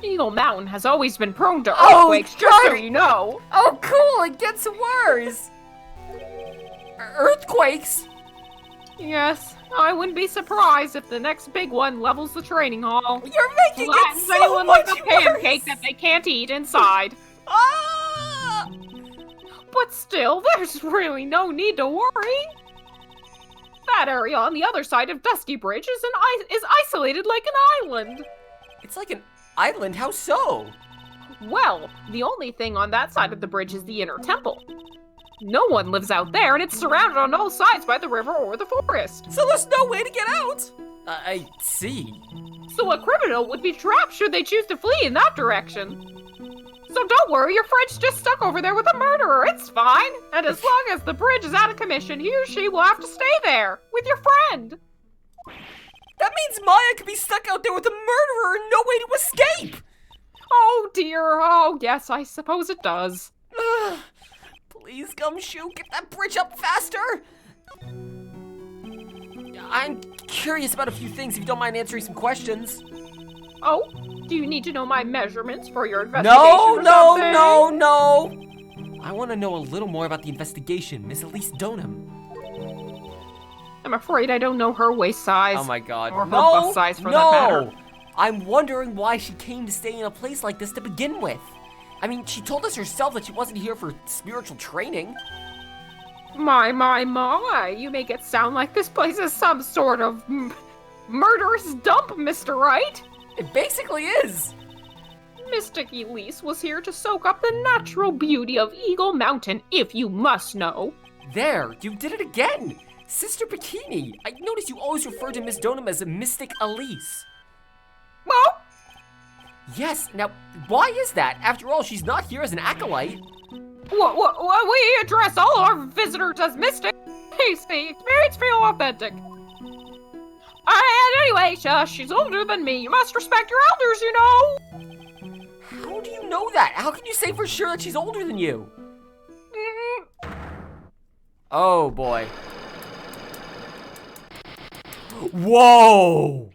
Eagle Mountain has always been prone to Oh, earthquakes, just so God! you know. Oh, cool, it gets worse! Earthquakes? Yes, I wouldn't be surprised if the next big one levels the training hall. You're making it Flattens so anyone much like a pancake worse! that they can't eat inside. Ah! But still, there's really no need to worry. That area on the other side of Dusky Bridge is isolated like an island. It's like an island, how so? Well, the only thing on that side of the bridge is the Inner Temple. No one lives out there, and it's surrounded on all sides by the river or the forest. So there's no way to get out! I see. So a criminal would be trapped should they choose to flee in that direction. So don't worry, your friend's just stuck over there with a murderer. It's fine. And as long as the bridge is out of commission, he or she will have to stay there with your friend. That means Maya could be stuck out there with a murderer and no way to escape! Oh dear, oh yes, I suppose it does. Please, Gumshoe, get that bridge up faster! I'm curious about a few things if you don't mind answering some questions. Oh, do you need to know my measurements for your investigation or something? No! I want to know a little more about the investigation, Miss Elise Donham. I'm afraid I don't know her waist size. Oh my god. Or her bust size for that matter. I'm wondering why she came to stay in a place like this to begin with. I mean, she told us herself that she wasn't here for spiritual training. My, you make it sound like this place is some sort of murderous dump, Mr. Wright. It basically is. Mystic Elise was here to soak up the natural beauty of Eagle Mountain, if you must know. There, you did it again. Sister Bikini, I noticed you always refer to Miss Donham as a Mystic Elise. Well, Yes, now, why is that? After all, she's not here as an acolyte. we address all our visitors as mystic. Please, the experience feel authentic. And anyway, she's older than me. You must respect your elders, you know. How How do you know that? How can you say for sure that she's older than you? Oh, boy. Whoa!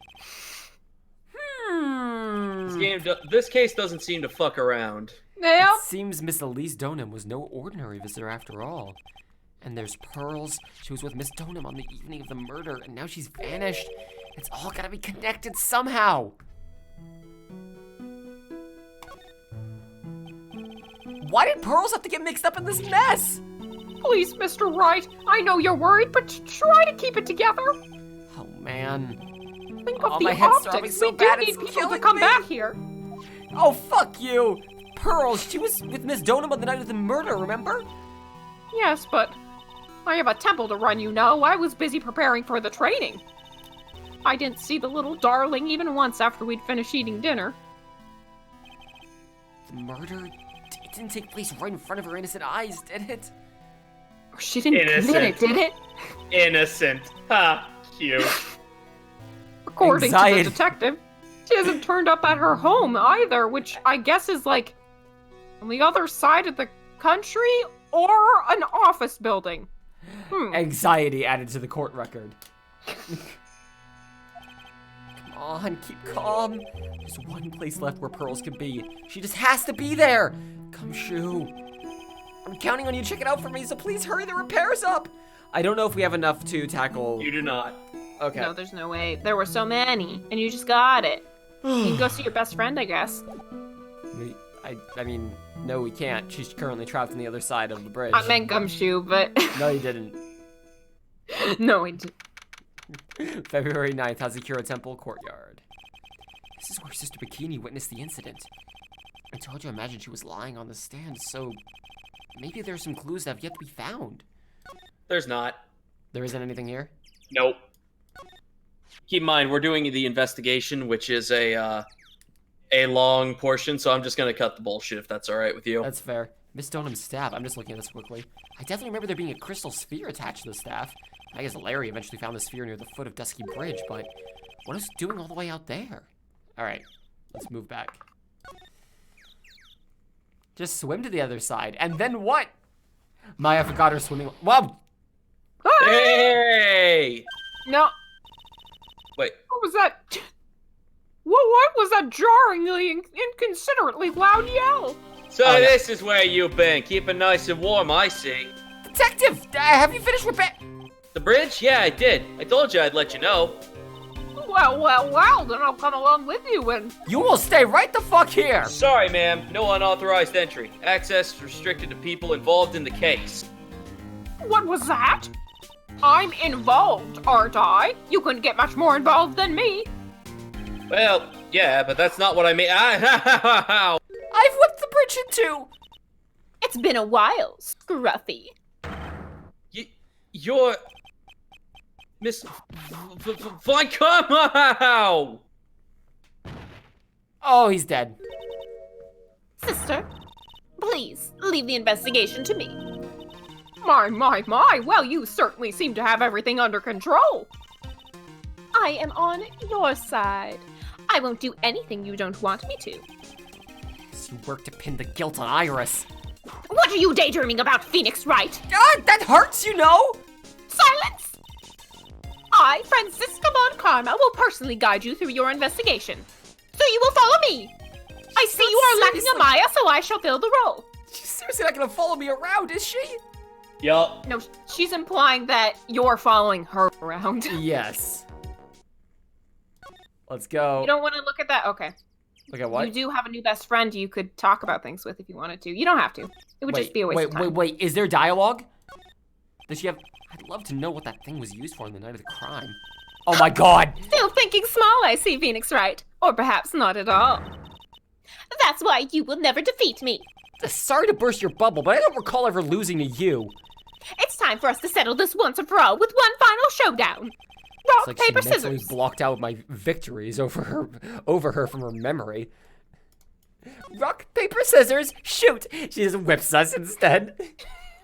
This case doesn't seem to fuck around. Yep. It seems Miss Elise Donham was no ordinary visitor after all. And there's Pearls. She was with Miss Donham on the evening of the murder, and now she's vanished. It's all gotta be connected somehow. Why did Pearls have to get mixed up in this mess? Please, Mr. Wright, I know you're worried, but try to keep it together. Oh, man. Think Oh, of the my head's throbbing optics. so We bad, do need it's people to killing come me. back here. Oh, fuck you! Pearls, she was with Miss Donham on the night of the murder, remember? Yes, but I have a temple to run, you know. I was busy preparing for the training. I didn't see the little darling even once after we'd finished eating dinner. The murder? It didn't take place right in front of her innocent eyes, did it? She didn't commit it, Innocent. did it? Innocent. Ha. Cute. According Anxiety. to the detective, she hasn't turned up at her home either, which I guess is like on the other side of the country or an office building. Anxiety added to the court record. Come on, keep calm. There's one place left where Pearls could be. She just has to be there. Come, Shoo. I'm counting on you to check it out for me, so please hurry the repairs up. I don't know if we have enough to tackle. You do not. Okay. No, there's no way. There were so many, and you just got it. You can go see your best friend, I guess. I mean, no, we can't. She's currently trapped on the other side of the bridge. I meant Gumshoe, but No, you didn't. no, I didn't. February 9th, Hazakura Temple Courtyard. This is where Sister Bikini witnessed the incident. I told you I imagined she was lying on the stand, so maybe there's some clues that have yet to be found. There's not. There isn't anything here? Nope. Keep in mind, we're doing the investigation, which is a long portion, so I'm just gonna cut the bullshit if that's all right with you. That's fair. Miss Donham's staff, I'm just looking at this quickly. I definitely remember there being a crystal sphere attached to the staff. I guess Larry eventually found the sphere near the foot of Dusky Bridge, but what is it doing all the way out there? Alright, let's move back. Just swim to the other side, and then what? Maya forgot her swimming. Whoa! Hey! No, Wait. what was that? What was that jarringly and inconsiderately loud yell? So Oh, yeah. this is where you've been, keeping nice and warm, I see. Detective, have you finished repair? The bridge? Yeah, I did. I told you I'd let you know. Well, then I'll come along with you and... You will stay right the fuck here. Sorry, ma'am. No unauthorized entry. Access restricted to people involved in the case. What was that? I'm involved, aren't I? You couldn't get much more involved than me. Well, yeah, but that's not what I mean. I've whipped the bridge in two. It's been a while, Scruffy. You're... Miss... Fine, come on! Oh, he's dead. Sister, please leave the investigation to me. My, well, you certainly seem to have everything under control. I am on your side. I won't do anything you don't want me to. So you work to pin the guilt on Iris. What are you daydreaming about, Phoenix Wright? God, that hurts, you know? Silence! I, Francisca Von Karma, will personally guide you through your investigation. So you will follow me. I see you are lacking a Maya, so I shall fill the role. She's seriously not gonna follow me around, is she? Yup. No, she's implying that you're following her around. Yes. Let's go. You don't want to look at that? Okay. Look at what? You do have a new best friend you could talk about things with if you wanted to. You don't have to. It would just be a waste of time. Wait. Is there dialogue? Does she have... I'd love to know what that thing was used for on the night of the crime. Oh my god! Still thinking small, I see, Phoenix Wright. Or perhaps not at all. That's why you will never defeat me. Sorry to burst your bubble, but I don't recall ever losing to you. It's time for us to settle this once and for all with one final showdown. Rock, It's like paper, she mentally scissors. blocked out my victories over her from her memory. Rock, paper, scissors, shoot! She just whips us instead.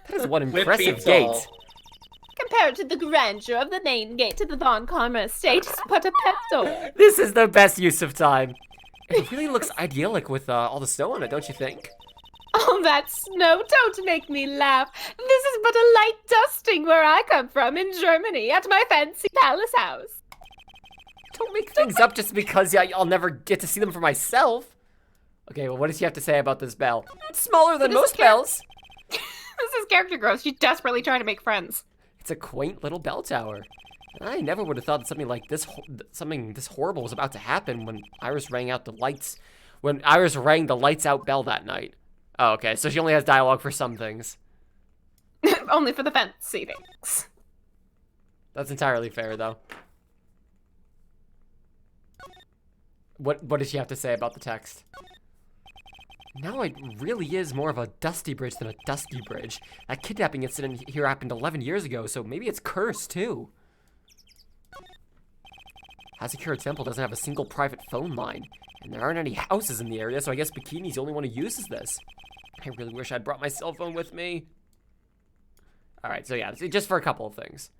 That is one Whip impressive beats gait. all. Compared to the grandeur of the main gate to the Von Karma estate, it's but a petal. This is the best use of time. It really looks idyllic with all the snow on it, don't you think? Oh, that snow, don't make me laugh. This is but a light dusting where I come from in Germany at my fancy palace house. Don't make things up just because I'll never get to see them for myself. Okay, well, what does she have to say about this bell? It's smaller than most bells. This is character growth. She's desperately trying to make friends. It's a quaint little bell tower. I never would have thought that something like this, something this horrible was about to happen when Iris rang out the lights, when Iris rang the lights out bell that night. Oh, okay, so she only has dialogue for some things. Only for the fancy things. That's entirely fair, though. What does she have to say about the text? Now it really is more of a dusty bridge than a dusty bridge. That kidnapping incident here happened 11 years ago, so maybe it's cursed, too. Hazakura Temple doesn't have a single private phone line, and there aren't any houses in the area, so I guess Bikini's the only one who uses this. I really wish I'd brought my cell phone with me. Alright, so yeah, just for a couple of things.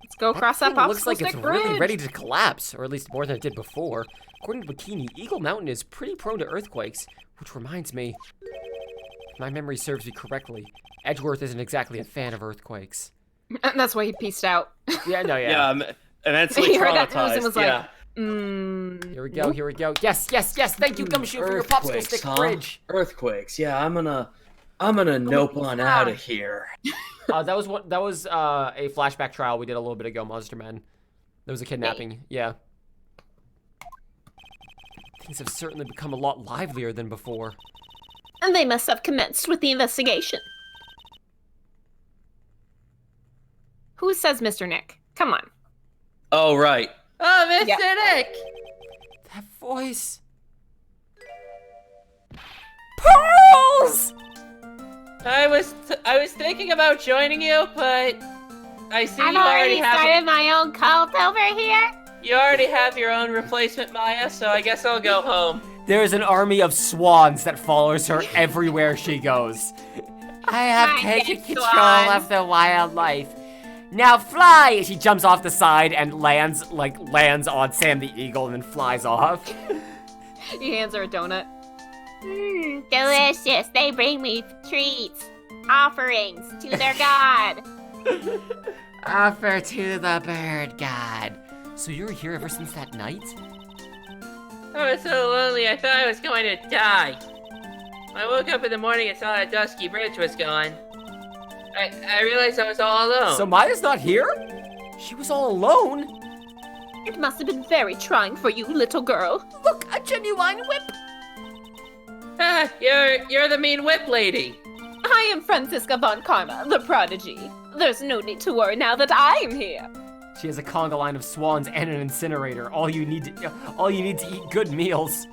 Let's go across that thing popsicle looks like stick it's bridge. really ready to collapse, or at least more than it did before. According to Bikini, Eagle Mountain is pretty prone to earthquakes, which reminds me, if my memory serves me correctly, Edgeworth isn't exactly a fan of earthquakes. And that's why he pieced out. Yeah, no, yeah. Yeah, immensely He heard that news and traumatized. was like, Here we go, here we go. Yes, yes, yes, thank you, Gumshoe, for your popsicle stick bridge. Earthquakes. Yeah, I'm gonna nope on out of here. That was a flashback trial we did a little bit ago, Monster Man. There was a kidnapping, yeah. Things have certainly become a lot livelier than before. And they must have commenced with the investigation. who says Mr. Nick? Come on. Oh, right. Oh, Mr. Yeah. Nick! That voice. Pearls! I was thinking about joining you, but I see I've you already started have my own cult over here. you already have your own replacement Maya, so I guess I'll go home. There is an army of swans that follows her everywhere she goes. I have My taken big control swans. of the wildlife. Now fly! She jumps off the side and lands on Sam the Eagle and then flies off. He hands her a donut. Delicious. They bring me treats, offerings to their god. Offer to the bird god. So you were here ever since that night? I was so lonely, I thought I was going to die. I woke up in the morning and saw that Dusky Bridge was gone. I realized I was all alone. So Maya's not here? She was all alone? It must have been very trying for you, little girl. Look, a genuine whip! Ah, you're the mean whip lady. I am Francisca von Karma, the prodigy. There's no need to worry now that I am here. She has a conga line of swans and an incinerator. All you need to eat good meals.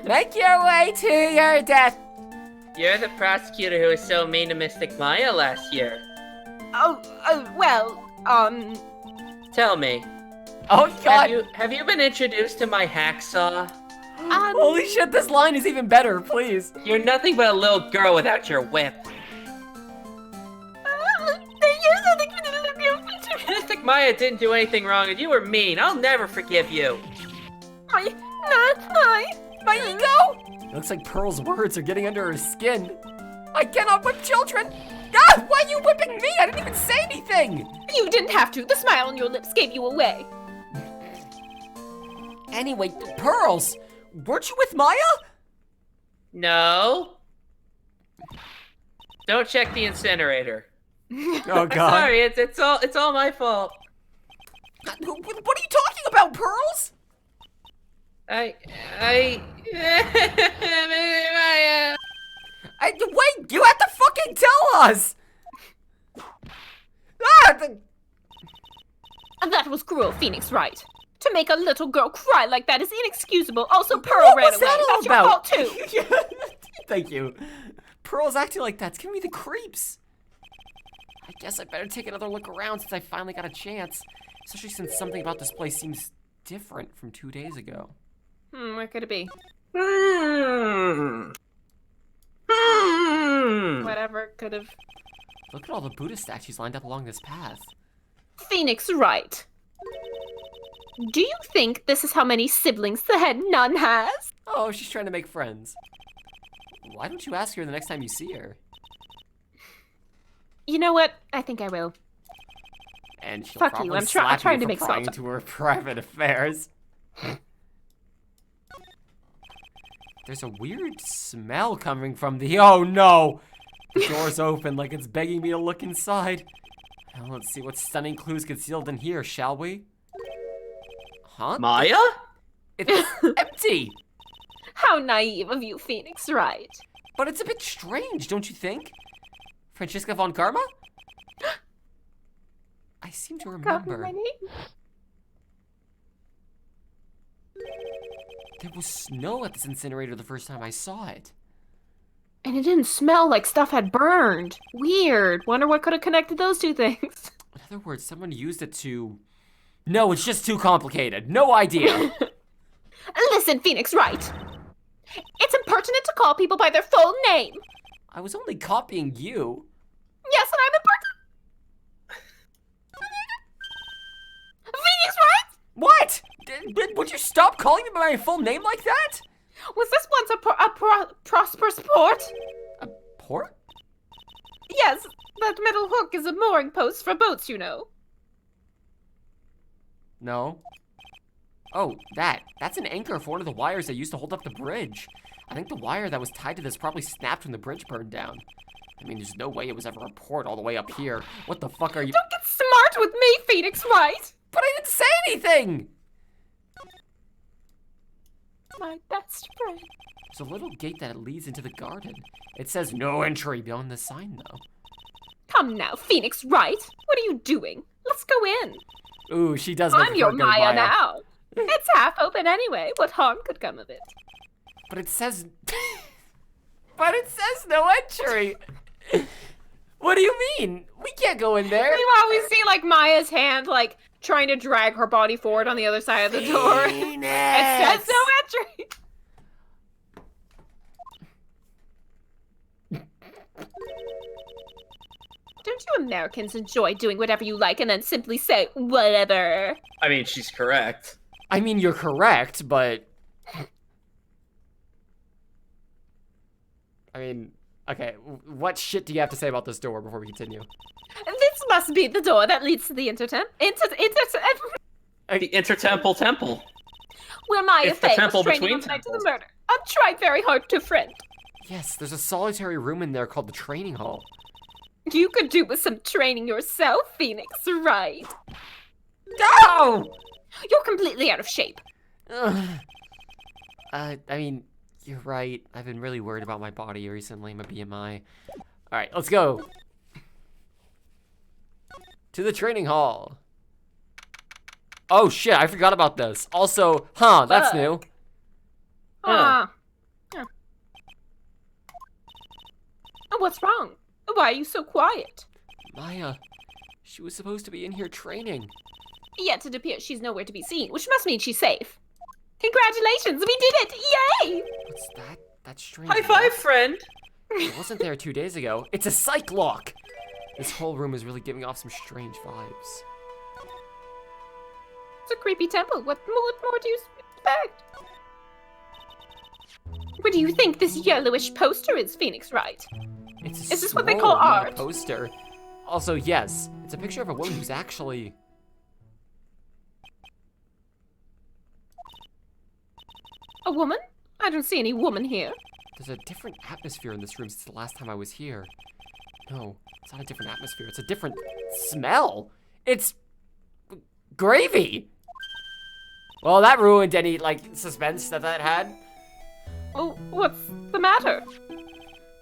Make your way to your death. You're the prosecutor who was so mean to Mystic Maya last year. Tell me, Oh god! have you been introduced to my hacksaw? Holy shit, this line is even better, please. You're nothing but a little girl without your whip. Mystic Maya didn't do anything wrong and you were mean. I'll never forgive you. My ego! It looks like Pearl's words are getting under her skin. I cannot whip children! Ah! Why are you whipping me? I didn't even say anything! You didn't have to. The smile on your lips gave you away. Anyway, Pearls, weren't you with Maya? No. Don't check the incinerator. Oh I'm sorry, it's all my fault. What are you talking about, Pearls? Wait, you have to fucking tell us! That was cruel, Phoenix Wright. To make a little girl cry like that is inexcusable. Also, Pearl What ran was away. that all That's about? your fault, too. Thank you. Pearl's acting like that's giving me the creeps. I guess I better take another look around since I finally got a chance. Especially since something about this place seems different from 2 days ago. Where could it be? Whatever could have. Look at all the Buddha statues lined up along this path. Phoenix Wright. Do you think this is how many siblings the head nun has? Oh, she's trying to make friends. Why don't you ask her the next time you see her? You know what? I think I will. And she'll Fuck probably you, I'm slap trying you to for make prying salt. into her private affairs. There's a weird smell coming from the... Oh no! The door's open like it's begging me to look inside. Now let's see what stunning clues concealed in here, shall we? Huh? Maya? It's empty! How naive of you, Phoenix Wright. But it's a bit strange, don't you think? Franziska von Karma? I seem to Got me remember. my name. There was snow at this incinerator the first time I saw it. And it didn't smell like stuff had burned. Weird. Wonder what could have connected those two things. In other words, someone used it to... No, it's just too complicated. No idea. Listen, Phoenix Wright. It's impertinent to call people by their full name. I was only copying you. Yes, and I'm impertinent. Phoenix Wright? What? Would you stop calling me by my full name like that? Was this once a prosperous port? A port? Yes, that metal hook is a mooring post for boats, you know. No. Oh, that's an anchor for one of the wires they used to hold up the bridge. I think the wire that was tied to this probably snapped when the bridge burned down. I mean, there's no way it was ever a port all the way up here. What the fuck are you... Don't get smart with me, Phoenix Wright. But I didn't say anything! My best friend. There's a little gate that leads into the garden. It says no entry beyond the sign, though. Come now, Phoenix Wright. What are you doing? Let's go in. Ooh, she does look I'm your good, Maya now. It's half open anyway. What harm could come of it? But it says... But it says no entry! What do you mean? We can't go in there. Meanwhile, we see like Maya's hand like trying to drag her body forward on the other side of the door. It says no entry. Don't you Americans enjoy doing whatever you like and then simply say whatever? I mean, she's correct. I mean, you're correct, but... I mean, okay, what shit do you have to say about this door before we continue? This must be the door that leads to the The Intertemple Temple. where Maya It's the Fey temple was training between on the night of the temples. murder. I've tried very hard to friend. Yes, there's a solitary room in there called the training hall. You could do with some training yourself, Phoenix, right? No! You're completely out of shape. Ugh. I mean, you're right. I've been really worried about my body recently, my BMI. Alright, let's go. To the training hall. Oh shit, I forgot about this. Also, that's Fuck. new. Ah. Yeah. What's wrong? Why are you so quiet? Maya, she was supposed to be in here training. Yet it appears she's nowhere to be seen, which must mean she's safe. Congratulations, we did it! Yay! What's that? That's strange. High five, friend. It wasn't there 2 days ago. It's a psych lock. This whole room is really giving off some strange vibes. It's a creepy temple. What more do you expect? What do you think this yellowish poster is, Phoenix Wright? It's a Is this what they call scroll, not a art? poster. Also, yes, it's a picture of a woman who's actually... A woman? I don't see any woman here. There's a different atmosphere in this room since the last time I was here. No, it's not a different atmosphere. It's a different smell. It's gravy. Well, that ruined any, like, suspense that had. Oh, what's the matter?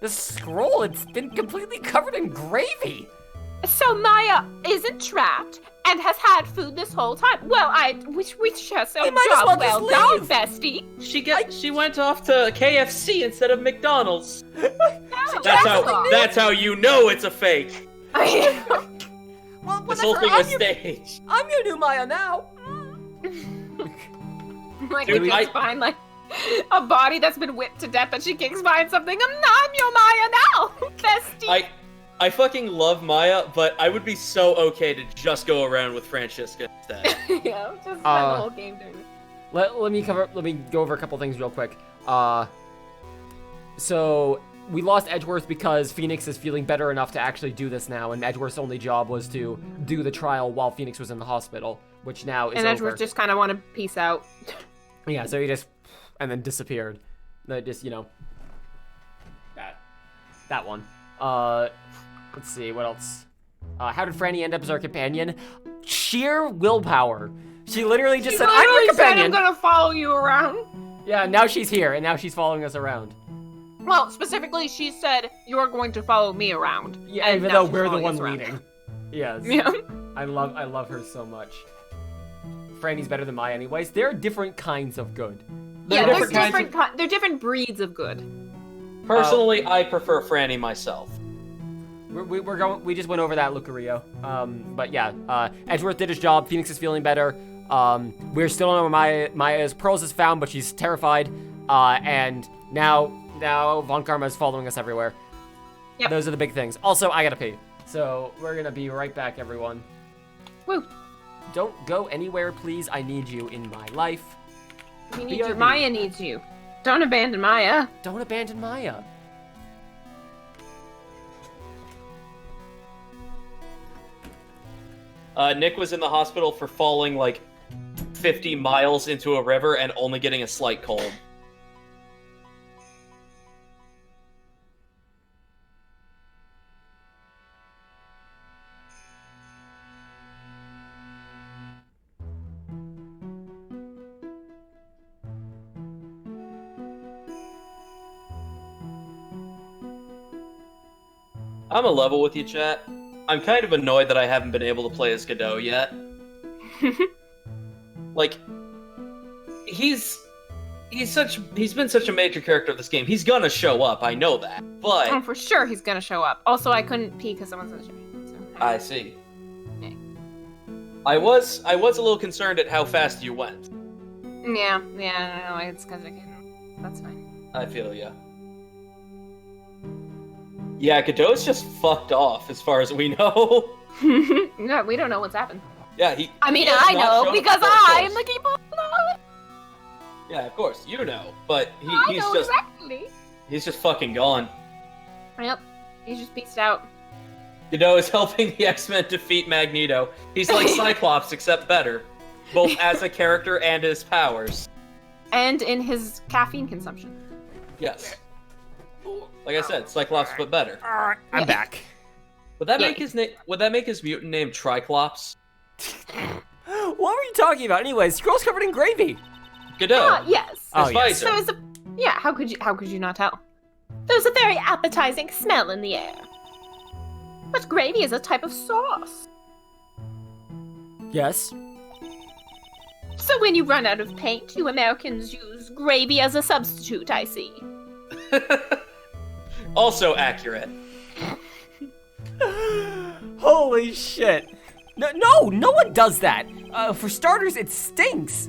This scroll, it's been completely covered in gravy. So Maya isn't trapped and has had food this whole time. Well, wish her so You might as well job well just done, leave. bestie. She went off to KFC instead of McDonald's. No, That's how you know it's a fake. Well, This whole thing is staged. I'm your new Maya now. Like, Dude, she kicks behind, like, a body that's been whipped to death, but she kicks behind something. I'm your Maya now, bestie. I fucking love Maya, but I would be so okay to just go around with Franziska instead. instead. Yeah, just spend the whole game doing it. Let me go over a couple things real quick. So we lost Edgeworth because Phoenix is feeling better enough to actually do this now, and Edgeworth's only job was to do the trial while Phoenix was in the hospital, which now is And over. Edgeworth just kind of want to peace out. Yeah, so he just and then disappeared. Just that one. Let's see what else. How did Franny end up as our companion? Sheer willpower. She literally just said, "I'm your companion." Said, I'm gonna follow you around. Yeah, now she's here, and now she's following us around. Well, specifically, she said, you're going to follow me around. Yeah, and even now though she's we're the following one us around. leading. Yes. Yeah. I love her so much. Franny's better than Maya anyways. They're different kinds of good. Yeah, They're they're different breeds of good. Personally, I prefer Franny myself. We just went over that, Lucario. But yeah, Edgeworth did his job. Phoenix is feeling better. We're still on where Maya is. Pearls is found, but she's terrified. And now Von Karma is following us everywhere. Yep. Those are the big things. Also, I gotta pee. So we're gonna be right back, everyone. Woo. Don't go anywhere, please. I need you in my life. We need you. BRB. Maya needs you. Don't abandon Maya. Don't abandon Maya. Nick was in the hospital for falling like 50 miles into a river and only getting a slight cold. I'm a level with you, chat. I'm kind of annoyed that I haven't been able to play as Godot yet. Like, he's been such a major character of this game. He's gonna show up, I know that. But Oh, for sure he's gonna show up. Also, I couldn't pee because someone's in the stream. So, I see. Okay. I was a little concerned at how fast you went. Yeah, no, it's because I can. That's fine. I feel ya. Yeah, Godot's just fucked off, as far as we know. No, we don't know what's happened. Yeah, he. I mean, he has I not know shown- because of course. I am the keeper. Yeah, of course, you know, but I he's know just exactly. he's just fucking gone. Yep, he's just beached out. Godot is helping the X-Men defeat Magneto. He's like Cyclops, except better, both as a character and his powers. And in his caffeine consumption. Yes. Like I said, Cyclops, but better. I'm back. Would that Yeah. make his name? Would that make his mutant name Triclops? What were you talking about? Anyways, scrolls covered in gravy. Godot. Yes. Oh, His yes. visor. There's a yeah. How could you not tell? There's a very appetizing smell in the air. But gravy is a type of sauce. Yes. So when you run out of paint, you Americans use gravy as a substitute, I see. Also accurate. Holy shit. No one does that. For starters, it stinks.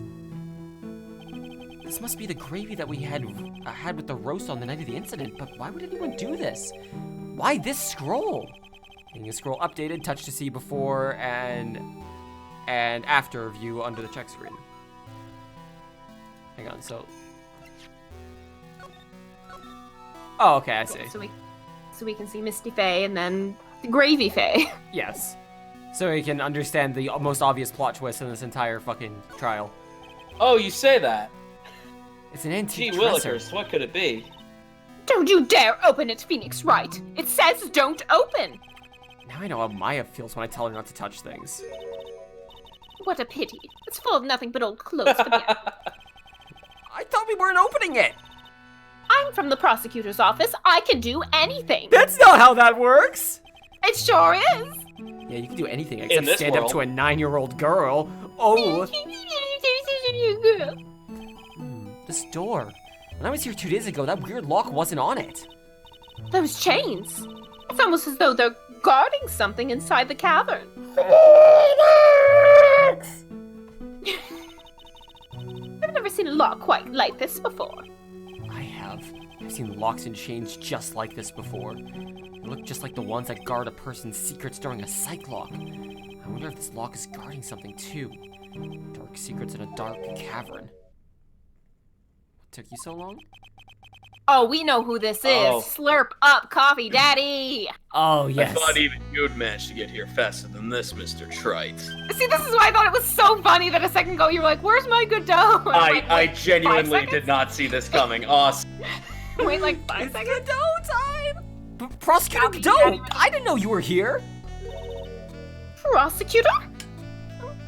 This must be the gravy that we had with the roast on the night of the incident, but why would anyone do this? Why this scroll? Getting a scroll updated, touch to see before and after view under the check screen. Hang on, so... Oh, okay, I see. So we can see Misty Faye and then the Gravy Faye. Yes. So we can understand the most obvious plot twist in this entire fucking trial. Oh, you say that? It's an Gee antique dresser. willikers, what could it be? Don't you dare open it, Phoenix Wright! It says don't open! Now I know how Maya feels when I tell her not to touch things. What a pity. It's full of nothing but old clothes for the I thought we weren't opening it! I'm from the prosecutor's office. I can do anything. That's not how that works! It sure is. Yeah, you can do anything except this stand up world. to a 9-year-old girl. Oh, this door. When I was here 2 days ago, that weird lock wasn't on it. Those chains. It's almost as though they're guarding something inside the cavern. I've never seen a lock quite like this before. I have. I've seen locks and chains just like this before. They look just like the ones that guard a person's secrets during a psych lock. I wonder if this lock is guarding something too. Dark secrets in a dark cavern. What took you so long? Oh, we know who this is. Oh. Slurp up, coffee daddy. Oh, yes. I thought even you'd manage to get here faster than this, Mr. Trite. See, this is why I thought it was so funny that a second ago you were like, "Where's my Godot?" And I'm like, I "Wait, genuinely 5 did not see this coming. Awesome. seconds?" Wait, like 5 It's seconds. Godot time! Prosecutor Coffee Godot! daddy. I didn't know you were here! Prosecutor?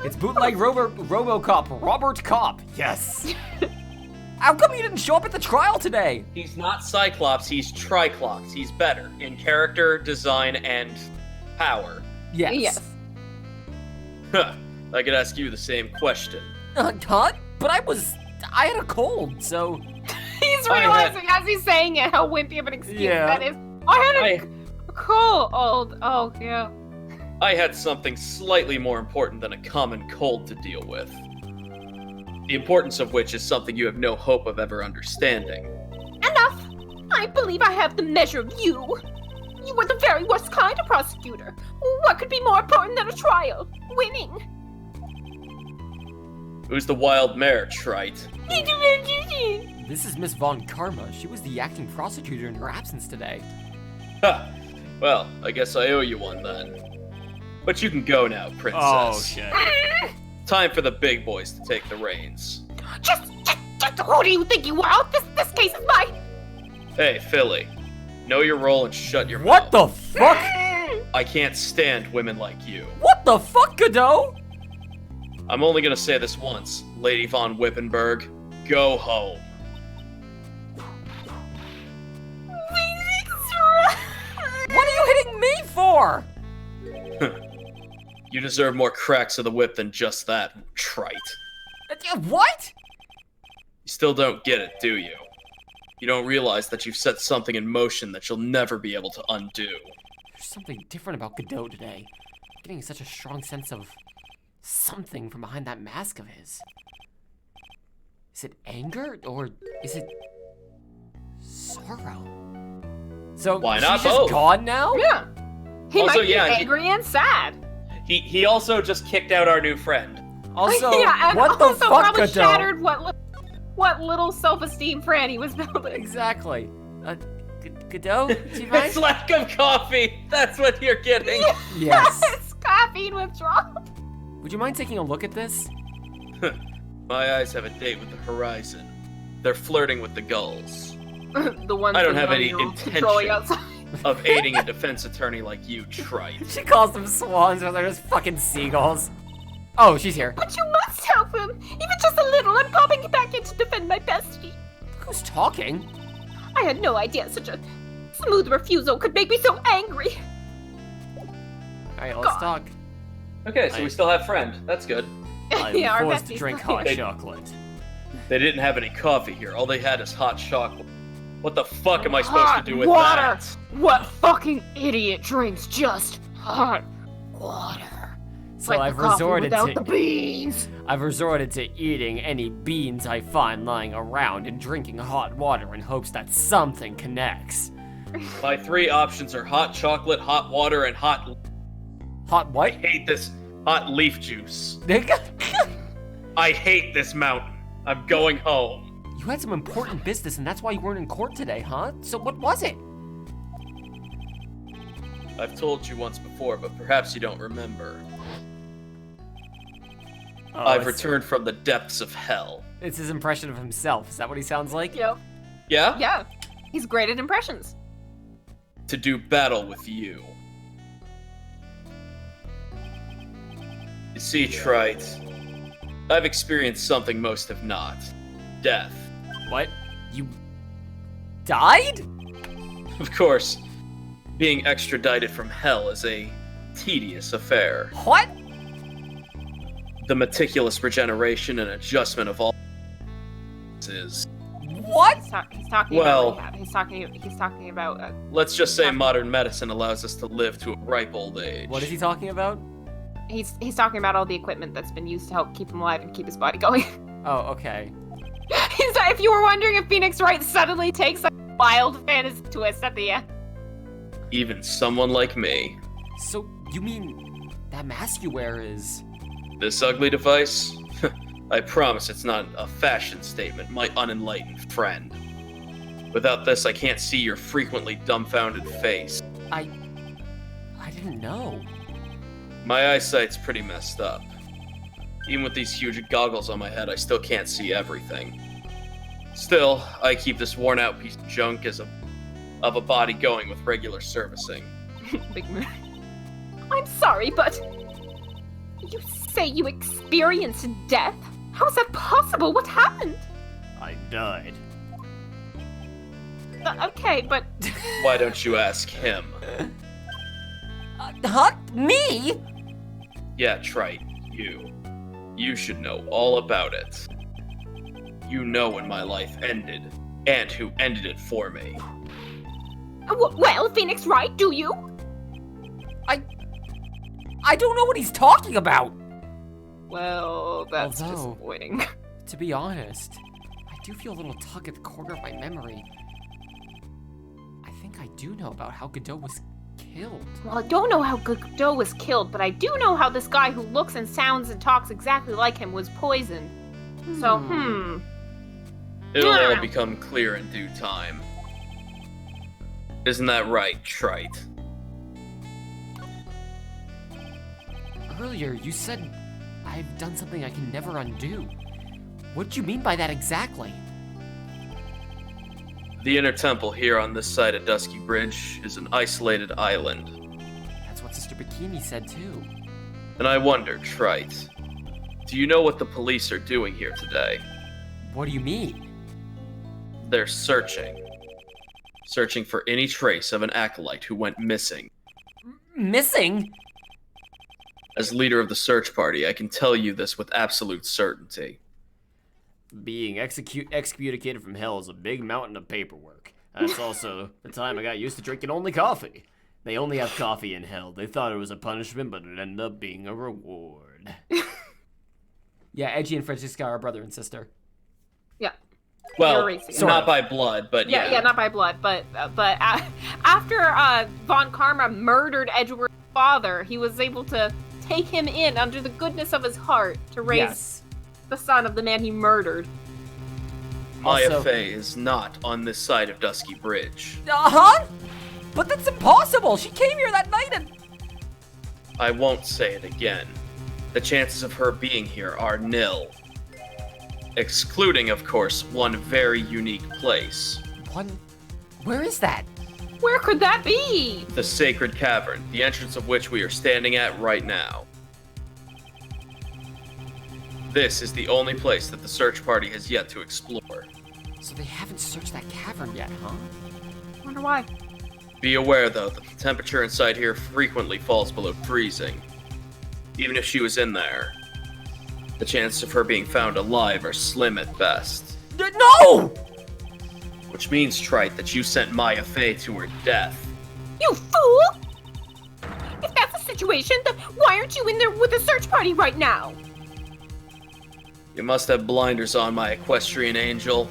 It's bootleg RoboCop, Robert Cop. Yes. How come you didn't show up at the trial today? He's not Cyclops, he's Triclops. He's better in character, design, and power. Yes. Yes. Huh. I could ask you the same question. Huh? But I had a cold, so... He's I had- realizing as he's saying it how wimpy of an excuse Yeah. that is. I had I, a cold. Oh, yeah. I had something slightly more important than a common cold to deal with. The importance of which is something you have no hope of ever understanding. Enough! I believe I have the measure of you. You were the very worst kind of prosecutor. What could be more important than a trial? Winning. Who's the wild mare, Trite? This is Miss Von Karma. She was the acting prosecutor in her absence today. Ha! Well, I guess I owe you one then. But you can go now, princess. shit. Time for the big boys to take the reins. Just who do you think you are? This case is mine. Hey, Philly. Know your role and shut your What the mouth. fuck? I can't stand women like you. What the fuck, Godot? I'm only gonna say this once, Lady Von Wippenberg. Go home. What are you hitting me for? You deserve more cracks of the whip than just that, Trite. What? You still don't get it, do you? You don't realize that you've set something in motion that you'll never be able to undo. There's something different about Godot today. I'm getting such a strong sense of something from behind that mask of his. Is it anger or is it sorrow? So Why not she's just both? gone now? Yeah. He Also, might be yeah, he- angry and sad. He also just kicked out our new friend. Also, yeah, and what the also fuck, probably Godot? shattered what little self-esteem Fran he was building. Exactly. Godot, is he right? It's lack of coffee. That's what you're getting. Yes. It's caffeine withdrawal. Would you mind taking a look at this? My eyes have a date with the horizon. They're flirting with the gulls. The ones I don't that have know any you're intention. controlling outside. Of aiding a defense attorney like you, Trite. She calls them swans, but they're just fucking seagulls. Oh, she's here. But you must help him, even just a little. I'm popping back in to defend my bestie. Who's talking? I had no idea such a smooth refusal could make me so angry. Alright, let's talk. Okay, so we still have friend. That's good. I'm Yeah, our forced to bestie's drink still hot here. chocolate. They didn't have any coffee here. All they had is hot chocolate. What the fuck am I supposed Hot to do with water. that? What fucking idiot drinks just hot water? So Like I've the coffee resorted without to the beans. I've resorted to eating any beans I find lying around and drinking hot water in hopes that something connects. My 3 options are hot chocolate, hot water, and hot... Hot I what? hate this hot leaf juice. I hate this mountain. I'm going home. You had some important business and that's why you weren't in court today, huh? So what was it? I've told you once before, but perhaps you don't remember. Oh, I've it's- returned from the depths of hell. It's his impression of himself. Is that what he sounds like? Yep. Yeah? Yeah. He's great at impressions. To do battle with you. You see, Trite, I've experienced something most have not. Death. What? You died? Of course, being extradited from hell is a tedious affair. What? The meticulous regeneration and adjustment of all is, What? He's talking Well- about rehab. He's talking about let's just say modern medicine allows us to live to a ripe old age. What is he talking about? he's talking about all the equipment that's been used to help keep him alive and keep his body going. Oh, okay. If you were wondering if Phoenix Wright suddenly takes a wild fantasy twist at the end. Even someone like me. So you mean That mask you wear is... This ugly device? I promise it's not a fashion statement, my unenlightened friend. Without this, I can't see your frequently dumbfounded face. I didn't know. My eyesight's pretty messed up. Even with these huge goggles on my head, I still can't see everything. Still, I keep this worn-out piece of junk of a body going with regular servicing. Big man. I'm sorry, but you say you experienced death? How is that possible? What happened? I died. Okay, but Why don't you ask him? Huh? Me? Yeah, Trite, you. You should know all about it. You know when my life ended, and who ended it for me. well, Phoenix Wright, do you? I don't know what he's talking about. Well, that's Although- disappointing. To be honest, I do feel a little tug at the corner of my memory. I think I do know about how Godot was killed. Well, I don't know how Godot was killed, but I do know how this guy who looks and sounds and talks exactly like him was poisoned. So, It'll all Yeah. become clear in due time. Isn't that right, Trite? Earlier, you said I've done something I can never undo. What do you mean by that exactly? The inner temple here on this side of Dusky Bridge is an isolated island. That's what Sister Bikini said too. And I wonder, Trite, do you know what the police are doing here today? What do you mean? They're searching. Searching for any trace of an acolyte who went missing. Missing? As leader of the search party, I can tell you this with absolute certainty. Being excommunicated from hell is a big mountain of paperwork. That's also the time I got used to drinking only coffee. They only have coffee in hell. They thought it was a punishment, but it ended up being a reward. Yeah, Edgy and Francisca are brother and sister. yeah. Well, racing. not by blood, but Yeah, not by blood, but after Von Karma murdered Edward's father, he was able to take him in under the goodness of his heart to raise Yes. the son of the man he murdered. Maya Also- Fey is not on this side of Dusky Bridge. Uh-huh? But that's impossible! She came here that night and... I won't say it again. The chances of her being here are nil. Excluding, of course, one very unique place. Where is that? Where could that be? The Sacred Cavern, the entrance of which we are standing at right now. This is the only place that the search party has yet to explore. So they haven't searched that cavern yet, huh? Wonder why. Be aware, though, that the temperature inside here frequently falls below freezing. Even if she was in there, the chances of her being found alive are slim at best. No! Which means, Trite, that you sent Maya Fey to her death. You fool! If that's the situation, then why aren't you in there with the search party right now? You must have blinders on, my equestrian angel.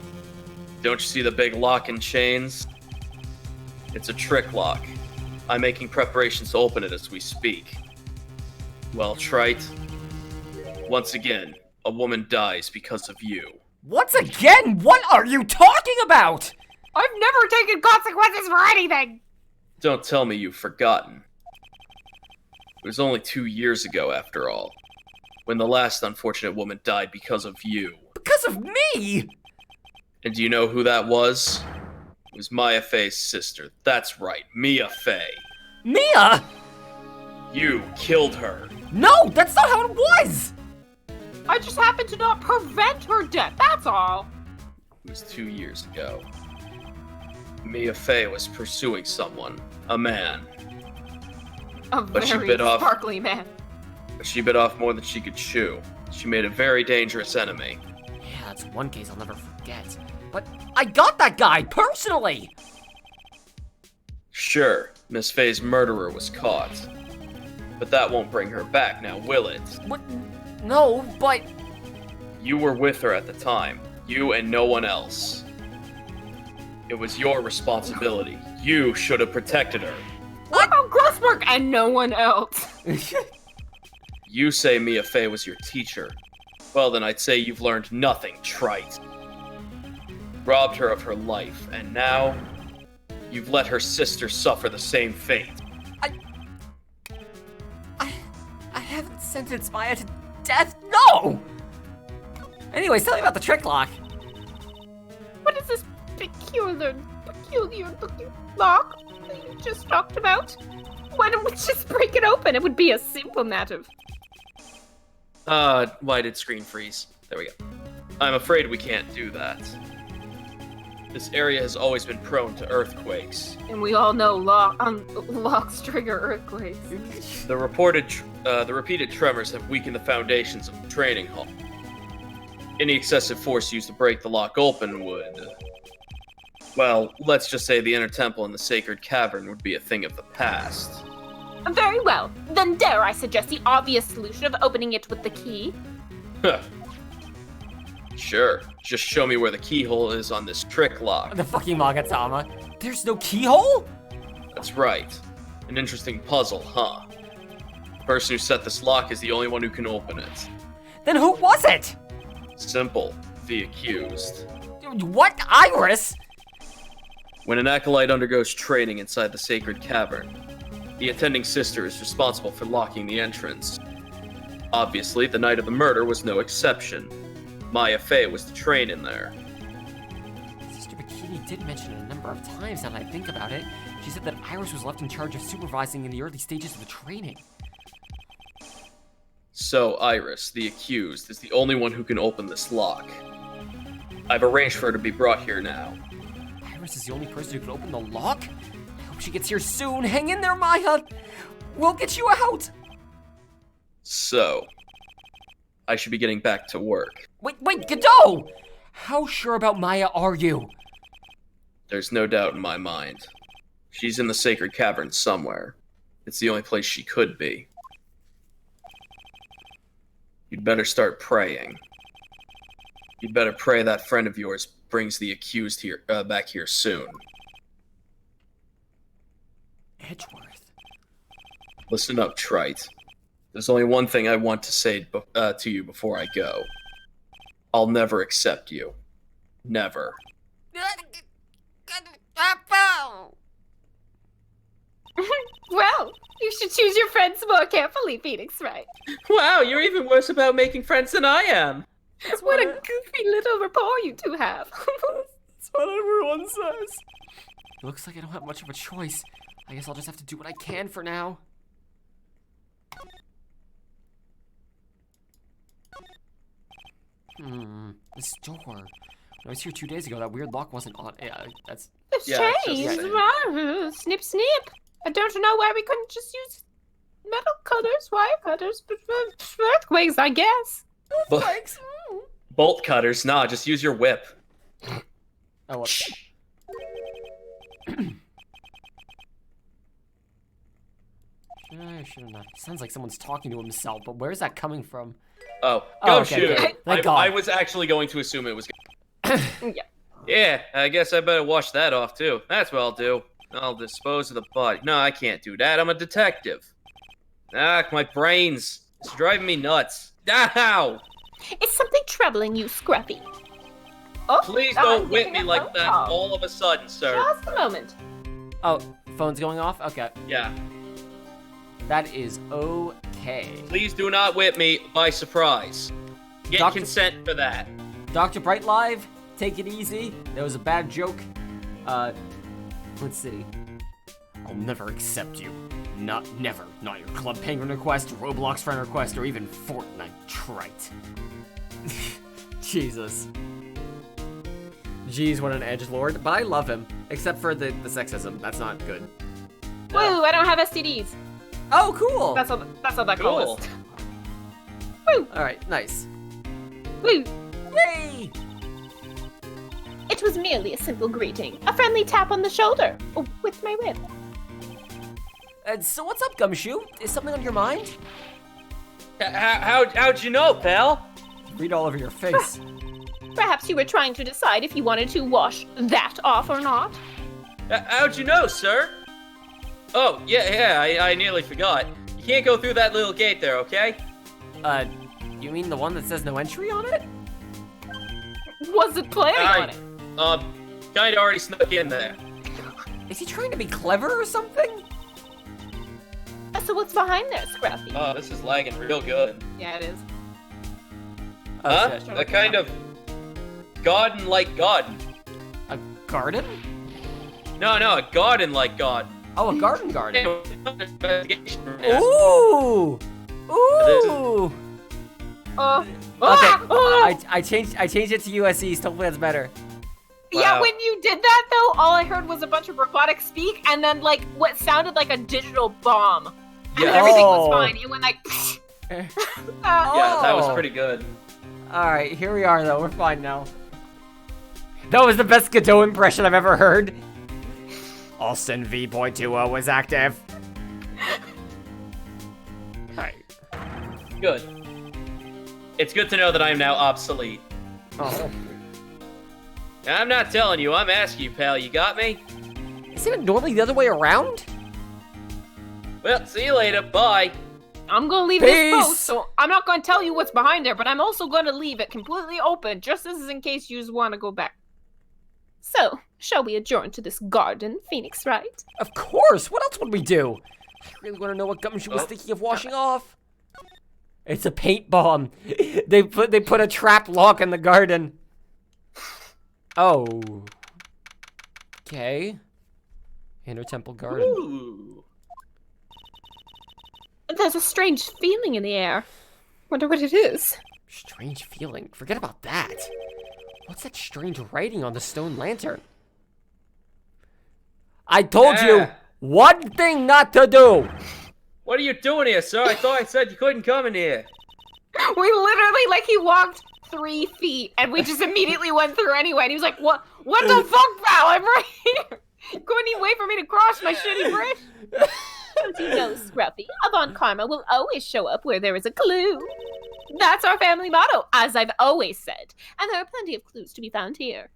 Don't you see the big lock and chains? It's a trick lock. I'm making preparations to open it as we speak. Well, Trite, once again, a woman dies because of you. Once again, what are you talking about? I've never taken consequences for anything! Don't tell me you've forgotten. It was only 2 years ago, after all, when the last unfortunate woman died because of you. Because of me? And do you know who that was? It was Maya Fey's sister. That's right, Mia Fey. Mia? You killed her. No, that's not how it was! I just happened to not prevent her death, that's all. It was 2 years ago. Mia Fey was pursuing someone, a man. A But she very bit off- sparkly man. But she bit off more than she could chew. She made a very dangerous enemy. Yeah, that's one case I'll never forget. But I got that guy, personally! Sure, Miss Fey's murderer was caught. But that won't bring her back now, will it? What? No, but... You were with her at the time. You and no one else. It was your responsibility. You should have protected her. What about Grossberg and no one else? You say Mia Fey was your teacher. Well, then I'd say you've learned nothing, trite. Robbed her of her life, and now you've let her sister suffer the same fate. I haven't sentenced Maya to death. No! Anyways, tell me about the trick lock. What is this peculiar looking lock that you just talked about? Why don't we just break it open? It would be a simple matter. Why did screen freeze? There we go. I'm afraid we can't do that. This area has always been prone to earthquakes. And we all know locks trigger earthquakes. The repeated tremors have weakened the foundations of the training hall. Any excessive force used to break the lock open would... Well, let's just say the inner temple in the sacred cavern would be a thing of the past. Very well. Then dare I suggest the obvious solution of opening it with the key? Sure. Just show me where the keyhole is on this trick lock. The fucking Magatama. There's no keyhole? That's right. An interesting puzzle, huh? The person who set this lock is the only one who can open it. Then who was it? Simple. The accused. What? Iris? When an acolyte undergoes training inside the sacred cavern, the attending sister is responsible for locking the entrance. Obviously, the night of the murder was no exception. Maya Fey was to train in there. Sister Bikini did mention it a number of times now that I think about it. She said that Iris was left in charge of supervising in the early stages of the training. So, Iris, the accused, is the only one who can open this lock. I've arranged for her to be brought here now. Iris is the only person who can open the lock? I hope she gets here soon. Hang in there, Maya. We'll get you out. So, I should be getting back to work. Wait, Godot! How sure about Maya are you? There's no doubt in my mind. She's in the sacred cavern somewhere. It's the only place she could be. You'd better start praying. You'd better pray that friend of yours brings the accused here back here soon. Edgeworth. Listen up, trite. There's only one thing I want to say to you before I go. I'll never accept you. Never. Well, you should choose your friends more carefully, Phoenix, right? Wow, you're even worse about making friends than I am. What a goofy little rapport you two have. That's what everyone says. It looks like I don't have much of a choice. I guess I'll just have to do what I can for now. This door. When I was here 2 days ago, that weird lock wasn't on. Yeah, that's... It's Yeah, it's changed. just- Wow. Snip, snip. I don't know why we couldn't just use metal cutters, wire cutters, but earthquakes, I guess. Thanks. Bolt cutters? Nah, just use your whip. Oh, what? I should have not. Sounds like someone's talking to himself, but where's that coming from? Oh, go okay, shoot good. it. Thank God. I was actually going to assume it was... Yeah. Yeah, I guess I better wash that off, too. That's what I'll do. I'll dispose of the body. No, I can't do that. I'm a detective. Ah, my brains. It's driving me nuts. Ow! Is something troubling you, Scruffy? Oh, Please I'm don't whip getting me a like phone that call. all of a sudden, sir. Just a moment. Oh, phone's going off? Okay. Yeah. That is okay. Please do not whip me by surprise. Get Doctor- consent for that. Dr. Bright Live, take it easy. That was a bad joke. Let's see. I'll never accept you. Never. Not your Club Penguin request, Roblox friend request, or even Fortnite trite. Jesus. Jeez, what an edgelord. But I love him. Except for the sexism. That's not good. Woo, I don't have STDs. Oh, cool! That's all that Cool. call is. Woo, Alright, nice. woo. Yay! It was merely a simple greeting. A friendly tap on the shoulder. With my whip. So what's up, Gumshoe? Is something on your mind? How'd you know, pal? Read all over your face. Perhaps you were trying to decide if you wanted to wash that off or not. How'd you know, sir? Oh, yeah, I nearly forgot. You can't go through that little gate there, okay? You mean the one that says no entry on it? Wasn't planning on it. Kinda already snuck in there. Is he trying to be clever or something? So what's behind there, Scruffy? Oh, this is lagging real good. Yeah, it is. Huh? shit. A kind of garden-like garden. A garden? No, a garden-like garden. Oh, a garden. Yeah. Ooh! Ooh! Okay, I changed it to US East. Hopefully that's better. Yeah, Wow. when you did that though, all I heard was a bunch of robotic speak, and then like what sounded like a digital bomb. And Yeah. everything was Oh. fine. It went like. Yeah, that was Oh. pretty good. All right, here we are though. We're fine now. That was the best Godot impression I've ever heard. Austin V.20 was active. Alright. Good. It's good to know that I am now obsolete. Oh. I'm not telling you, I'm asking you, pal. You got me? Isn't it normally the other way around? Well, see you later. Bye. I'm gonna leave Peace. this post, so I'm not gonna tell you what's behind there, but I'm also gonna leave it completely open, just as in case you just want to go back. So, shall we adjourn to this garden, Phoenix Wright? Of course! What else would we do? I really want to know what Gumshoe was Oh. thinking of washing off. It's a paint bomb. They put a trap lock in the garden. Oh. Okay. Inner Temple Garden. Ooh. There's a strange feeling in the air. Wonder what it is. Strange feeling. Forget about that. What's that strange writing on the stone lantern? I told you Yeah. one thing not to do. What are you doing here, sir? I thought I said you couldn't come in here. We literally, like, he walked 3 feet, and we just immediately went through anyway, and he was like, what the fuck, pal? I'm right here. Couldn't you wait for me to cross my shitty bridge? Don't you know, Scruffy, Avant Karma will always show up where there is a clue. That's our family motto, as I've always said. And there are plenty of clues to be found here.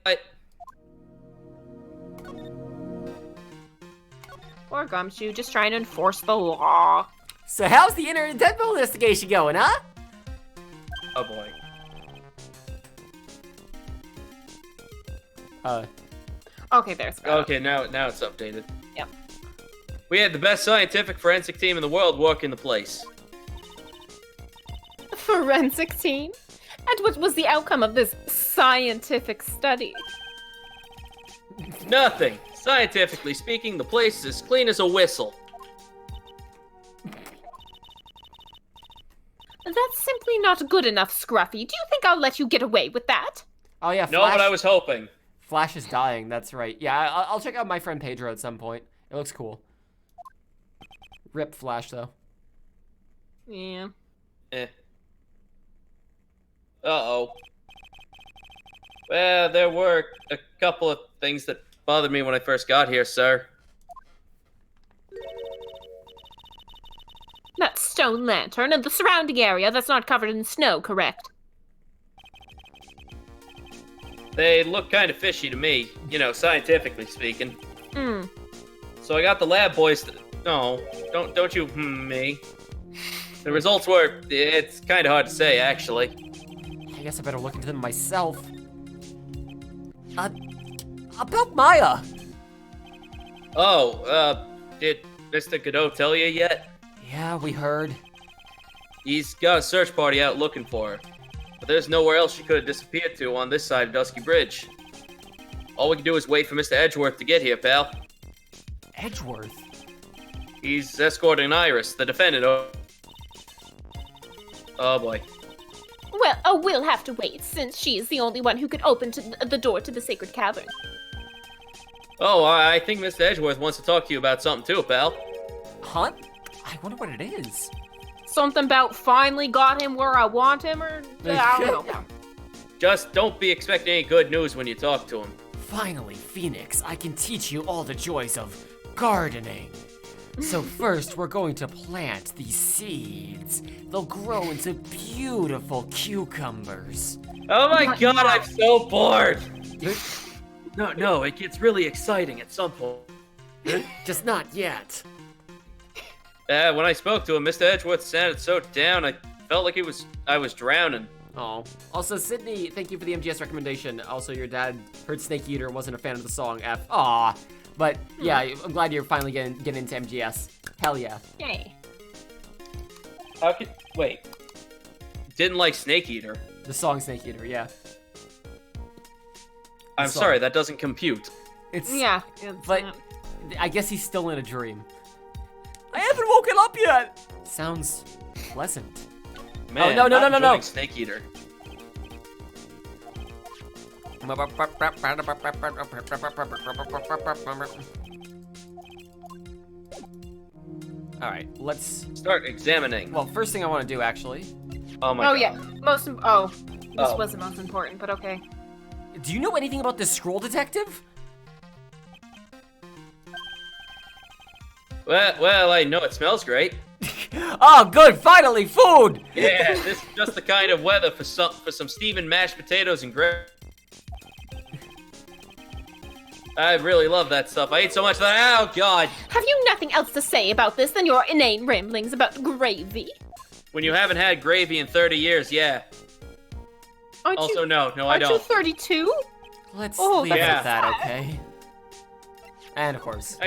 I, Or Gumshoe, just trying to enforce the law. So how's the inner temple investigation going, huh? oh boy. Okay, there's Okay, now it's updated. Yep. We had the best scientific forensic team in the world working the place. forensic team. And what was the outcome of this scientific study? Nothing. Scientifically speaking, the place is as clean as a whistle. That's simply not good enough, Scruffy. Do you think I'll let you get away with that? Oh yeah, No, Flash. but I was hoping. Flash is dying. That's right. Yeah, I'll check out my friend Pedro at some point. It looks cool. Rip Flash though. Yeah. Eh. Uh-oh. Well, there were a couple of things that bothered me when I first got here, sir. That stone lantern and the surrounding area that's not covered in snow, correct? They look kind of fishy to me, you know, scientifically speaking. Hmm. So I got the lab boys to... No, don't you me. The results were... It's kind of hard to say, actually. I guess I better look into them myself. About Maya. Oh, did Mr. Godot tell you yet? Yeah, we heard. He's got a search party out looking for her. But there's nowhere else she could have disappeared to on this side of Dusky Bridge. All we can do is wait for Mr. Edgeworth to get here, pal. Edgeworth. He's escorting Iris, the defendant. Oh boy. Well, we'll have to wait, since she is the only one who could open the door to the sacred cavern. Oh, I think Mr. Edgeworth wants to talk to you about something too, pal. Huh? I wonder what it is. Something about finally got him where I want him, or I don't know. Just don't be expecting any good news when you talk to him. Finally, Phoenix, I can teach you all the joys of gardening. So first, we're going to plant these seeds. They'll grow into beautiful cucumbers. Oh my god, I'm so bored! No, it gets really exciting at some point. Just not yet. When I spoke to him, Mr. Edgeworth sounded so down, I felt like I was drowning. Oh. Also, Sydney, thank you for the MGS recommendation. Also, your dad heard Snake Eater and wasn't a fan of the song F. Aw. But, yeah, I'm glad you're finally getting into MGS. Hell yeah. Yay. Wait. Didn't like Snake Eater. The song Snake Eater, yeah. I'm sorry, that doesn't compute. It's... Yeah. But I guess he's still in a dream. I haven't woken up yet! Sounds pleasant. Man, no. I'm enjoying Snake Eater. Alright, let's... Start examining. Well, first thing I want to do, actually... Oh my god. Yeah. This wasn't most important, but okay. Do you know anything about this scroll detective? Well, I know it smells great. Oh, good! Finally, food! Yeah, this is just the kind of weather for some steaming mashed potatoes and gravy. I really love that stuff. I ate so much that oh god! Have you nothing else to say about this than your inane ramblings about gravy? When you haven't had gravy in 30 years, yeah. Aren't Also, you, no, I aren't you don't. 32? Let's Oh, leave it that's at that, okay? And of course.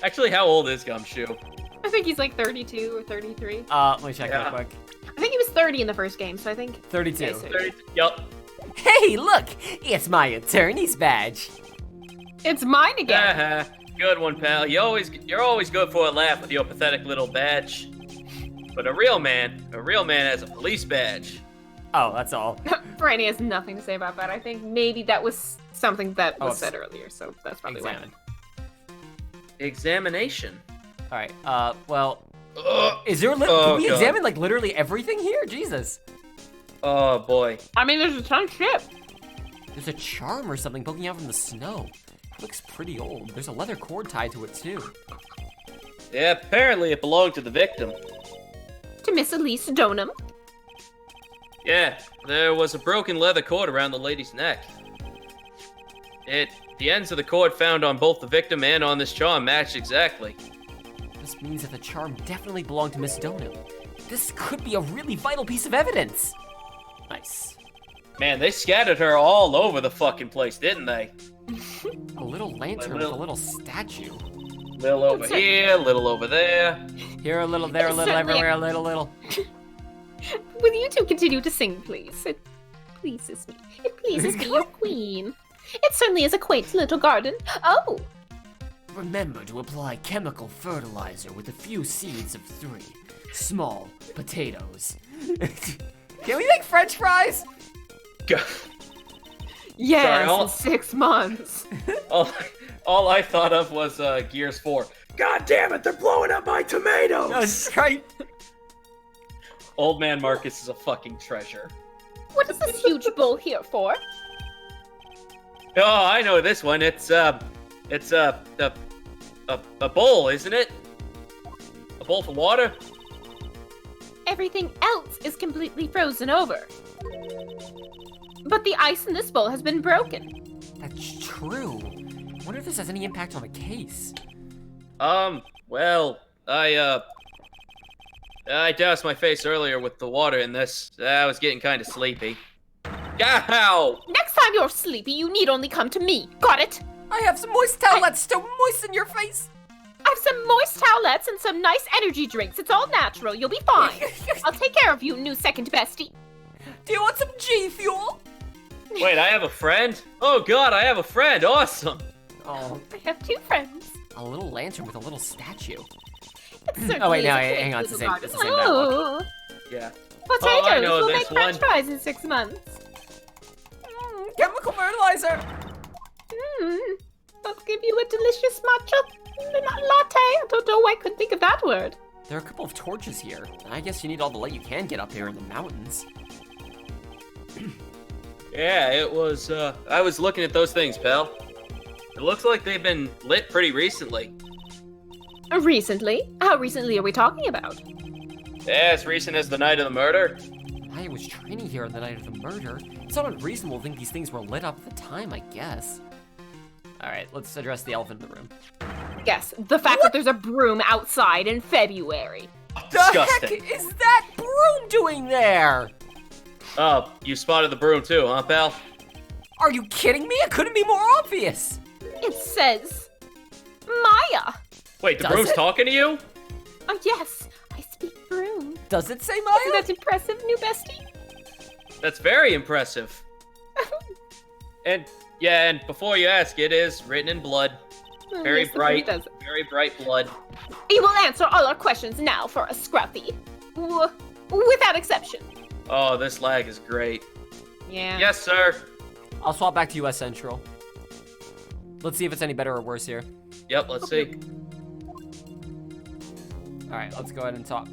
Actually, how old is Gumshoe? I think he's like 32 or 33. Let me check Yeah. real quick. I think he was 30 in the first game, so I think... 32. Yeah, so- 30. Yup. Hey, look! It's my attorney's badge. It's mine again. Good one, pal. You're always good for a laugh with your pathetic little badge. But a real man has a police badge. Oh, that's all. Franny has nothing to say about that. I think maybe that was something that was Oh, said earlier, so that's probably why. Examine. Examination. Alright, well... Ugh. Is there... Oh, Can we God. examine, like, literally everything here? Jesus. Oh boy. I mean, there's a ton of shit. There's a charm or something poking out from the snow. It looks pretty old. There's a leather cord tied to it, too. Yeah, apparently it belonged to the victim. To Miss Elise Donham. Yeah, there was a broken leather cord around the lady's neck. The ends of the cord found on both the victim and on this charm matched exactly. This means that the charm definitely belonged to Miss Donut. This could be a really vital piece of evidence. Nice. Man, they scattered her all over the fucking place, didn't they? A little lantern with a little statue. Little over here, little over there. Here a little, there a little, Certainly. everywhere a little. Will you two continue to sing, please? It pleases me. It pleases me, your queen. It certainly is a quaint little garden. Oh! Remember to apply chemical fertilizer with a few seeds of 3 small potatoes. Can we make French fries? Yes, Sorry, in 6 months. all I thought of was Gears 4. God damn it, they're blowing up my tomatoes! That's right. Old man Marcus is a fucking treasure. What is this huge bowl here for? Oh, I know this one. It's a bowl, isn't it? A bowl for water? Everything else is completely frozen over. But the ice in this bowl has been broken. That's true. I wonder if this has any impact on the case. Well, I doused my face earlier with the water in this. I was getting kind of sleepy. Ow! Next time you're sleepy, you need only come to me. Got it? I have some moist towelettes to moisten your face. I have some moist towelettes and some nice energy drinks. It's all natural. You'll be fine. I'll take care of you, new second bestie. Do you want some G Fuel? Wait, I have a friend? Oh god, I have a friend! Awesome! Oh, I have 2 friends. a little lantern with a little statue. It certainly Oh, wait, is no, a quaint hang on, it's the little same- it's the garden. same bad one. Oh, Yeah. potatoes I know will this make French one. fries in 6 months. Chemical fertilizer. I'll give you a delicious matcha latte. I don't know why I couldn't think of that word. There are a couple of torches here. I guess you need all the light you can get up here in the mountains. Yeah, it was, I was looking at those things, pal. It looks like they've been lit pretty recently. Recently? How recently are we talking about? Yeah, as recent as the night of the murder. I was training here on the night of the murder. It's not unreasonable to think these things were lit up at the time, I guess. Alright, let's address the elephant in the room. Guess the fact that there's a broom outside in February. The heck Disgusting. is that broom doing there? Oh, you spotted the broom too, huh, pal? Are you kidding me? It couldn't be more obvious. It says Maya. Wait, the Does broom's it? talking to you? Oh yes, I speak broom. Does it say Isn't Maya? that impressive, new bestie? That's very impressive. And before you ask, it is written in blood. Oh, Very yes, the broom bright, does it. very bright blood. You will answer all our questions now for a Scruffy. Without exception. Oh, this lag is great. Yeah. Yes, sir. I'll swap back to US Central. Let's see if it's any better or worse here. Yep, let's see. All right, let's go ahead and talk.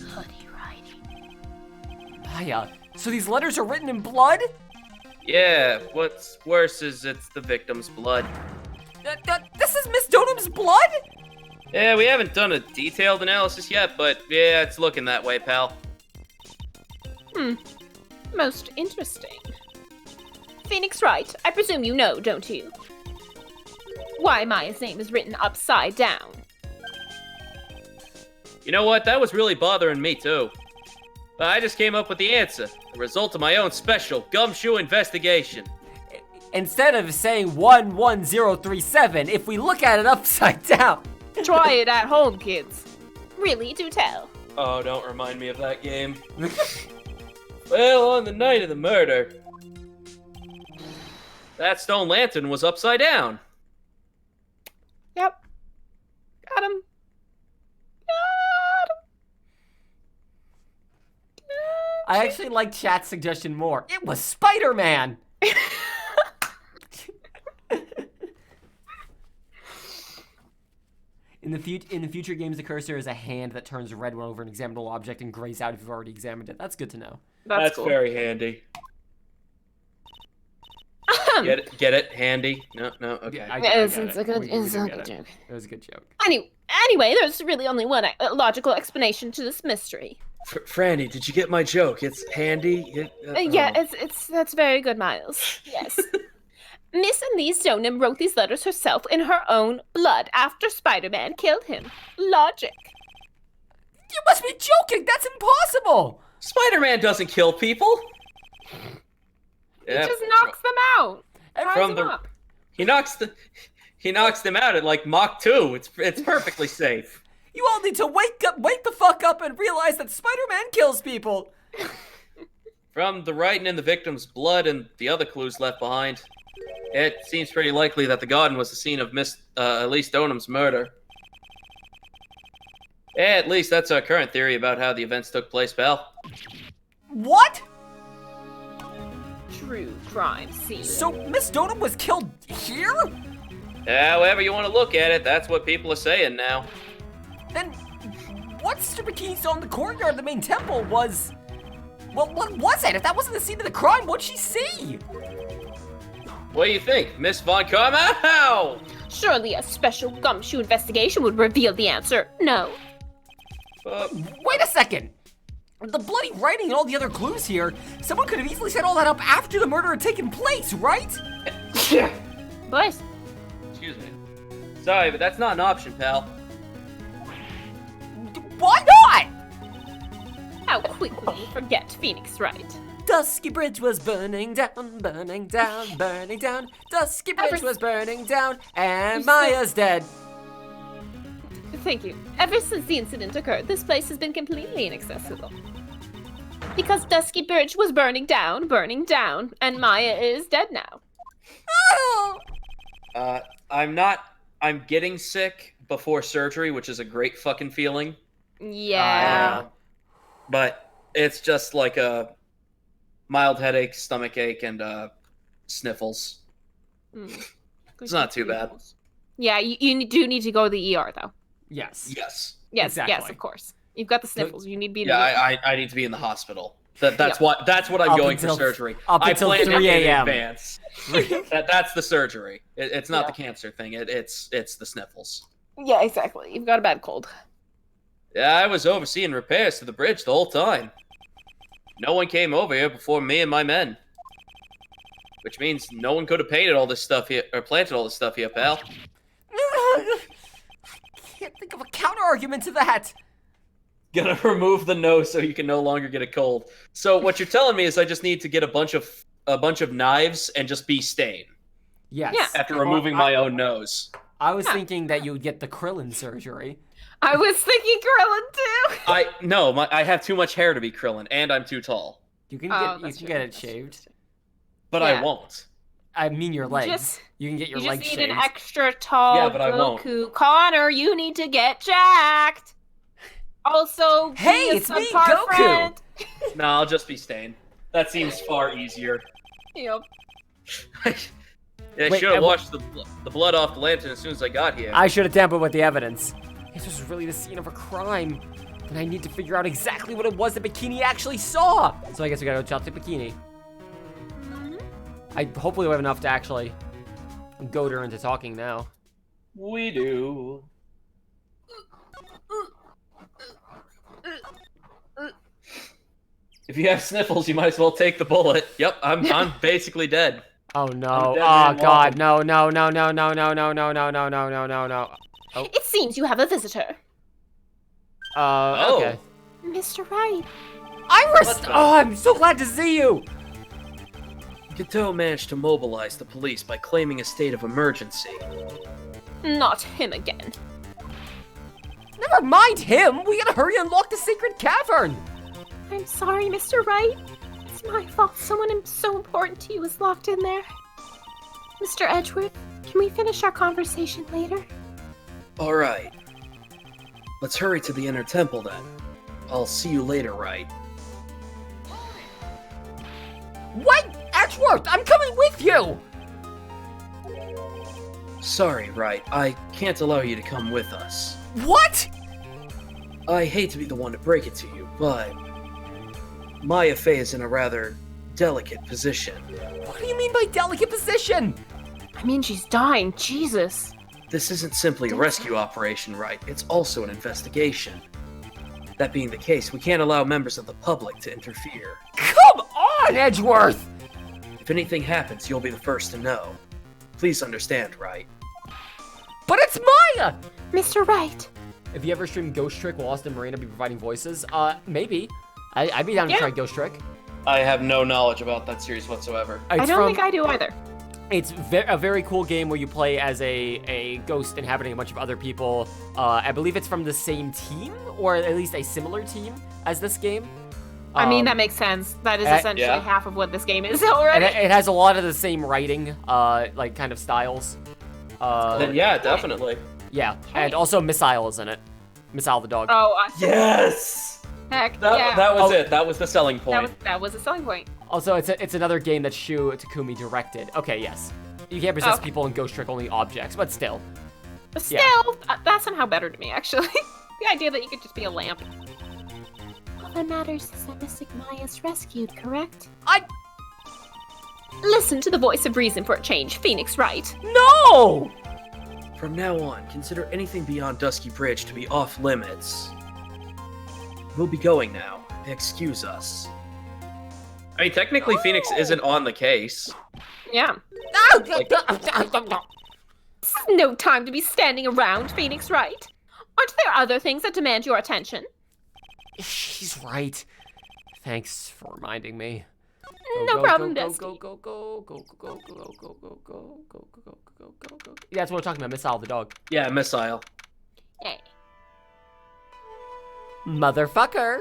Honey riding. Maya, so these letters are written in blood? Yeah, what's worse is it's the victim's blood. This is Miss Donham's blood? Yeah, we haven't done a detailed analysis yet, but yeah, it's looking that way, pal. Most interesting. Phoenix Wright, I presume you know, don't you? Why Maya's name is written upside down. You know what? That was really bothering me, too. But I just came up with the answer. The result of my own special gumshoe investigation. Instead of saying 11037, if we look at it upside down. Try it at home, kids. Really, do tell. Oh, don't remind me of that game. Well, on the night of the murder, that stone lantern was upside down. Yep. Got him. I actually like chat's suggestion more. It was Spider-Man. In the future games, the cursor is a hand that turns red when over an examinable object and grays out if you've already examined it. That's good to know. That's cool. very handy. Get it? Handy? No, okay. Yeah, I It's get a it. good, We it's do a get good it. joke. It was a good joke. Anyway, there's really only one logical explanation to this mystery. Franny, did you get my joke? It's handy. Yeah, that's very good, Miles. Yes. Miss Elise Stoneham wrote these letters herself in her own blood after Spider-Man killed him. Logic. You must be joking. That's impossible. Spider-Man doesn't kill people. He just knocks them out. Ties from them the- up. He knocks them out at like Mach 2. It's perfectly safe. You all need to wake the fuck up and realize that Spider-Man kills people. From the writing in the victim's blood and the other clues left behind, it seems pretty likely that the garden was the scene of Miss Elise Donham's murder. Yeah, at least that's our current theory about how the events took place, pal. What? True crime scene. So Miss Donham was killed here? However you want to look at it, that's what people are saying now. Then what's Mr. Bikini Stone in the courtyard of the main temple was... Well, what was it? If that wasn't the scene of the crime, what'd she see? What do you think, Miss Von Carmel? Surely a special gumshoe investigation would reveal the answer. No. Wait a second. The bloody writing and all the other clues here, someone could have easily set all that up after the murder had taken place, right? But Excuse me. Sorry, but that's not an option, pal. Why not? how quickly you forget Phoenix Wright. Dusky Bridge was burning down, burning down, burning down. Dusky Bridge was burning down, and Maya's dead. Thank you. Ever since the incident occurred, this place has been completely inaccessible. Because Dusky Bridge was burning down, and Maya is dead now. Oh! I'm getting sick before surgery, which is a great fucking feeling. Yeah. But it's just like a mild headache, stomach ache, and sniffles. It's not too bad. Yeah, you do need to go to the ER, though. Yes. Yes. Yes, Exactly. yes, of course. You've got the sniffles. You need to be in Yeah, the ER. I need to be in the hospital. That's what I'm Up going until- for surgery. up I until planned 3 it in a.m.. advance. That's the surgery. It's not the cancer thing. It's the sniffles. Yeah, exactly. You've got a bad cold. Yeah, I was overseeing repairs to the bridge the whole time. No one came over here before me and my men. Which means no one could have painted all this stuff here, or planted all this stuff here, pal. I can't think of a counter argument to that. Gonna remove the nose so you can no longer get a cold. So what you're telling me is I just need to get a bunch of knives and just be Stain. Yes. Yeah. After removing my own nose. I was thinking that you would get the Krillin surgery. I was thinking Krillin too. I have too much hair to be Krillin, and I'm too tall. You can Oh, get that's it true. shaved. But Yeah. I won't. I mean your legs. just- you can get your You legs just need shaved. an extra tall Yeah, but I won't. Goku. Connor, you need to get jacked. Also, Hey, be a it's me, subpar Goku. friend. No, I'll just be Stain. That seems far easier. Yep. I Wait, should have washed the blood off the lantern as soon as I got here. I should have tampered with the evidence. If this was really the scene of a crime, then I need to figure out exactly what it was that Bikini actually saw. So I guess we gotta go talk to Bikini. I hopefully we have enough to actually goad her into talking now. We do. If you have sniffles, you might as well take the bullet. Yep, I'm basically dead. Oh no! I'm dead Oh man god! walking. No! No! No! No! No! No! No! No! No! No! No! No! No! No! It seems you have a visitor. Oh. Okay. Mr. Wright. Iris! What the- Oh, I'm so glad to see you. Kato managed to mobilize the police by claiming a state of emergency. Not him again. Never mind him. We gotta hurry and unlock the sacred cavern. I'm sorry, Mr. Wright. It's my fault someone so important to you is locked in there. Mr. Edgeworth, can we finish our conversation later? Alright. Let's hurry to the inner temple then. I'll see you later, Wright. Wait, Edgeworth! I'm coming with you. Sorry, Wright. I can't allow you to come with us. What? I hate to be the one to break it to you, but Maya Fey is in a rather delicate position. What do you mean by delicate position? I mean, she's dying. Jesus. This isn't simply a rescue operation, Wright. It's also an investigation. That being the case, we can't allow members of the public to interfere. Come on, Edgeworth! If anything happens, you'll be the first to know. Please understand, Wright. But it's Maya! Mr. Wright. If you ever stream Ghost Trick, will Austin Marina be providing voices? Maybe. I'd be down to Yeah. try Ghost Trick. I have no knowledge about that series whatsoever. I It's don't think I do either. It's a very cool game where you play as a ghost inhabiting a bunch of other people. I believe it's from the same team, or at least a similar team as this game. I mean, Um, that makes sense. That is uh, essentially yeah. half of what this game is and already. it has a lot of the same writing, like kind of styles. Then yeah, definitely. Yeah, and also Missile is in it. Missile the dog. Oh, Yes! heck, That, yeah. that was Oh. it. That was the selling point. That was a selling point. Also, it's another game that Shu Takumi directed. Okay, yes. You can't possess Okay. people in Ghost Trick, only objects, but still. But Yeah. still, that's somehow better to me, actually. The idea that you could just be a lamp. All that matters is that Mystic Maya is rescued, correct? Listen to the voice of reason for a change, Phoenix Wright. No! From now on, consider anything beyond Dusky Bridge to be off limits. We'll be going now. Excuse us. I mean, technically, Phoenix isn't on the case. Yeah. This is no time to be standing around, Phoenix Wright. Aren't there other things that demand your attention? She's right. Thanks for reminding me. No problem, go, Dusky. go, go, go, go, go, go, go, go, go, go, go, go, go, go, go. Yeah, that's what we're talking about. Missile the dog. Yeah, missile. Yay. Motherfucker.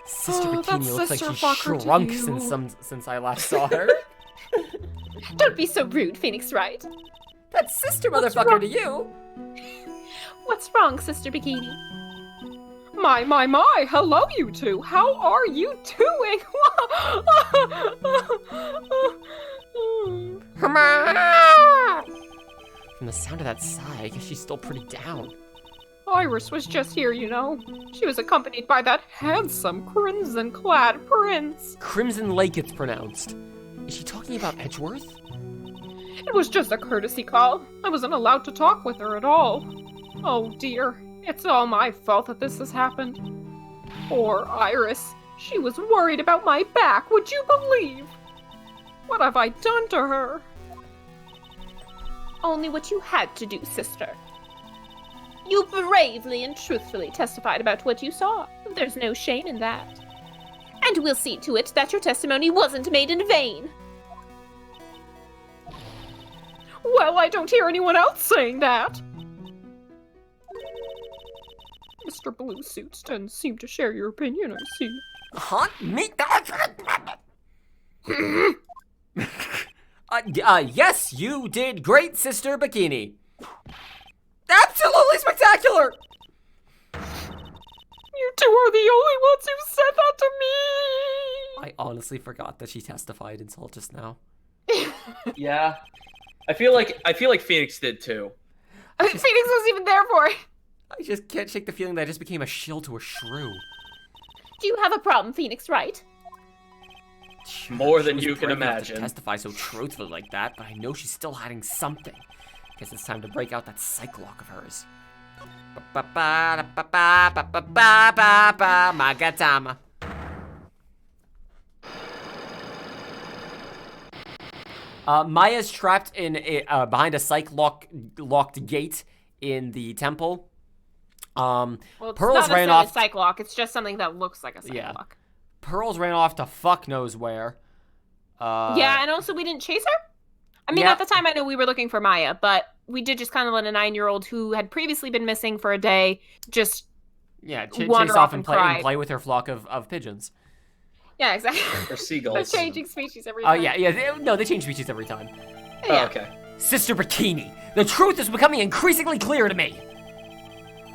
Sister Oh, Bikini that's looks like Sister she's Fucker to shrunk you. since I last saw her. Don't be so rude, Phoenix Wright. That's Sister What's Motherfucker wrong? to you. What's wrong, Sister Bikini? My, hello you two. How are you doing? From the sound of that sigh, I guess she's still pretty down. Iris was just here, you know. She was accompanied by that handsome crimson-clad prince. Crimson Lake, it's pronounced. Is she talking about Edgeworth? It was just a courtesy call. I wasn't allowed to talk with her at all. Oh dear, it's all my fault that this has happened. Poor Iris. She was worried about my back, would you believe? What have I done to her? Only what you had to do, sister. You bravely and truthfully testified about what you saw. There's no shame in that. And we'll see to it that your testimony wasn't made in vain. Well, I don't hear anyone else saying that. Mr. Blue Suits doesn't seem to share your opinion, I see. Huh? Me? Yes, you did great, Sister Bikini. Absolutely spectacular! You two are the only ones who said that to me! I honestly forgot that she testified in Salt just now. Yeah. I feel like Phoenix did too. Phoenix wasn't even there for it. I just can't shake the feeling that I just became a shill to a shrew. Do you have a problem, Phoenix, Wright? More She than was you can brave enough imagine. To testify so truthfully like that, but I know she's still hiding something. Guess it's time to break out that psych lock of hers. Magatama. Maya's trapped in a, behind a psych locked gate in the temple. Well, it's Pearls not ran necessarily off. a psych lock. It's just something that looks like a psych Yeah. lock. Pearls ran off to fuck knows where. Yeah, and also we didn't chase her? I mean, yeah. at the time I know we were looking for Maya, but we did just kind of let a 9-year-old who had previously been missing for a day just... Yeah, chase wander off off and and play, cry. with her flock of pigeons. Yeah, exactly. Or They're seagulls. changing species every Oh, time. yeah. They change species every time. Oh, Yeah. okay. Sister Bikini, the truth is becoming increasingly clear to me.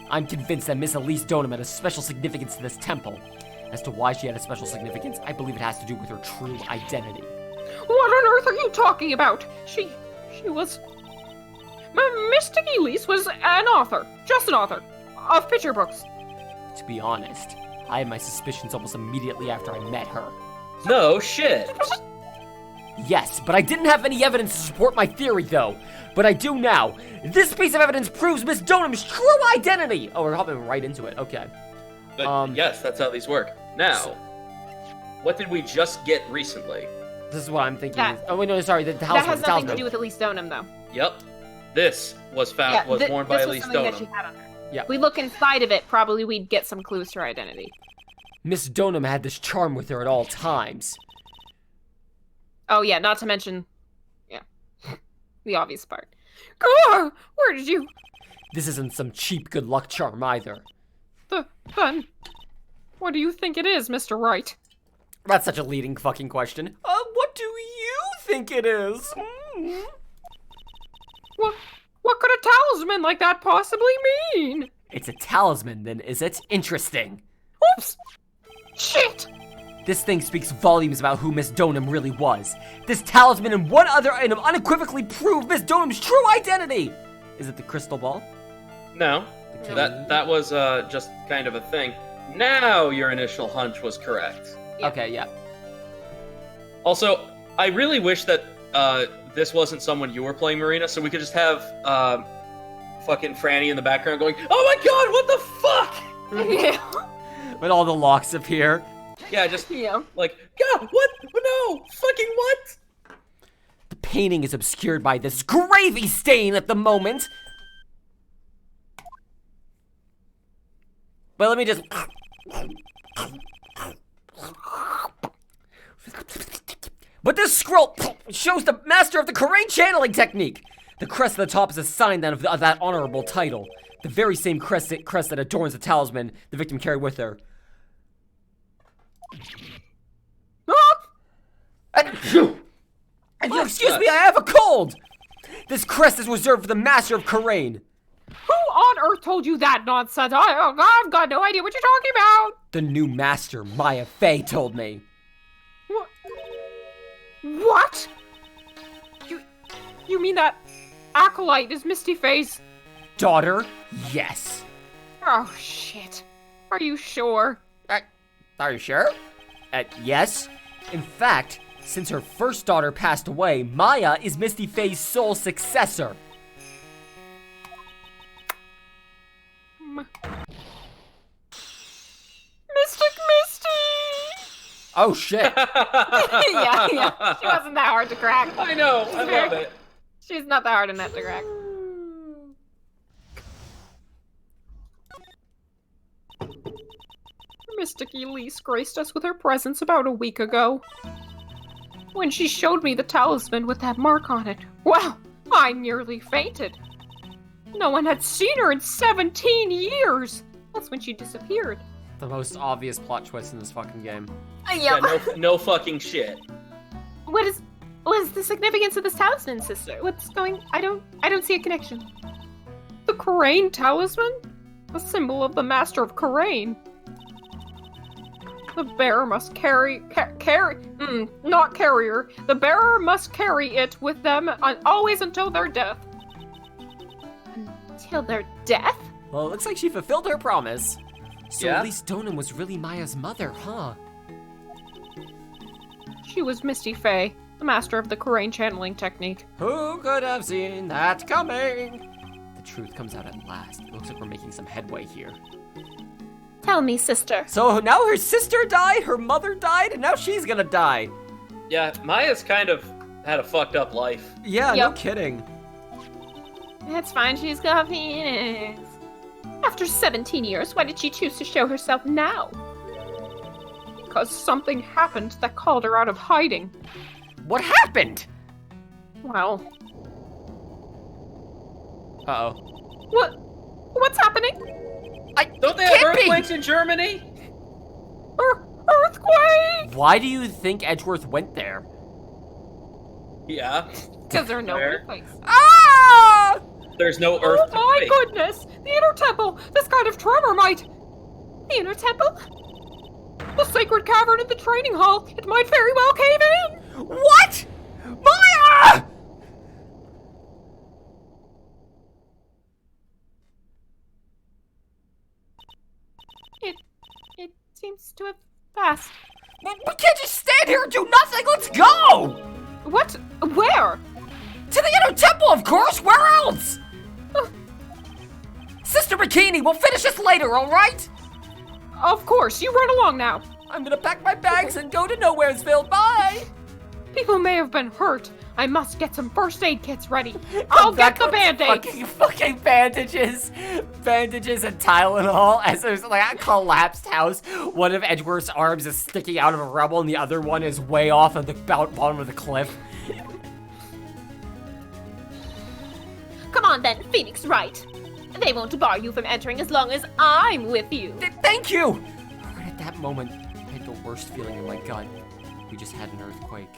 I'm convinced that Miss Elise Donham had a special significance to this temple. As to why she had a special significance, I believe it has to do with her true identity. What on earth are you talking about? She was... Mystic Elise was an author. Just an author. Of picture books. To be honest, I had my suspicions almost immediately after I met her. No shit. Yes, but I didn't have any evidence to support my theory, though. But I do now. This piece of evidence proves Miss Donham's true identity. Oh, we're hopping right into it. Okay. But yes, that's how these work. Now, what did we just get recently? This is what I'm thinking. That- Oh, wait, no, sorry. The That talisman. has The nothing to talisman. do with Elise Donham, though. Yep. This was found worn by this was Elise something that she Donham. had on her. Yeah. If we look inside of it, probably we'd get some clues to her identity. Miss Donham had this charm with her at all times. Oh yeah, not to mention, yeah, the obvious part. God, where did you? This isn't some cheap good luck charm either. Then, what do you think it is, Mr. Wright? That's such a leading fucking question. What do you think it is? What could a talisman like that possibly mean? It's a talisman, then, is it? Interesting. Oops! Shit! This thing speaks volumes about who Miss Donham really was. This talisman and one other item unequivocally prove Miss Donham's true identity! Is it the crystal ball? No, The that was just kind of a thing. Now your initial hunch was correct. Yeah. Okay, yeah. Also, I really wish that this wasn't someone you were playing, Marina, so we could just have fucking Franny in the background going, "Oh my god, what the fuck?" When all the locks appear. Yeah, just Yeah. like, God, what? No, fucking what? The painting is obscured by this gravy stain at the moment. But let me just... But this scroll shows the master of the Karain channeling technique. The crest at the top is a sign then of that honorable title. The very same crest that adorns the talisman the victim carried with her. And you excuse me, I have a cold! This crest is reserved for the master of Karain. Who on earth told you that nonsense? I've got no idea what you're talking about. The new master, Maya Fey, told me. What? You mean that acolyte is Misty Face? Daughter? Yes. Oh shit. Are you sure? Are you sure? Yes. In fact, since her first daughter passed away, Maya is Misty Fey's sole successor. Mystic Misty! Oh shit! yeah. She wasn't that hard to crack. I know. I love it. She's not that hard in that to crack. Mystic Elise graced us with her presence about a week ago. When she showed me the talisman with that mark on it, well, I nearly fainted. No one had seen her in 17 years. That's when she disappeared. The most obvious plot twist in this fucking game. Yeah, no fucking shit. What is the significance of this talisman, sister? What's going? I don't see a connection. The Karain talisman? A symbol of the master of Karain. The bearer must not carrier. The bearer must carry it with them always until their death. Until their death? Well, it looks like she fulfilled her promise. So Yeah? at least Donum was really Maya's mother, huh? She was Misty Faye, the master of the Karain channeling technique. Who could have seen that coming? The truth comes out at last. It looks like we're making some headway here. Tell me, sister. So now her sister died, her mother died, and now she's gonna die. Yeah, Maya's kind of had a fucked up life. Yeah, no Yep. kidding. It's fine, she's got Phoenix. After 17 years, why did she choose to show herself now? Because something happened that called her out of hiding. What happened? Well, Uh-oh. what's happening? Don't they have Can't be! earthquakes in Germany? Earthquake! Why do you think Edgeworth went there? Yeah. Because there are no Fair. earthquakes. Ah! There's no Oh earth to my quake. goodness! The inner temple! This kind of tremor might... The inner temple? The sacred cavern in the training hall! It might very well cave in! What? Maya! It seems to have passed. We can't just stand here and do nothing. Let's go! What? Where? To the inner temple, of course. Where else? Sister Bikini, we'll finish this later, all right? Of course, you run along now. I'm gonna pack my bags and go to Nowheresville. Bye. People may have been hurt. I must get some first aid kits ready. I'll get the band-aids. Fucking bandages and Tylenol as there's like a collapsed house. One of Edgeworth's arms is sticking out of a rubble and the other one is way off at the bottom of the cliff. Come on then, Phoenix Wright. They won't bar you from entering as long as I'm with you. Thank you! Right at that moment, I had the worst feeling in my gut. We just had an earthquake.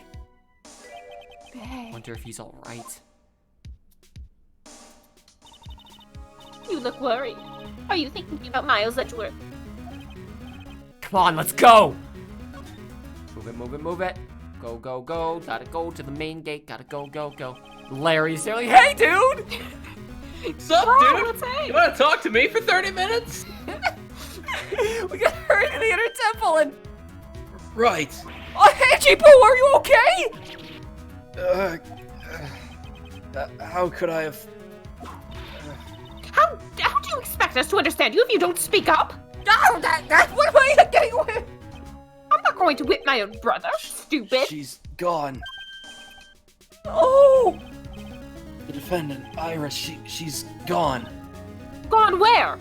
Wonder if he's alright. You look worried. Are you thinking about Miles Edgeworth? Come on, let's go! Move it. Go. Gotta go to the main gate. Gotta go. Larry's there like, hey, dude! What's up, Oh, dude? let's say. You want to talk to me for 30 minutes? We gotta hurry to the inner temple and... Right. Oh, hey, Chipo, are you okay? How could I have... How do you expect us to understand you if you don't speak up? No, what am I getting away? I'm not going to whip my own brother, stupid. She's gone. Oh! The defendant, Iris, she's gone. Gone where?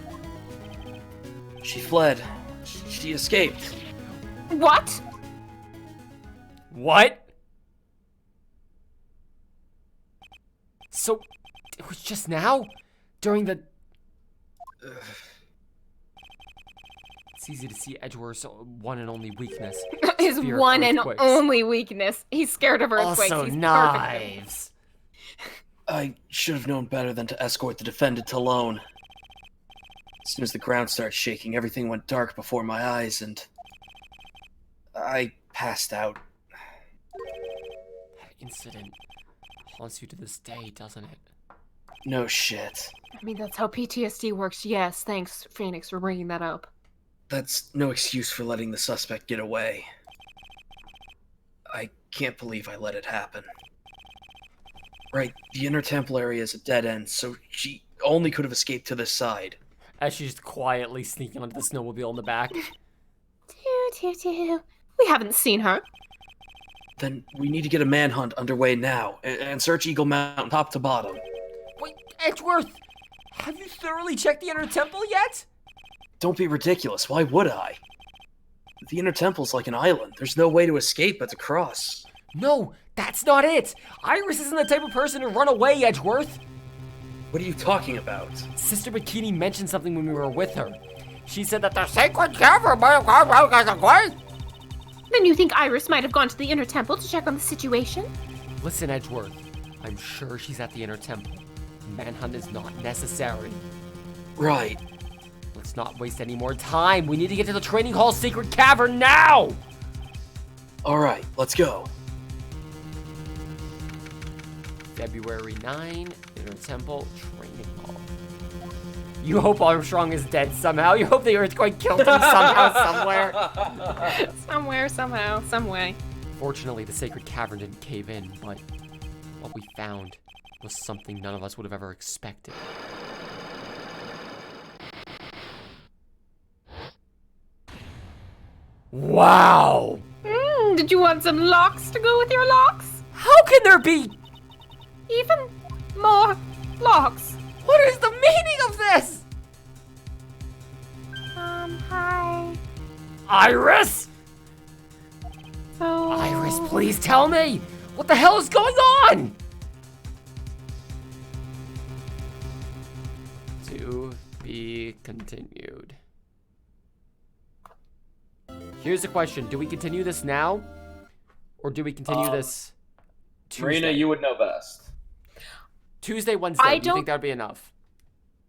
She fled. She escaped. What? What? So, it was just now? During the... It's easy to see Edgeworth's one and only weakness. His Fear of one and earthquakes. only weakness. He's scared of earthquakes. Also He's knives. I should have known better than to escort the defendant to Lone. As soon as the ground started shaking, everything went dark before my eyes, and I passed out. That incident haunts you to this day, doesn't it? No shit. I mean, that's how PTSD works. Yes, thanks, Phoenix, for bringing that up. That's no excuse for letting the suspect get away. I can't believe I let it happen. Right, the inner temple area is a dead end, so she only could have escaped to this side. As she's quietly sneaking onto the snowmobile in the back. Toot. We haven't seen her. Then we need to get a manhunt underway now and search Eagle Mountain top to bottom. Wait, Edgeworth, have you thoroughly checked the inner temple yet? Don't be ridiculous. Why would I? The inner temple's like an island. There's no way to escape but to cross. No, that's not it. Iris isn't the type of person to run away, Edgeworth. What are you talking about? Sister Bikini mentioned something when we were with her. She said that the sacred cavern might have gone wrong as a way. Then you think Iris might have gone to the inner temple to check on the situation? Listen, Edgeworth, I'm sure she's at the inner temple. Manhunt is not necessary. Right. Let's not waste any more time. We need to get to the training hall secret cavern now! Alright, let's go. February 9, inner temple training hall. You hope Armstrong is dead somehow. You hope the earthquake killed him somehow, somewhere. Somewhere, somehow, some way. Fortunately, the sacred cavern didn't cave in, but what we found was something none of us would have ever expected. Wow! Did you want some locks to go with your locks? How can there be? Even more locks. What is the meaning of this? Hi. Iris? So... Iris, please tell me! What the hell is going on? To be continued. Here's the question. Do we continue this now? Or do we continue this Tuesday? Marina, you would know best. Tuesday, Wednesday. I Do you think don't- that would be enough?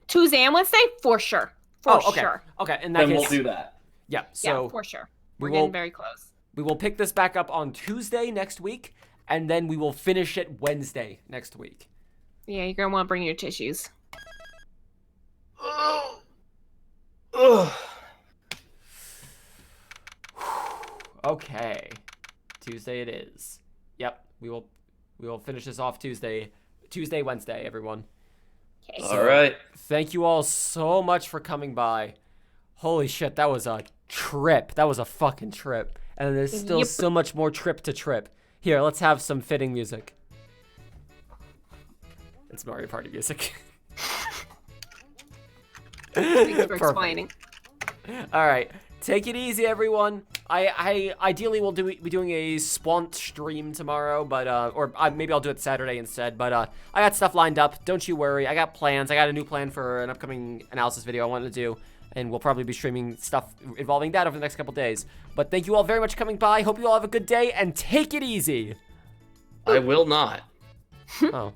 Tuesday and Wednesday? For sure. For okay. sure. Okay, in that Then case. we'll do that. Yeah, so Yeah, for sure. We're we will- getting very close. we will pick this back up on Tuesday next week, and then we will finish it Wednesday next week. Yeah, you're gonna want to bring your tissues. Ugh. Okay. Tuesday it is. Yep, we will finish this off Tuesday, Wednesday, everyone. Okay. All right. Thank you all so much for coming by. Holy shit, that was a trip. That was a fucking trip. And there's still Yep. so much more trip to trip. Here, let's have some fitting music. It's Mario Party music. Thanks for Perfect. explaining. All right, take it easy, everyone. I ideally will be doing a Swant stream tomorrow, but maybe I'll do it Saturday instead. But I got stuff lined up. Don't you worry. I got plans. I got a new plan for an upcoming analysis video I want to do, and we'll probably be streaming stuff involving that over the next couple days. But thank you all very much for coming by. Hope you all have a good day and take it easy. I will not. Oh.